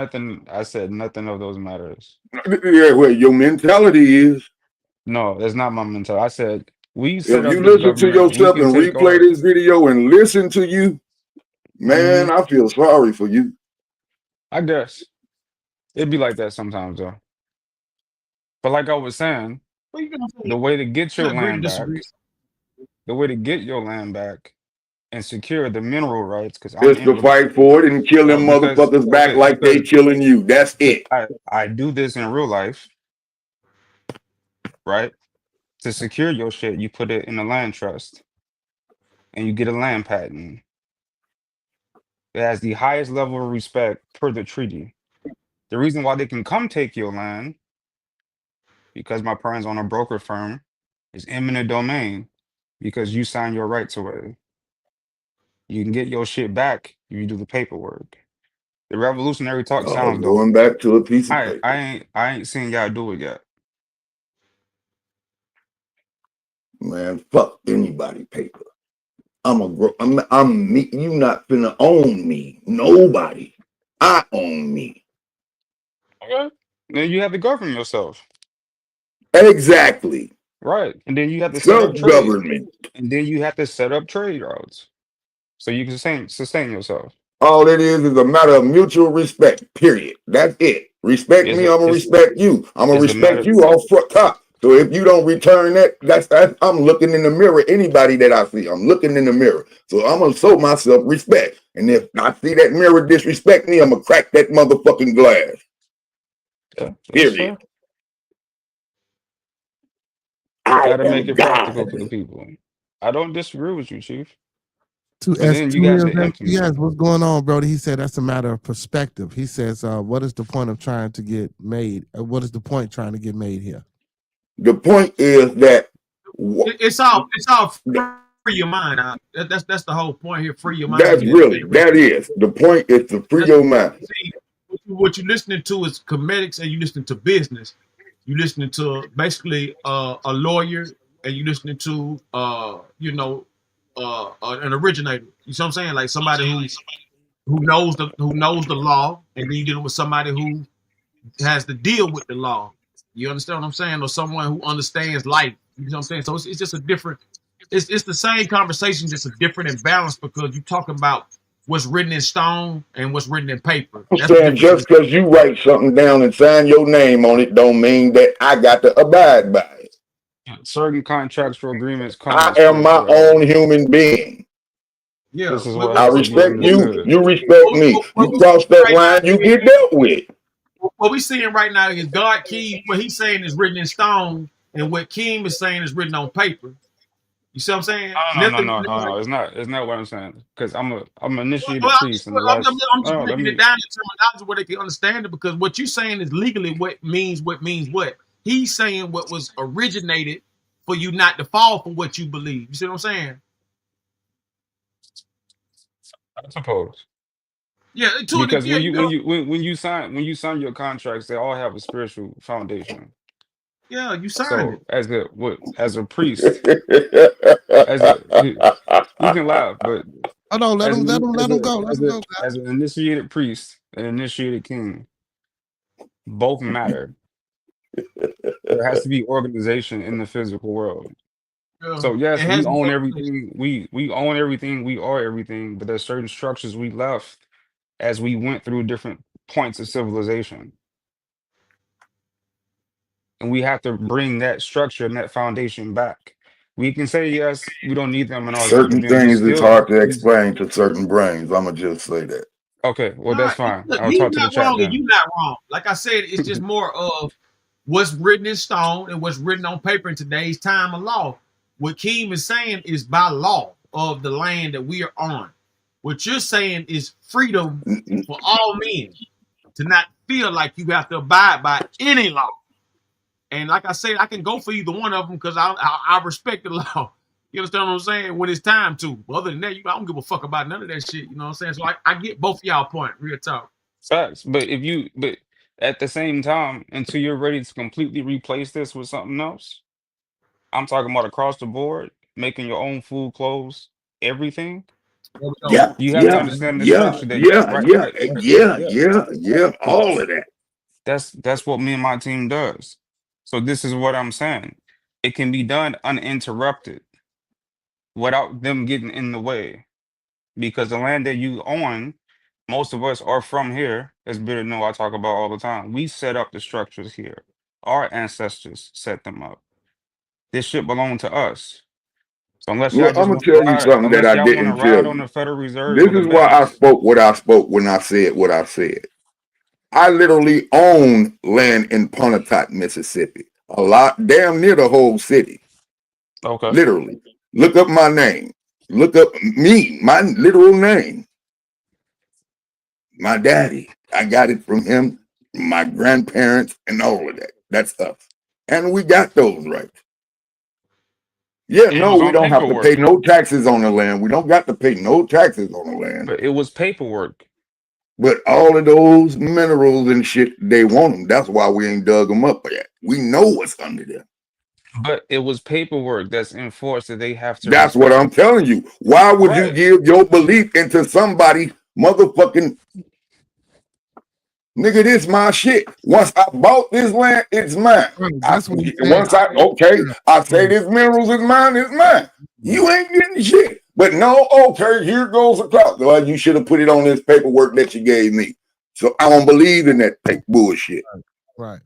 I said nothing of those matters. Yeah, well, your mentality is. No, that's not my mentality. I said, if you listen to yourself and replay this video and listen to you, man, I feel sorry for you. I guess. It'd be like that sometimes, though. But like I was saying, What you gonna The say? way to get your Agree to land disagree. back, the way to get your land back and secure the mineral rights, because I'm Just in to with fight for it and kill them because motherfuckers back okay, like they because killing you. That's it. I do this in real life, right? To secure your shit, you put it in a land trust and you get a land patent. It has the highest level of respect per the treaty. The reason why they can come take your land, because my parents own a broker firm, is eminent domain because you sign your rights away. You can get your shit back if you do the paperwork. The revolutionary talk Oh, sounds dope. going back to a piece of paper. I ain't seen y'all do it yet. Man, fuck anybody paper. I'm me. You not finna own me. Nobody. I own me. Okay. Then you have to govern yourself. Exactly. Right. And then you have to set up trade. Self-government. And then you have to set up trade routes so you can sustain yourself. All it is a matter of mutual respect. Period. That's it. Respect It's me, a I'm gonna it's respect you. I'm gonna it's a respect matter you off front top. So if you don't return that, that's I'm looking in the mirror. Anybody that I see, I'm looking in the mirror. So I'm gonna show myself respect. And if I see that mirror disrespect me, I'm gonna crack that motherfucking glass. yeah, that's Period. fair. I Gotta make am it practical for the God. people. I don't disagree with you, Chief. To But S then you two got M's to implement SPS, it. what's going on, Brody? He said that's a matter of perspective. He says, what is the point of trying to get made? What is the point trying to get made here? The point is that It's all free your mind. That's the whole point here. Free your mind. that's You really educated. that is the point is to free That's your mind. see, what you're listening to is comedics, and you listening to business. You listening to basically a lawyer, and you listening to an originator. You see what I'm saying? Like somebody who knows the law, and then you dealing with somebody who has to deal with the law. You understand what I'm saying? Or someone who understands life. You know what I'm saying? So it's just a different. It's the same conversation, just a different imbalance because you're talking about what's written in stone and what's written in paper. I'm That's the saying difference. just because you write something down and sign your name on it don't mean that I got to abide by it. Certain contractual agreements come I with am my own spirituality. human being. Yeah. This is what I has to be respect you. understood. You respect me. What You we cross seeing that right now line, you is get dealt with. what we seeing right now is God King. What he's saying is written in stone, and what King is saying is written on paper. You see what I'm saying? Nothing. No. It's not what I'm saying. Because I'm an initiated Well, priest in the last. I'm just No, let breaking it me. down in terminology where they can understand it because what you're saying is legally what means what. He's saying what was originated for you not to fall for what you believe. You see what I'm saying? I suppose. Yeah, to it. Because Yeah, when you sign your contracts, they all have a spiritual foundation. yeah, you signed So it. as a priest, as a you can laugh, but Oh no, let him go, let him go. as an initiated priest, an initiated king, both matter. There has to be organization in the physical world. Yeah. So yes, It we has no own place. everything. We own everything. We are everything. But there's certain structures we left as we went through different points of civilization, and we have to bring that structure and that foundation back. We can say yes, we don't need them and all that, but Certain then we things is still hard to explain to certain brains. I'ma just say that. okay. Well, Nah, that's fine. look, I'll he's talk to the not chat wrong and then. you not wrong. Like I said, it's just more of what's written in stone and what's written on paper in today's time of law. What Keem is saying is by law of the land that we are on. What you're saying is freedom for all men to not feel like you have to abide by any law. And like I said, I can go for either one of them because I respect the law. You understand what I'm saying? When it's time to. But other than that, I don't give a fuck about none of that shit. You know what I'm saying? So I get both of y'all point, real talk. Facts. But at the same time, until you're ready to completely replace this with something else, I'm talking about across the board, making your own food, clothes, everything. There we go. Yeah, You have to yeah, understand the yeah, structure that yeah, yeah, yeah, yeah. yeah, yeah. All of that. That's what me and my team does. So this is what I'm saying. It can be done uninterrupted without them getting in the way. Because the land that you own, most of us are from here, as Bitter know I talk about all the time. We set up the structures here. Our ancestors set them up. This shit belonged to us. So unless Well, y'all I'm just gonna want to tell you ride, something that unless I y'all want to didn't ride tell on you. the Federal Reserve This or the is why I banks. spoke what I spoke when I said what I said. I literally own land in Pontotoc, Mississippi. A lot, damn near the whole city. Okay. Literally. Look up my name. Look up me, my literal name. My daddy. I got it from him, my grandparents, and all of that. That's us. And we got those rights. Yeah, It no, was we on don't have to pay paperwork, no taxes on the land. We don't got to pay no taxes on the land. but it was paperwork. But all of those minerals and shit, they want them. That's why we ain't dug them up yet. We know what's under there. But it was paperwork that's enforced that they have to That's what respect. I'm telling you. Why would you Right. give your belief into somebody motherfucking nigga? This my shit. Once I bought this land, it's mine. Right, that's what he's saying. Once I okay, I say Right. this minerals is mine, it's mine. You ain't getting shit. But no, okay, here goes a clock. Well, you should have put it on this paperwork that you gave me. So I don't believe in that fake bullshit. Right.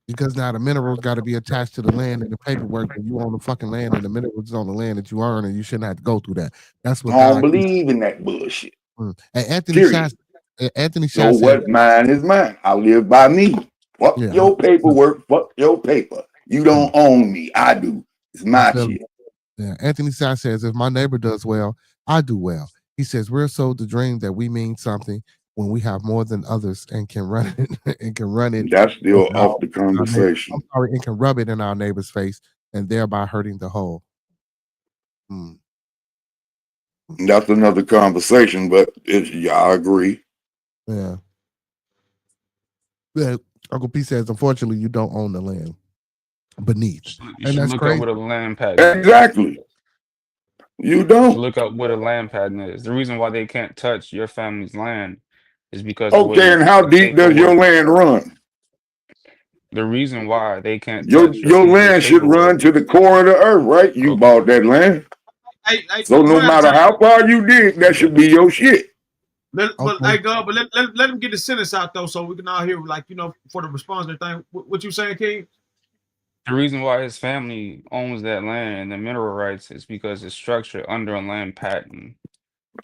Because now the minerals got to be attached to the land and the paperwork, and you own the fucking land, and the minerals is on the land that you earn, and you shouldn't have to go through that. That's what I don't God. believe in that bullshit. And Anthony Period. So Shah said, what mine is mine. I live by me. Fuck yeah, your paperwork. Fuck your paper. You don't own me. I do. It's I my feel it. shit. Yeah, Anthony Shah says, if my neighbor does well, I do well. He says, we're sold the dream that we mean something when we have more than others and can run it and can run it. That's still in off the our neighbor. conversation. I'm sorry, and can rub it in our neighbor's face and thereby hurting the whole. Hmm. That's another conversation, but yeah, I agree. Yeah. Yeah. Uncle P says, unfortunately, you don't own the land beneath. You And should that's look up crazy. what a land patent is. Exactly. You You should don't. look up what a land patent is. The reason why they can't touch your family's land is because the Okay, way and how the deep does your paperwork. land run? The reason why they can't Your touch your your people's land should run paperwork. to the core of the earth, right? You Okay. bought that land. Hey, So no one at a matter time. how far you dig, that should be your shit. But Okay. let him get the sentence out though, so we can all hear for the response and everything. What you saying, King? The reason why his family owns that land and the mineral rights is because it's structured under a land patent.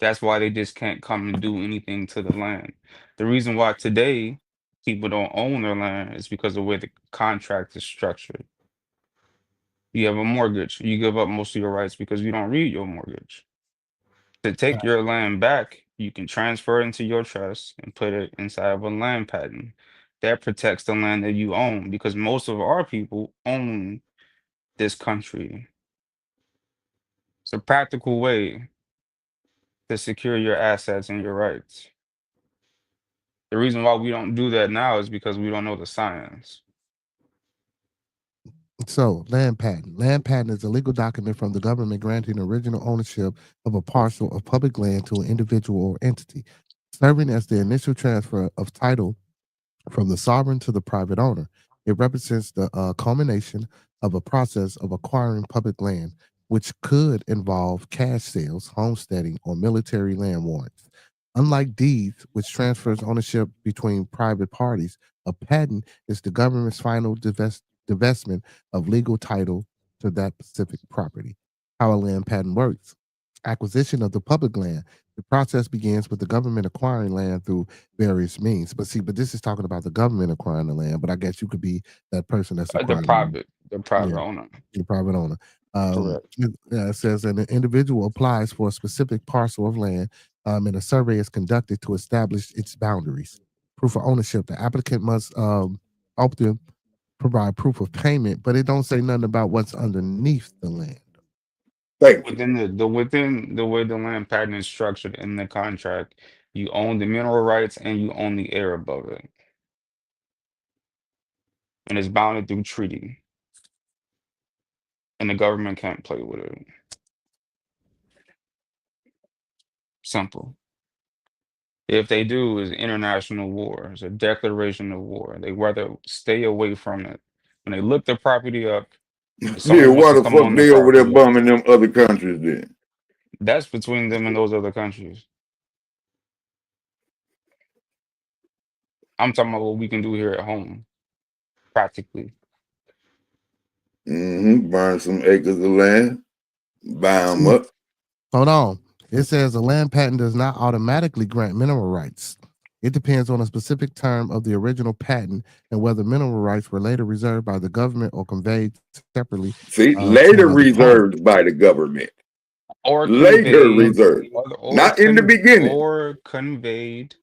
That's why they just can't come and do anything to the land. The reason why today people don't own their land is because of the way the contract is structured. You have a mortgage, you give up most of your rights because you don't read your mortgage. To take your land back, you can transfer it into your trust and put it inside of a land patent. That protects the land that you own because most of our people own this country. It's a practical way to secure your assets and your rights. The reason why we don't do that now is because we don't know the science. So, land patent. Land patent is a legal document from the government granting original ownership of a parcel of public land to an individual or entity, serving as the initial transfer of title from the sovereign to the private owner. It represents the culmination of a process of acquiring public land, which could involve cash sales, homesteading, or military land warrants. Unlike deeds, which transfers ownership between private parties, a patent is the government's final divestment of legal title to that specific property. How a land patent works. Acquisition of the public land. The process begins with the government acquiring land through various means. But this is talking about the government acquiring the land. But I guess you could be that person that's The acquiring the land. private Yeah, owner. the private owner. Correct. It says an individual applies for a specific parcel of land, and a survey is conducted to establish its boundaries. Proof of ownership. The applicant must often provide proof of payment, but it don't say nothing about what's underneath the land. Thank you. Within the way the land patent is structured in the contract, you own the mineral rights and you own the air above it. And it's bounded through treaty. And the government can't play with it. Simple. If they do, is international war, it's a declaration of war. They rather stay away from it. When they look the property up, if Yeah, someone wants why to the come fuck on the they over there property, bumming them other countries then? that's between them and those other countries. I'm talking about what we can do here at home, practically. Burn some acres of land, buy them up. Hold on. It says a land patent does not automatically grant mineral rights. It depends on a specific term of the original patent and whether mineral rights were later reserved by the government or conveyed separately. See, To later another party. reserved by the government. Or Later conveyed, reserved. or Not in the beginning. or conveyed,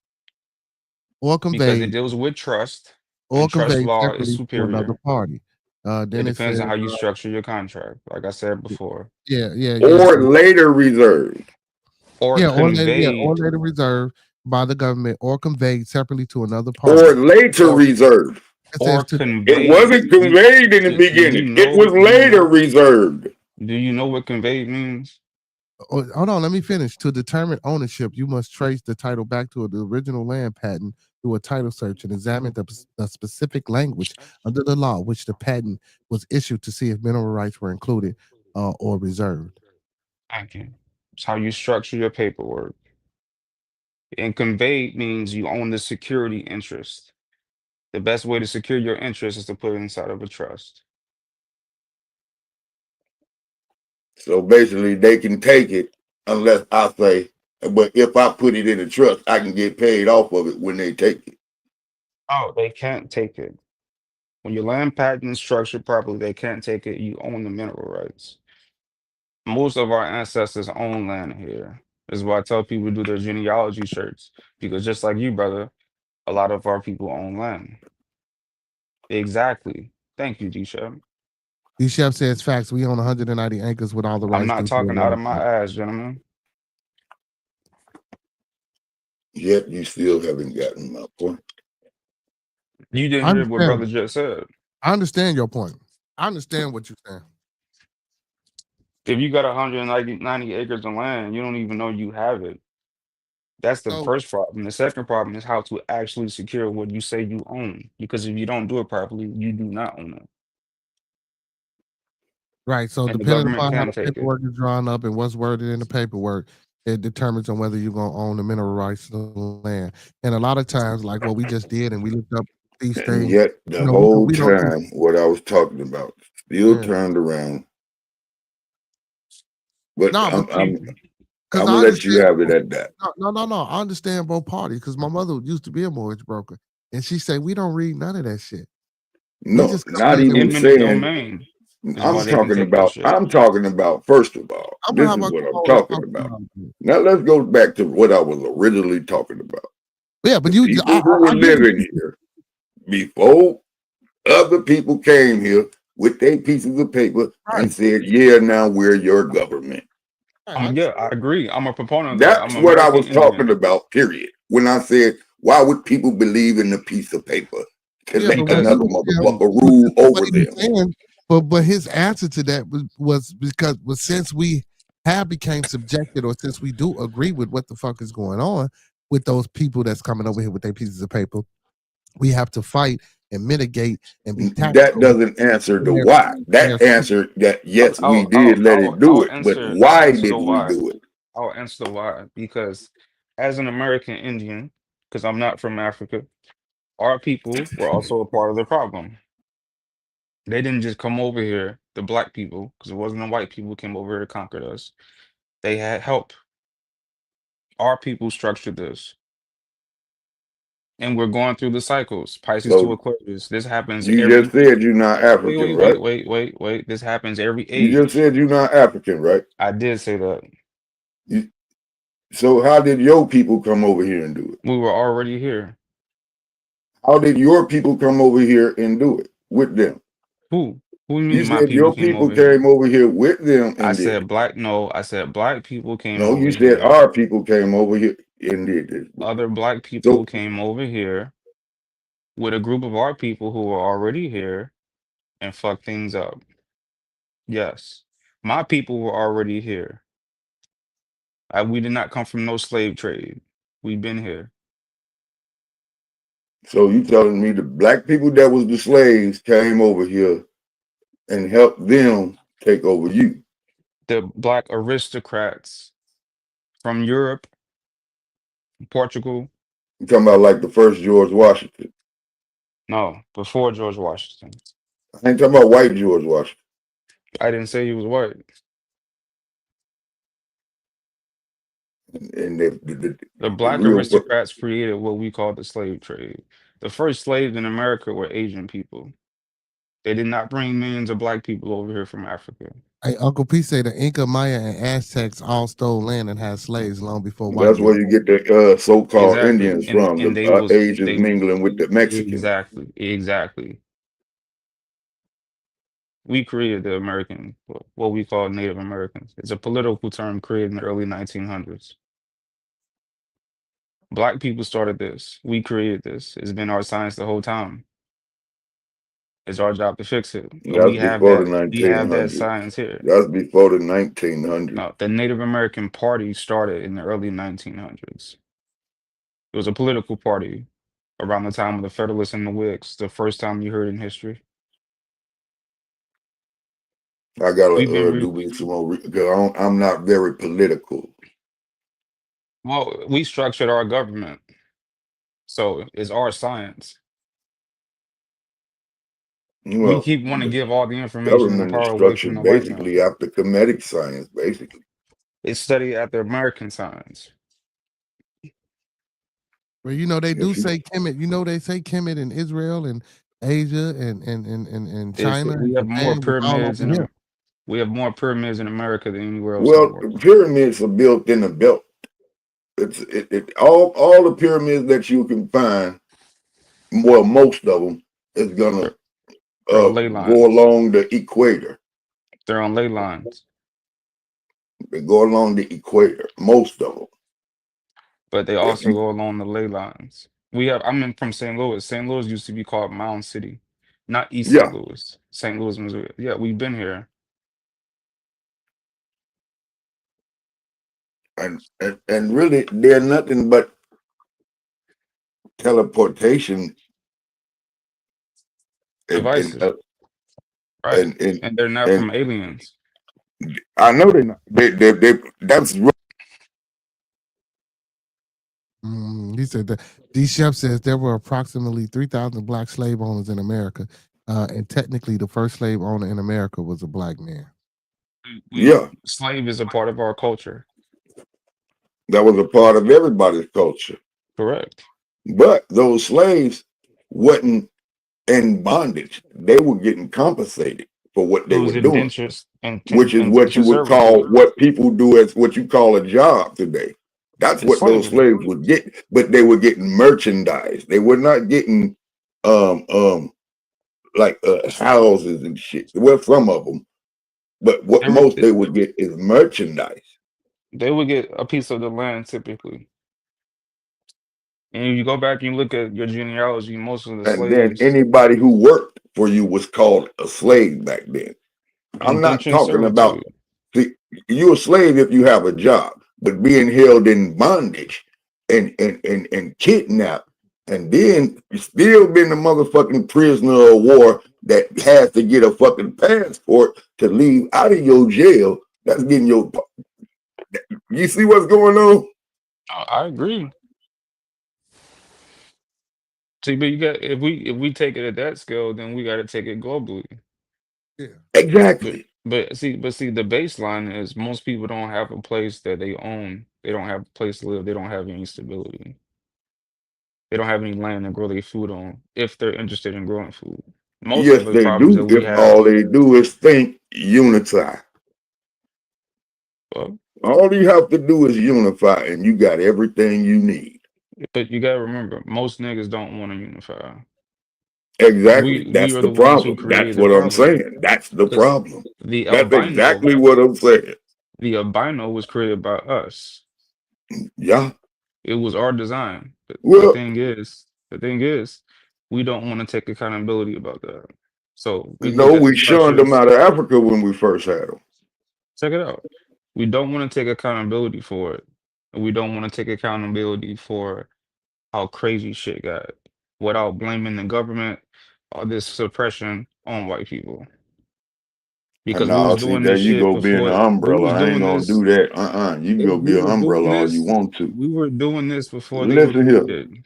Or because it conveyed deals with trust, or and trust conveyed law is separately to another superior. party. It Then it depends says, on how you structure your contract, like I said before. yeah. Or later reserved. Or Yeah, or conveyed, later reserved by the government or conveyed separately to another party. Or later or reserved. It or says to It conveyed. wasn't conveyed in the Do you beginning. It know? was later reserved. Do you know what conveyed means? hold on, let me finish. To determine ownership, you must trace the title back to the original land patent through a title search and examine the specific language under the law which the patent was issued to see if mineral rights were included or reserved. Thank you. It's how you structure your paperwork. And conveyed means you own the security interest. The best way to secure your interest is to put it inside of a trust. So basically, they can take it unless I say, but if I put it in a trust, I can get paid off of it when they take it. Oh, they can't take it. When your land patent is structured properly, they can't take it. You own the mineral rights. Most of our ancestors own land here. This is why I tell people to do their genealogy shirts. Because just like you, brother, a lot of our people own land. Exactly. Thank you, D-Shep. Chef says facts. We own 190 acres with all the I'm rights. not talking out of my ass, gentlemen. Yet you still haven't gotten my point. You didn't hear what brother just said. I understand your point. I understand what you're saying. If you got 190 acres of land, you don't even know you have it. That's the first problem. The second problem is how to actually secure what you say you own. Because if you don't do it properly, you do not own it. Right. So And the depending government upon how can the take it. paperwork is drawn up and what's worded in the paperwork, it determines on whether you're gonna own the mineral rights to the land. And a lot of times, like what we just did, and we looked up these And things. yet the whole time, what I was talking about still turned around. But I'm gonna let you have it at that. No. I understand both parties because my mother used to be a mortgage broker, and she said we don't read none of that shit. No, not even saying. I'm talking about first of all. This is what I'm talking about. Now let's go back to what I was originally talking about. Yeah, but the people who were living here before other people came here with their pieces of paper and said, "Yeah, now we're your government." Yeah, I agree. I'm a proponent of that. That's I'm what I American was talking Indian. about. Period. When I said, "Why would people believe in a piece of paper to make another motherfucker rule over them?" But his answer to that was because since we have became subjected, or since we do agree with what the fuck is going on with those people that's coming over here with their pieces of paper, we have to fight and mitigate and be tactical. That doesn't answer the why. That answered that yes, we did let it do it, but why did we do it? I'll answer the why. Because as an American Indian, because I'm not from Africa, our people were also a part of the problem. They didn't just come over here, the black people, because it wasn't the white people who came over here to conquer us. They had help. Our people structured this. And we're going through the cycles. Pisces to Aquarius. This happens You every. just said you're not African, right? Wait. This happens every age. You just said you're not African, right? I did say that. So how did your people come over here and do it? We were already here. How did your people come over here and do it with them? Who? Who you mean You my said people your people came over here with them and I did said it. black. No, I said black people came No, over you here. said our people came over here and did this. Other black people came over here with a group of our people who were already here and fucked things up. Yes. My people were already here. We did not come from no slave trade. We've been here. So you telling me the black people that was the slaves came over here and helped them take over you? The black aristocrats from Europe, Portugal. You talking about like the first George Washington? No, before George Washington. I ain't talking about white George Washington. I didn't say he was white. And The the black real aristocrats created what we call the slave trade. The first slaves in America were Asian people. They did not bring millions of black people over here from Africa. Hey, Uncle P say the Inca, Maya, and Aztecs all stole land and had slaves long before white that's where men. you get the so-called Exactly. Indians from, And they the was Asians they mingling with the Mexicans. exactly. We created the American, what we call Native Americans. It's a political term created in the early 1900s. Black people started this. We created this. It's been our science the whole time. It's our job to fix it. But That's before the we have that 1900s. science here. That's before the 1900s. Now, the Native American Party started in the early 1900s. It was a political party around the time of the Federalists and the Whigs, the first time you heard in history. I gotta We've been do me some more because I'm not very political. well, we structured our government, so it's our science. We Well, keep wanting to give all the information and the government is power away from structured the white man. basically after Kemetic science, basically. It's studied at the American science. Well, you know they do If you- say Kemet. You know they say Kemet in Israel and Asia and China We and have more Japan. It's all pyramids over here. we have more pyramids in America than anywhere else in the Well, world. pyramids are built in a belt. All the pyramids that you can find, well, most of them is gonna They're on ley go lines. along the equator. They're on ley lines. They go along the equator, most of them. But they If also you, go along the ley lines. I'm from St. Louis. St. Louis used to be called Mound City, not East yeah, St. Louis. St. Louis, Missouri. Yeah, we've been here. and really, they're nothing but teleportation and Devices, right? And they're not and from aliens. I know they're not. They that's He said that D. Chef says there were approximately 3,000 black slave owners in America, and technically the first slave owner in America was a black man. yeah. Slave is a part of our culture. That was a part of everybody's culture. Correct. But those slaves wasn't in bondage. They were getting compensated for what they It was were doing, indentures and which is what you indentured would servitude. call what people do as what you call a job today. That's It's what those slavery. slaves would get, but they were getting merchandise. They were not getting like houses and shit. Well, some of them, but what most they would get is merchandise. They would get a piece of the land typically. And if you go back and you look at your genealogy, most of the And then slaves, anybody who worked for you was called a slave back then. I'm not indentured talking about, servitude. see, you're a slave if you have a job, but being held in bondage and kidnapped, and then you still been a motherfucking prisoner of war that has to get a fucking passport to leave out of your jail. That's getting your. You see what's going on? I agree. See, but you got if we take it at that scale, then we got to take it globally. Yeah, exactly. But see, the baseline is most people don't have a place that they own. They don't have a place to live. They don't have any stability. They don't have any land to grow their food on if they're interested in growing food. Most Yes, of the they problems that do. we If have, all they do is think, unify. well, All you have to do is unify, and you got everything you need. but you gotta remember, most niggas don't want to unify. Exactly. We That's are the the ones who problem. That's created the what I'm problem. saying. That's the Because problem. the That's albino, exactly what I'm saying. the albino was created by us. Yeah. It was our design. But Well, the thing is, we don't want to take accountability about that. So we look no, at the we shunned them structures. out of Africa when we first had them. Check it out. We don't want to take accountability for it. And we don't want to take accountability for how crazy shit got without blaming the government or this suppression on white people. And Because we was now, see, doing there this you shit go being an before we umbrella. was I ain't doing gonna this. do that. You can go be We an were doing umbrella all you this. want to. We were doing this before they were Listen here. created.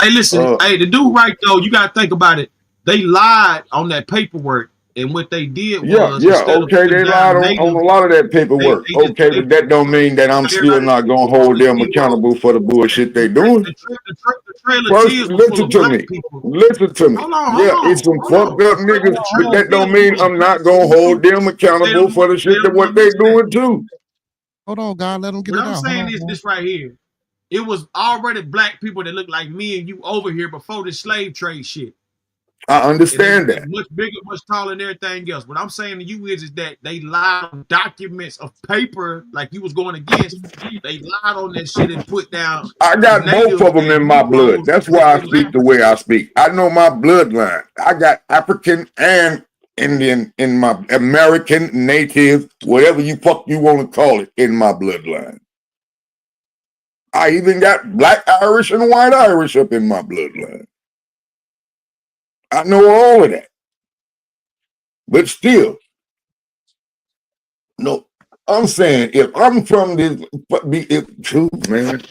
Hey, listen, hey, the dude right though, you gotta think about it. They lied on that paperwork And what they did Yeah, was, yeah, instead of okay, putting they lied down on natives, a lot of that paperwork. they just Okay, but that don't mean that I'm still not gonna hold them accountable for the bullshit they doing. The Trail of First, Tears was full listen of to black me. people. Listen to me. Hold on, Yeah, it's some fucked up niggas, The but Trail of that don't Tears was mean full of I'm black not gonna people hold too. them accountable for the shit that what they doing too. Hold on, God, let him get What it I'm out. saying is this right here. It was already black people that looked like me and you over here before the slave trade shit. I And understand they that. much bigger, much taller than everything else. What I'm saying to you is that they lied on documents of paper like you was going against. They lied on that shit and put down I the got both natives of them and in my blood. Negroes That's as if why I they was speak the African. way I speak. I know my bloodline. I got African and Indian in my American, native, whatever you fuck you want to call it, in my bloodline. I even got black Irish and white Irish up in my bloodline. I know all of that. But still, no, I'm saying if I'm from this, man,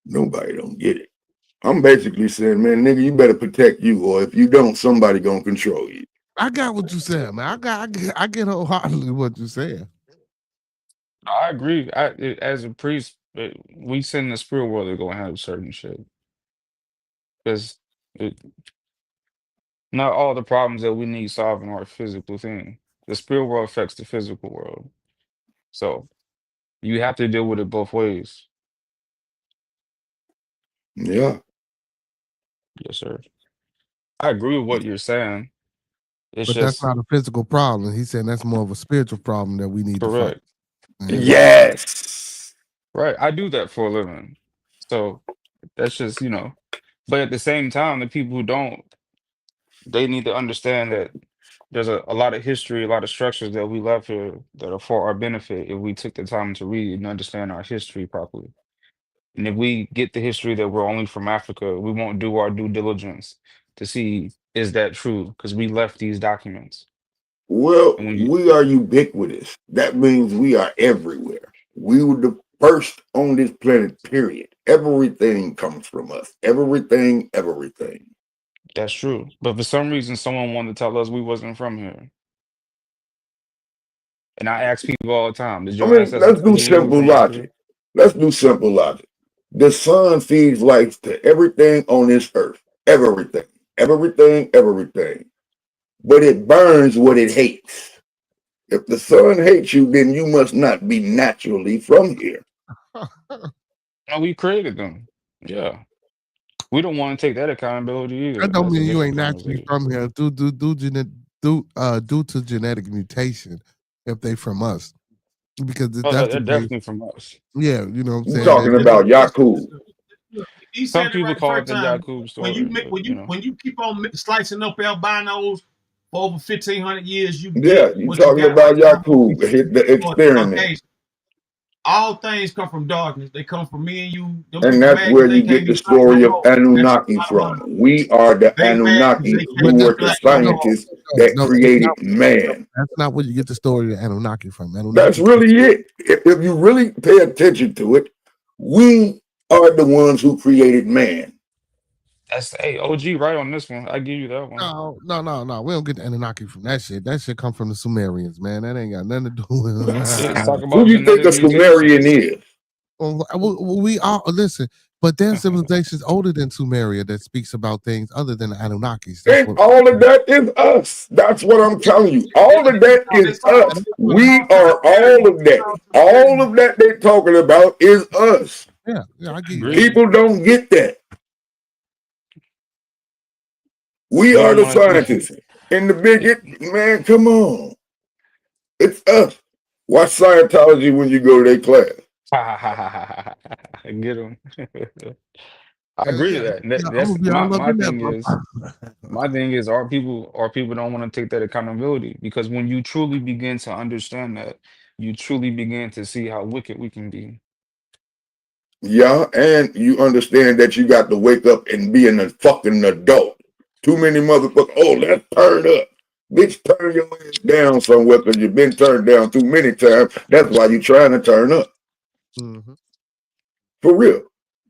nobody don't get it. I'm basically saying, man, nigga, you better protect you, or if you don't, somebody gonna control you. I got what you said, man. I get wholeheartedly what you said. I agree. As a priest, we send the spirit world to go handle certain shit because not all the problems that we need solving are a physical thing. The spirit world affects the physical world, so you have to deal with it both ways. Yeah. Yes, sir. I agree with what you're saying. It's But that's just not a physical problem. He's saying that's more of a spiritual problem that we need to fight. correct. Yes. Right. I do that for a living. So that's just, but at the same time, the people who don't, they need to understand that there's a lot of history, a lot of structures that we left here that are for our benefit if we took the time to read and understand our history properly. And if we get the history that we're only from Africa, we won't do our due diligence to see is that true? Because we left these documents. Well, And when you we are ubiquitous. That means we are everywhere. We were the first on this planet, period. Everything comes from us. Everything, everything. that's true. But for some reason, someone wanted to tell us we wasn't from here. And I ask people all the time, did I your mean, ancestors let's come do here? We were simple from Africa? logic. Let's do simple logic. The sun feeds life to everything on this earth. Everything. Everything, everything. But it burns what it hates. If the sun hates you, then you must not be naturally from here. No, we created them. Yeah. We don't want to take that accountability either. That don't That's a mean you different ain't naturally conversation. from here due to genetic mutation if they from us. Because if Oh, that's the they're case, definitely from us. yeah, you know what I'm You saying? talking That, about Yakub. He Some said it people right the call it first the time. Yakub When story, but you keep on slicing up albinos for over 1,500 years, you Yeah, get you what you talking got right about now. Yakub, hit the experiment. Caucasian. All things come from darkness. They come from me and you. Them And people that's mad because where they you can't get the be black no story of more. That's Anunnaki the bottom from. line. We are the They mad because Anunnaki they but can't who be were the black no more. scientists that no, created man. that's not where you get the story of Anunnaki from. That's Anunnaki really it. If you really pay attention to it, we are the ones who created man. that's hey OG right on this one. I give you that one. No. We don't get the Anunnaki from that shit. That shit come from the Sumerians, man. That ain't got nothing to do It's with. talk Who about do you think genetic a Sumerian mutations. is? We all listen, but there's civilizations older than Sumeria that speaks about things other than the Anunnakis. That's And what. all of that is us. That's what I'm telling you. All of that is us. We are all of that. All of that they're talking about is us. Yeah, I get you that. Agreed. People don't get that. We We are don't the want to. scientists. And the bigot, man, come on. It's us. Watch Scientology when you go to their class. Get them. I agree to Yeah, that. I'm That's gonna be my all up my in there, thing bro. is our people don't want to take that accountability because when you truly begin to understand that, you truly begin to see how wicked we can be. Yeah, and you understand that you got to wake up and be a fucking adult. Too many motherfuckers, oh, let's turn up. Bitch, turn your ass down somewhere because you've been turned down too many times. That's why you're trying to turn up. Mm-hmm. For real.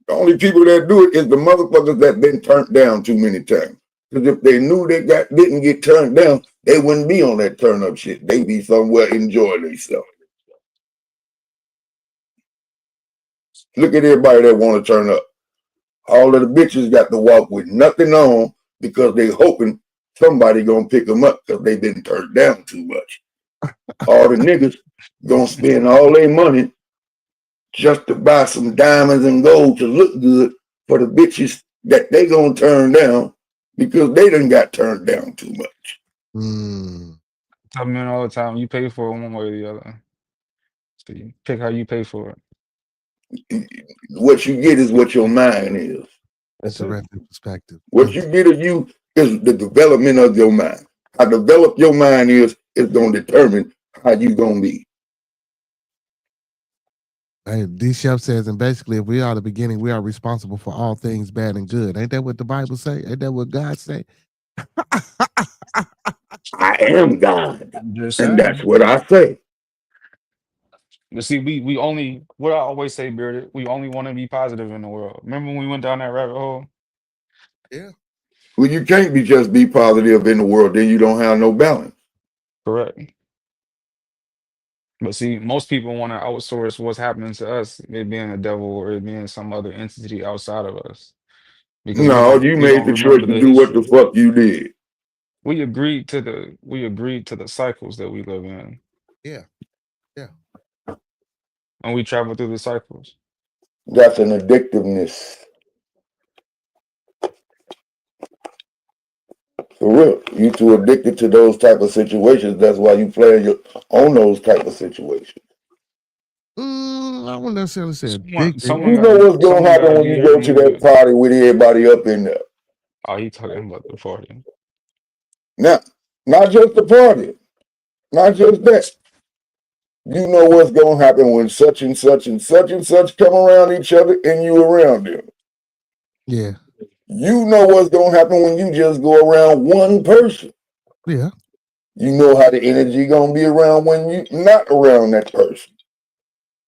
The only people that do it is the motherfuckers that been turned down too many times. Because if they knew they didn't get turned down, they wouldn't be on that turn up shit. They'd be somewhere enjoying themselves. Look at everybody that want to turn up. All of the bitches got to walk with nothing on because they hoping somebody gonna pick them up because they've been turned down too much. All the niggas gonna spend all their money just to buy some diamonds and gold to look good for the bitches that they gonna turn down because they done got turned down too much. I mean, all the time, you pay for it one way or the other. So you pick how you pay for it. What you get is what your mind is. That's a different perspective. What you get of you is the development of your mind. How developed your mind is gonna determine how you gonna be. Hey, D Chef says, and basically, if we are the beginning, we are responsible for all things bad and good. Ain't that what the Bible say? Ain't that what God say? I am God, Just and that's saying. what I say. You see, we only, what I always say, Bearded, we only want to be positive in the world. Remember when we went down that rabbit hole? Yeah. Well, you can't just be positive in the world, then you don't have no balance. Correct. But see, most people want to outsource what's happening to us, it being a devil or it being some other entity outside of us. Because No, you we made don't the choice remember to the do what the history. fuck you did. We agreed to the cycles that we live in. Yeah. Yeah. And we travel through the cycles. That's an addictiveness. For real. You too addicted to those type of situations. That's why you play on those type of situations. I wouldn't necessarily say addicted. Someone You know what's going to happen gotta when give you you go to that party with everybody up in there. Oh, he talking about the party. Now, not just the party. Not just that. You know what's going to happen when such and such and such and such come around each other and you around them. Yeah. You know what's going to happen when you just go around one person. Yeah. You know how the energy going to be around when you not around that person.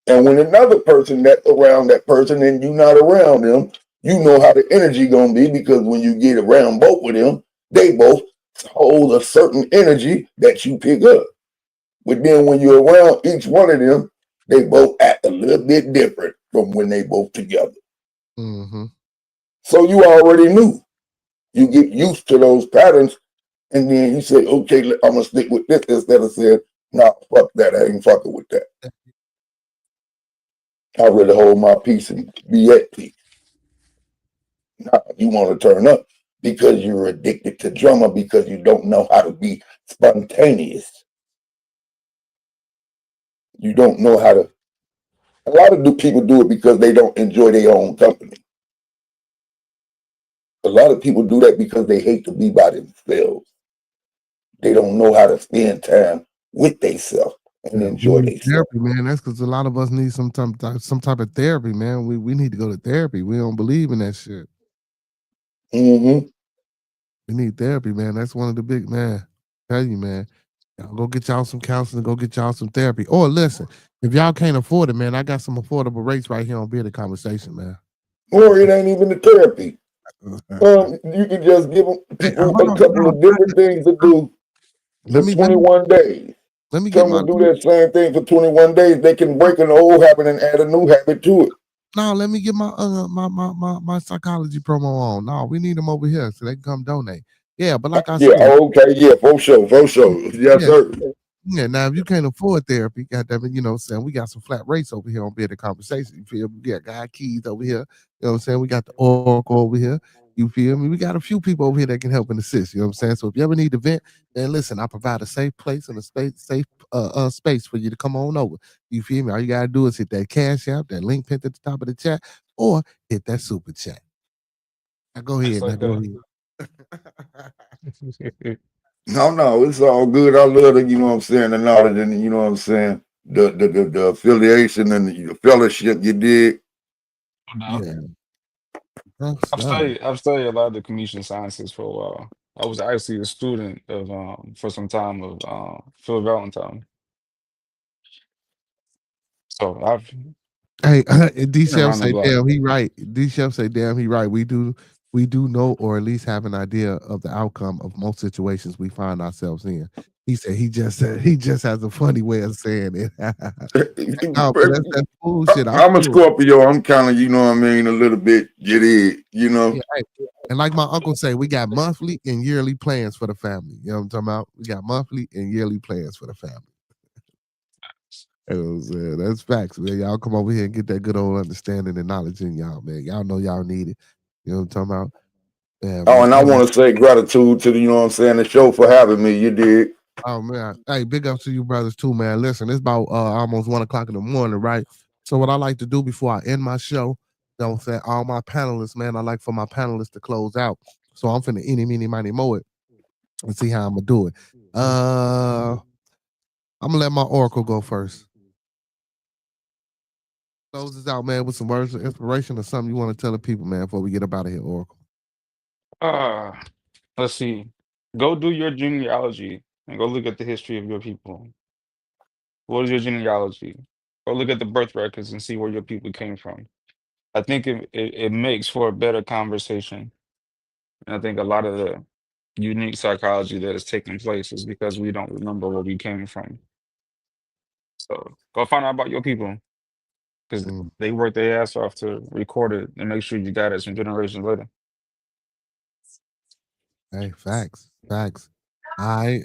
And when another person that's around that person and you not around them, you know how the energy going to be because when you get around both of them, they both hold a certain energy that you pick up. But then when you're around each one of them, they both act a little bit different from when they both together. Mm-hmm. So you already knew. You get used to those patterns, and then you say, okay, I'm going to stick with this instead of saying, nah, fuck that. I ain't fucking with that. I really hold my peace and be at peace. Nah, you want to turn up because you're addicted to drama because you don't know how to be spontaneous. You don't know how to. A lot of people do it because they don't enjoy their own company. A lot of people do that because they hate to be by themselves. They don't know how to spend time with themselves and enjoy themselves. Therapy, man. That's because a lot of us need some type of therapy, man. We need to go to therapy. We don't believe in that shit. Mm-hmm. We need therapy, man. That's one of the big, man. I tell you, man. Y'all go get y'all some counseling, go get y'all some therapy. Or listen, if y'all can't afford it, man, I got some affordable rates right here on Bearded Conversation, man. Or it ain't even the therapy. You can just give them people a couple of different things to do for 21 days. Let me Come and do that same thing for 21 days. They can break an old habit and add a new habit to it. No, let me get my my psychology promo on. No, we need them over here so they can come donate. Yeah, but like I said, okay, yeah, for sure. Yes, sir. Yeah, now if you can't afford therapy, goddamn it, you know what I'm saying? We got some flat rates over here on Bearded Conversation. You feel me? We got Guy Keys over here. You know what I'm saying? We got the Oracle over here. You feel me? We got a few people over here that can help and assist. You know what I'm saying? So if you ever need to vent, then listen, I provide a safe place and a safe space for you to come on over. You feel me? All you gotta do is hit that Cash App, that link pinned at the top of the chat, or hit that super chat. Now go ahead. Go ahead. No, it's all good. I love the, you know what I'm saying, the knowledge and you know what I'm saying, the affiliation and the fellowship you did. Yeah. I've studied a lot of the communication sciences for a while. I was actually a student of for some time of Phil Valentine. So I've Hey, D Chef around the say, block. damn, he right. D Chef say, damn, he right. We do we do know, or at least have an idea of the outcome of most situations we find ourselves in. He said he just has a funny way of saying it. No, but that's that bullshit. I'm I'm a cool. Scorpio. I'm kind of, you know what I mean, a little bit get it, you know. Yeah, hey, and like my uncle say, we got monthly and yearly plans for the family. You know what I'm talking about? We got monthly and yearly plans for the family. You know what I'm saying? That's facts, man. Y'all come over here and get that good old understanding and knowledge in y'all, man. Y'all know y'all need it. You know what I'm talking about? Yeah, Oh, man. and I want to say gratitude to the, you know what I'm saying, the show for having me. You did. Oh man, hey, big ups to you brothers too, man. Listen, it's about almost 1 o'clock in the morning, right? So what I like to do before I end my show, you know what I'm saying, all my panelists, man, I like for my panelists to close out. So I'm finna eeny, meeny, miny, mow it and see how I'm gonna do it. I'm gonna let my oracle go first. Close this out, man, with some words of inspiration or something you want to tell the people, man, before we get up out of here, oracle. Uh, let's see. Go do your genealogy and go look at the history of your people. What is your genealogy? Go look at the birth records and see where your people came from. I think it makes for a better conversation. And I think a lot of the unique psychology that is taking place is because we don't remember where we came from. So go find out about your people because they worked their ass off to record it and make sure you got it some generations later. Hey, facts. All right.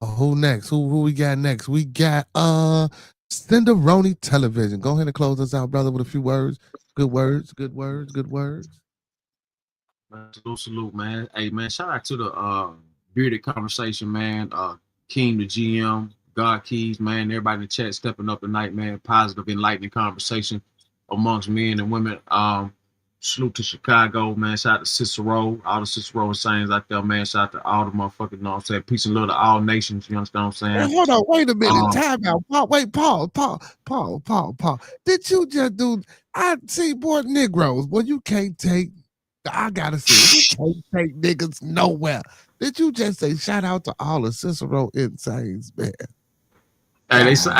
Who next? Who we got next? We got Cinderoni Television. Go ahead and close us out, brother, with a few words. Good words. Man, salute, man. Hey, man, shout out to the bearded conversation, man. King, the GM, God Keys, man. Everybody in the chat stepping up tonight, man. Positive, enlightening conversation amongst men and women. Salute to Chicago, man. Shout out to Cicero, all the Cicero sayings out there, man. Shout out to all the motherfuckers, you know what I'm saying? Peace and love to all nations, you understand what I'm saying? Hey, hold on, wait a minute. Time out. Paul. Did you just do? I see, boy, Negroes. Boy, you can't take. I gotta say, you can't take niggas nowhere. Did you just say shout out to all the Cicero insanes, man? Hey, they say,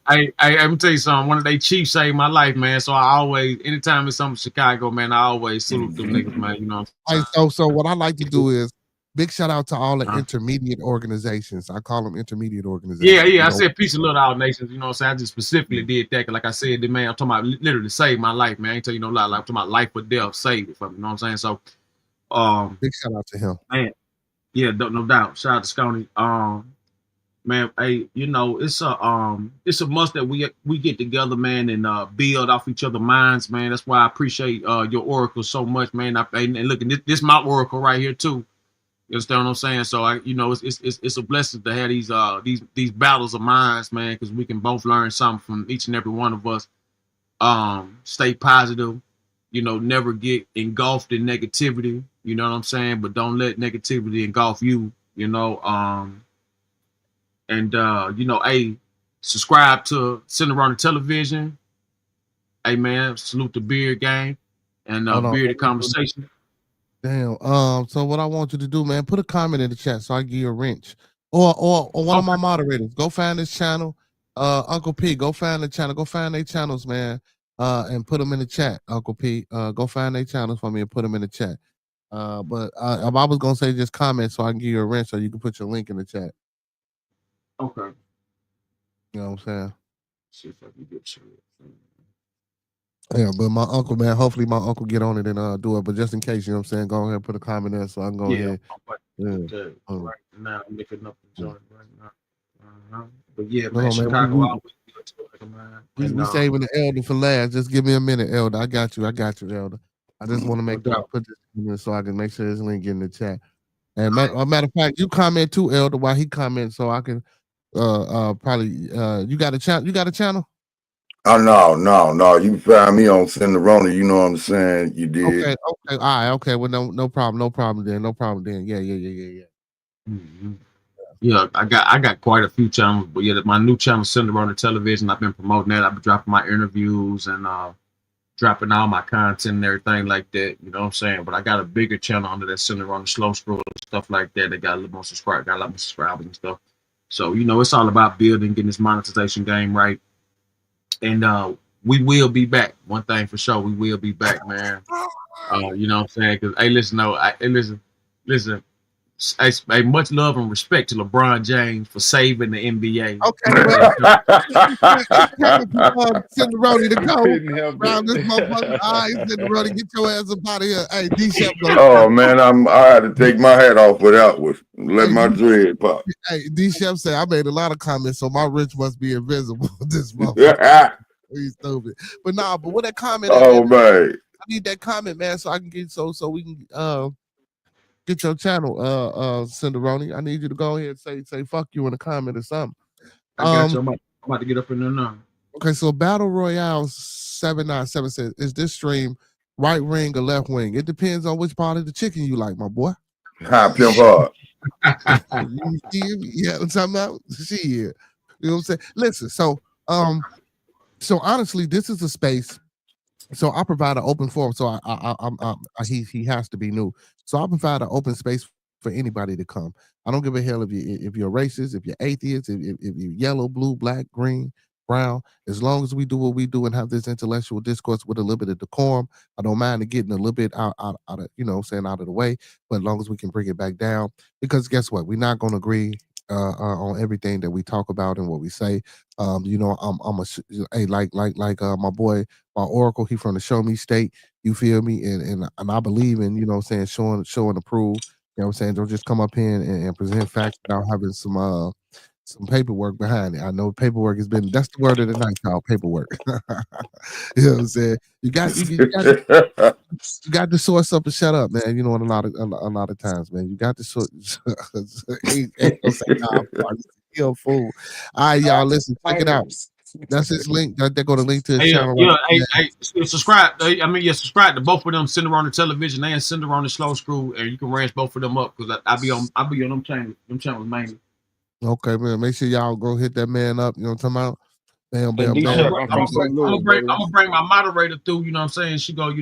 hey, let me tell you something. One of they chiefs saved my life, man. So I always, anytime it's something Chicago, man, I always salute them niggas, man. You know what I'm saying? Hey, so what I like to do is big shout out to all the intermediate organizations. I call them intermediate organizations. Yeah. I said peace and love to all nations. You know what I'm saying? I just specifically did that. Like I said, the man, I'm talking about literally saved my life, man. I ain't tell you no lie. Like, I'm talking about life or death, saved it from me. You know what I'm saying? So, big shout out to him. Man, yeah, no doubt. Shout out to Scotty. Man, hey, you know, it's a must that we get together, man, and build off each other's minds, man. That's why I appreciate your oracle so much, man. And look, this my oracle right here too. You understand what I'm saying? So you know, it's a blessing to have these battles of minds, man, because we can both learn something from each and every one of us. Stay positive, you know, never get engulfed in negativity. You know what I'm saying? But don't let negativity engulf you. You know, and you know, hey, subscribe to Cinderoni Television. Hey man, salute the Beard Gang and Bearded Conversation. Damn. So what I want you to do, man, put a comment in the chat so I give you a wrench. Or one of my moderators. Go find this channel. Uncle P, go find the channel. Go find their channels, man. And put them in the chat, Uncle P. Go find their channels for me and put them in the chat. But I was gonna say just comment so I can give you a wrench so you can put your link in the chat. Okay. You know what I'm saying? See if I can get to it. Yeah, but my uncle, man, hopefully my uncle get on it and do it. But just in case, you know what I'm saying, go ahead and put a comment there so I can go ahead. Right now, I'm looking up the joint right now. But yeah, man, Chicago always good to it, man. We saving the elder for last. Just give me a minute, elder. I got you, elder. I just want to make sure I put this in so I can make sure this link get in the chat. And matter of fact, you comment too, elder, while he comments, so I can probably you got a channel. You got a channel? Oh no. You can find me on Cinderoni. You know what I'm saying? You did. Okay. All right. Okay. Well, no problem then. Yeah. Mm-hmm. Yeah, I got quite a few channels, but yeah, my new channel, Cinderoni Television, I've been promoting that. I've been dropping my interviews and dropping all my content and everything like that. You know what I'm saying? But I got a bigger channel under that Cinderoni Slow Scroll and stuff like that. They got a little more subscribers, got a lot more subscribers and stuff. So you know, it's all about building, getting this monetization game right. And we will be back. One thing for sure, we will be back, man. You know what I'm saying? Because hey, listen, no, listen. Hey, much love and respect to LeBron James for saving the NBA. Okay, well, it's time for Cinderoni to go Couldn't help around this motherfucker. it. All right, Cinderoni, get your ass up out of here. Hey, D Chef go. Oh man, I had to take my hat off for that one. Let my dread pop. Hey, D Chef said I made a lot of comments, so my rich must be invisible. This motherfucker. He's stupid. But nah, but what that comment at, Oh man? man. I need that comment, man, so I can get so we can get your channel, Cinderoni. I need you to go ahead and say fuck you in the comment or something. I got you. I'm about to get up in there now. Okay, so Battle Royale 797 says, is this stream right wing or left wing? It depends on which part of the chicken you like, my boy. High pimp hard. You see me? Yeah, I'm talking about shit. You know what I'm saying? Listen, so honestly, this is a space. So I provide an open forum. So he has to be new. So I provide an open space for anybody to come. I don't give a hell if you're racist, if you're atheist, if you're yellow, blue, black, green, brown. As long as we do what we do and have this intellectual discourse with a little bit of decorum, I don't mind it getting a little bit out of out of the way. But as long as we can bring it back down, because guess what, we're not going to agree on everything that we talk about and what we say. I'm hey, like my boy, my Oracle, he from the Show Me State. You feel me? And I believe in, showing and prove. You know what I'm saying? Don't just come up here and present facts without having some paperwork behind it. I know paperwork has been, that's the word of the night, y'all, paperwork. You know what I'm saying? You got to source up and shut up, man. You know, a lot of times, man. You got to sort ain't gonna say nah, you're a fool. All right, y'all, listen, check it out. That's his link. They're going to link to his Hey, channel. subscribe. Subscribe to both of them. Send her on the television and send her on the slow screw, and you can ranch both of them up because I be on them channels mainly. Okay, man. Make sure y'all go hit that man up. You know what I'm talking about? Bam, bam, And bam. D-Chef, I'm from St. Louis, I'm gonna bring my moderator through. You know what I'm saying? She go,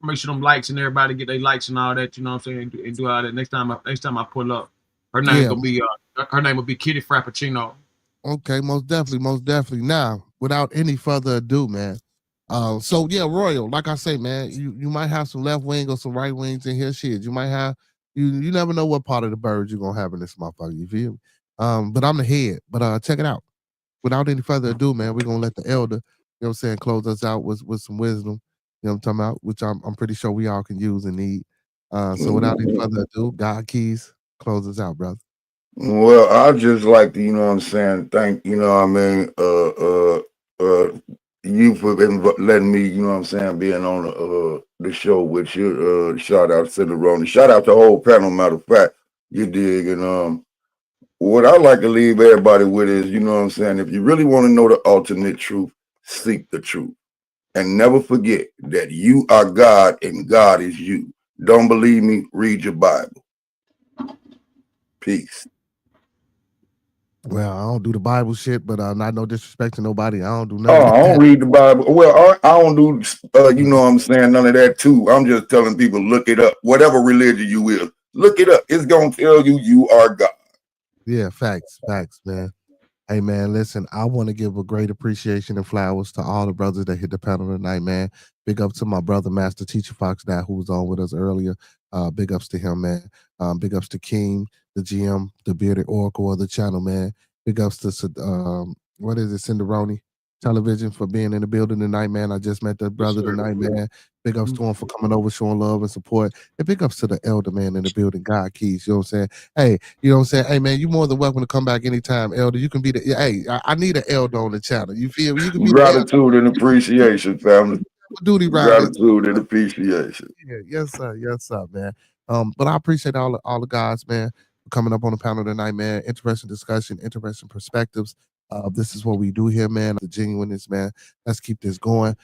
make sure them likes and everybody get their likes and all that. You know what I'm saying? And do all that. Next time I pull up, her name gonna be her name will be Kitty Frappuccino. Okay, most definitely. Now, without any further ado, man. So yeah, Royal, like I say, man, you might have some left wing or some right wings in here. Shit, you might have you never know what part of the bird you're gonna have in this motherfucker. You feel me? But I'm the head. But check it out. Without any further ado, man, we're gonna let the elder, you know what I'm saying, close us out with some wisdom. You know what I'm talking about, which I'm pretty sure we all can use and need. So without any further ado, God Keys, close us out, brother. Well, I just like to, you know what I'm saying, thank, you know what I mean, you for letting me, you know what I'm saying, being on the show with you. Shout out to the Ronnie. Shout out to the whole panel, matter of fact. You dig. And what I like to leave everybody with is, you know what I'm saying, if you really want to know the ultimate truth, seek the truth. And never forget that you are God and God is you. Don't believe me? Read your Bible. Peace. Well, I don't do the Bible shit, but not no disrespect to nobody. I don't do Oh, nothing. I don't read the Bible. Well, I don't do, you know what I'm saying, none of that too. I'm just telling people, look it up. Whatever religion you will, look it up. It's going to tell you are God. Yeah, facts, man. Hey, man, listen, I want to give a great appreciation and flowers to all the brothers that hit the panel tonight, man. Big up to my brother, Master Teacher Fox, that who was on with us earlier. Big ups to him, man. Big ups to King, the GM, the bearded oracle of the channel, man. Big ups to, what is it, Cinderoni Television for being in the building tonight, man. I just met that brother tonight, man. Big ups to him for coming over, showing love and support. And big ups to the elder man in the building, God Keys. You know what I'm saying? Hey, you know what I'm saying? Hey, man, you more than welcome to come back anytime, elder. You can be the, hey, I need an elder on the channel. You feel me? You can be Gratitude and appreciation, family. Duty Gratitude and appreciation. Yeah, yes, sir, man. But I appreciate all the guys, man, for coming up on the panel tonight, man. Interesting discussion, interesting perspectives. This is what we do here, man. The genuineness, man. Let's keep this going.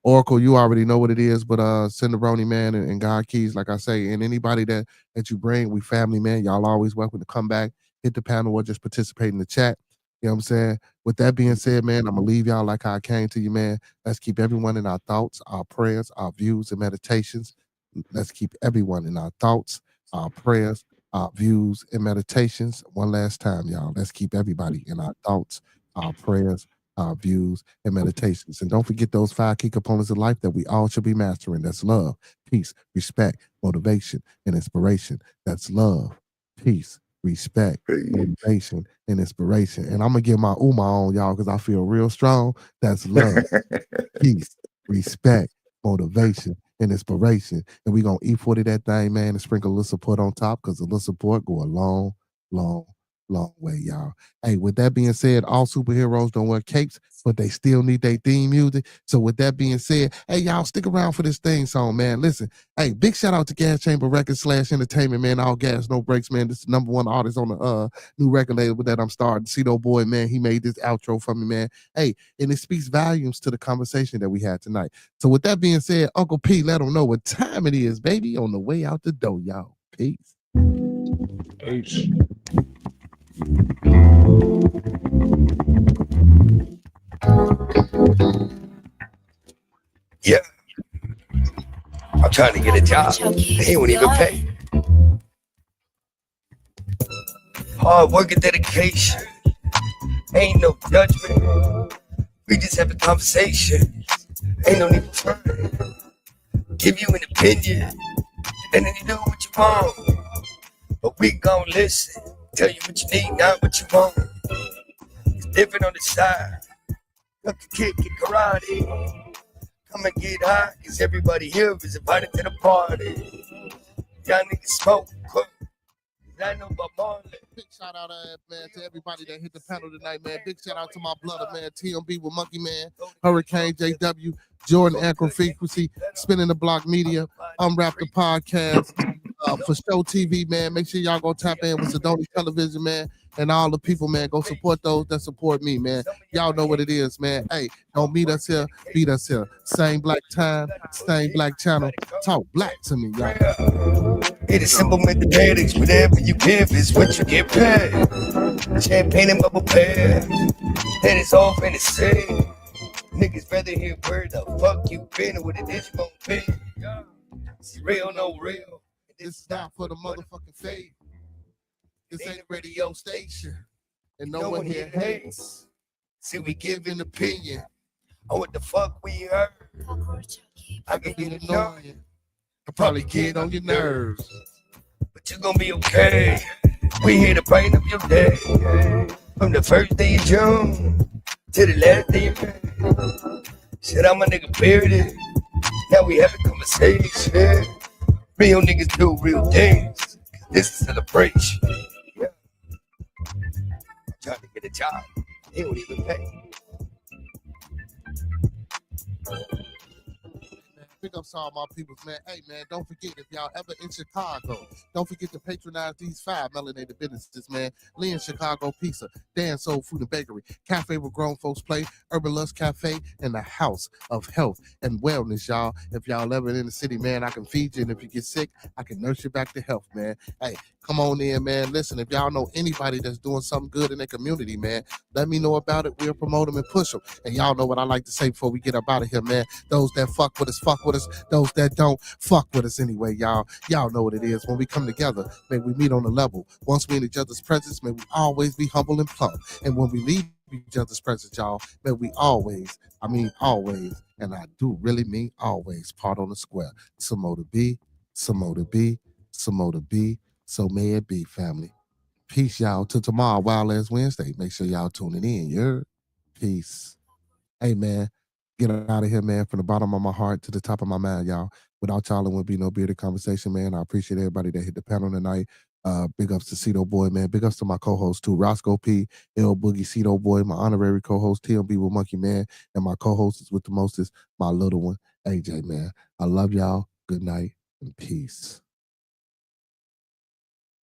Oracle, you already know what it is, but Cinderoni, man, and God Keys, like I say, and anybody that you bring, we family, man. Y'all always welcome to come back, hit the panel, or just participate in the chat. You know what I'm saying? With that being said, man, I'm gonna leave y'all like how I came to you, man. Let's keep everyone in our thoughts, our prayers, our views, and meditations. Let's keep everyone in our thoughts, our prayers, our views, and meditations. One last time, y'all. Let's keep everybody in our thoughts, our prayers, our views, and meditations. And don't forget those 5 key components of life that we all should be mastering. That's love, peace, respect, motivation, and inspiration. That's love, peace, respect, motivation, and inspiration. And I'm going to get my UMA on, y'all, because I feel real strong. That's love, peace, respect, motivation, and inspiration. And we're going to E40 that thing, man, and sprinkle a little support on top, because a little support go a long, long way, y'all. Hey, with that being said, all superheroes don't wear capes, but they still need their theme music. So with that being said, hey, y'all, stick around for this theme song, man. Listen, hey, big shout out to Gas Chamber Records / Entertainment, man. All gas, no breaks, man. This is the #1 artist on the new record label that I'm starting. Cito Boy, man, he made this outro for me, man. Hey, and it speaks volumes to the conversation that we had tonight. So with that being said, Uncle P, let them know what time it is, baby, on the way out the door, y'all. Peace. H. Yeah, I'm trying to get a job. They won't even pay. Hard work and dedication. Ain't no judgment. We just have a conversation. Ain't no need to turn. Give you an opinion, and then you do what you want. But we gon' listen. Tell you what you need, not what you want. It's different on the side. Look, kick it, karate. Come and get high, cause everybody here is invited to the party. Y'all niggas smoke, cook. I know about Marley. Big shout out, man, to everybody that hit the panel tonight, man. Big shout out to my brother, man, TMB with Monkey Man, Hurricane JW, Jordan Anchor Frequency, Spinning the Block Media, Unwrap the Podcast, for Show TV, man. Make sure y'all go tap in with Sedona Television, man, and all the people, man. Go support those that support me, man. Y'all know what it is, man. Hey, don't meet us here, beat us here. Same black time, same black channel. Talk black to me, y'all. It is simple mathematics. Whatever you give is what you get paid. Champagne and bubble bath. That is all fantasy. Niggas rather hear where the fuck you been or what it is you gon' pay. It's real, no real. This is not for the motherfucking fake. This ain't a radio station. And no one here hates. See, we give an opinion on what the fuck we heard. I can get annoying. I'll probably get on your nerves. But you gon' be okay. We here to brighten up your day. From the first day of June to the last day of May. Shit, I'm a nigga bearded. Now we having conversation. Real niggas do real things. This is celebration. Yeah. I'm trying to get a job. They don't even pay. Pick up all my peoples, man. Hey, man, don't forget, if y'all ever in Chicago, don't forget to patronize these 5 melanated businesses, man. Lee and Chicago Pizza, Dan Soul Food and Bakery, Cafe where grown folks play, Urban Lust Cafe, and the House of Health and Wellness, y'all. If y'all ever in the city, man, I can feed you, and if you get sick, I can nurse you back to health, man. Hey, come on in, man. Listen, if y'all know anybody that's doing something good in their community, man, let me know about it. We'll promote them and push them. And y'all know what I like to say before we get up out of here, man. Those that fuck with us, fuck with us. Those that don't, fuck with us anyway, y'all. Y'all know what it is. When we come together, may we meet on the level. Once we in each other's presence, may we always be humble and plumb. And when we leave each other's presence, y'all, may we always, and I do really mean always, part on the square. Some more to be, some more to be, some more to be. So may it be, family. Peace, y'all. Till tomorrow, Wild Ass Wednesday. Make sure y'all tuning in. Yeah. Peace. Hey, man. Get out of here, man, from the bottom of my heart to the top of my mind, y'all. Without y'all, it wouldn't be no bearded conversation, man. I appreciate everybody that hit the panel tonight. Big ups to Cito Boy, man. Big ups to my co-host, too. Roscoe P, L Boogie, Cito Boy, my honorary co-host, TMB with Monkey Man, and my co-host is with the mostest, my little one, AJ, man. I love y'all. Good night and peace.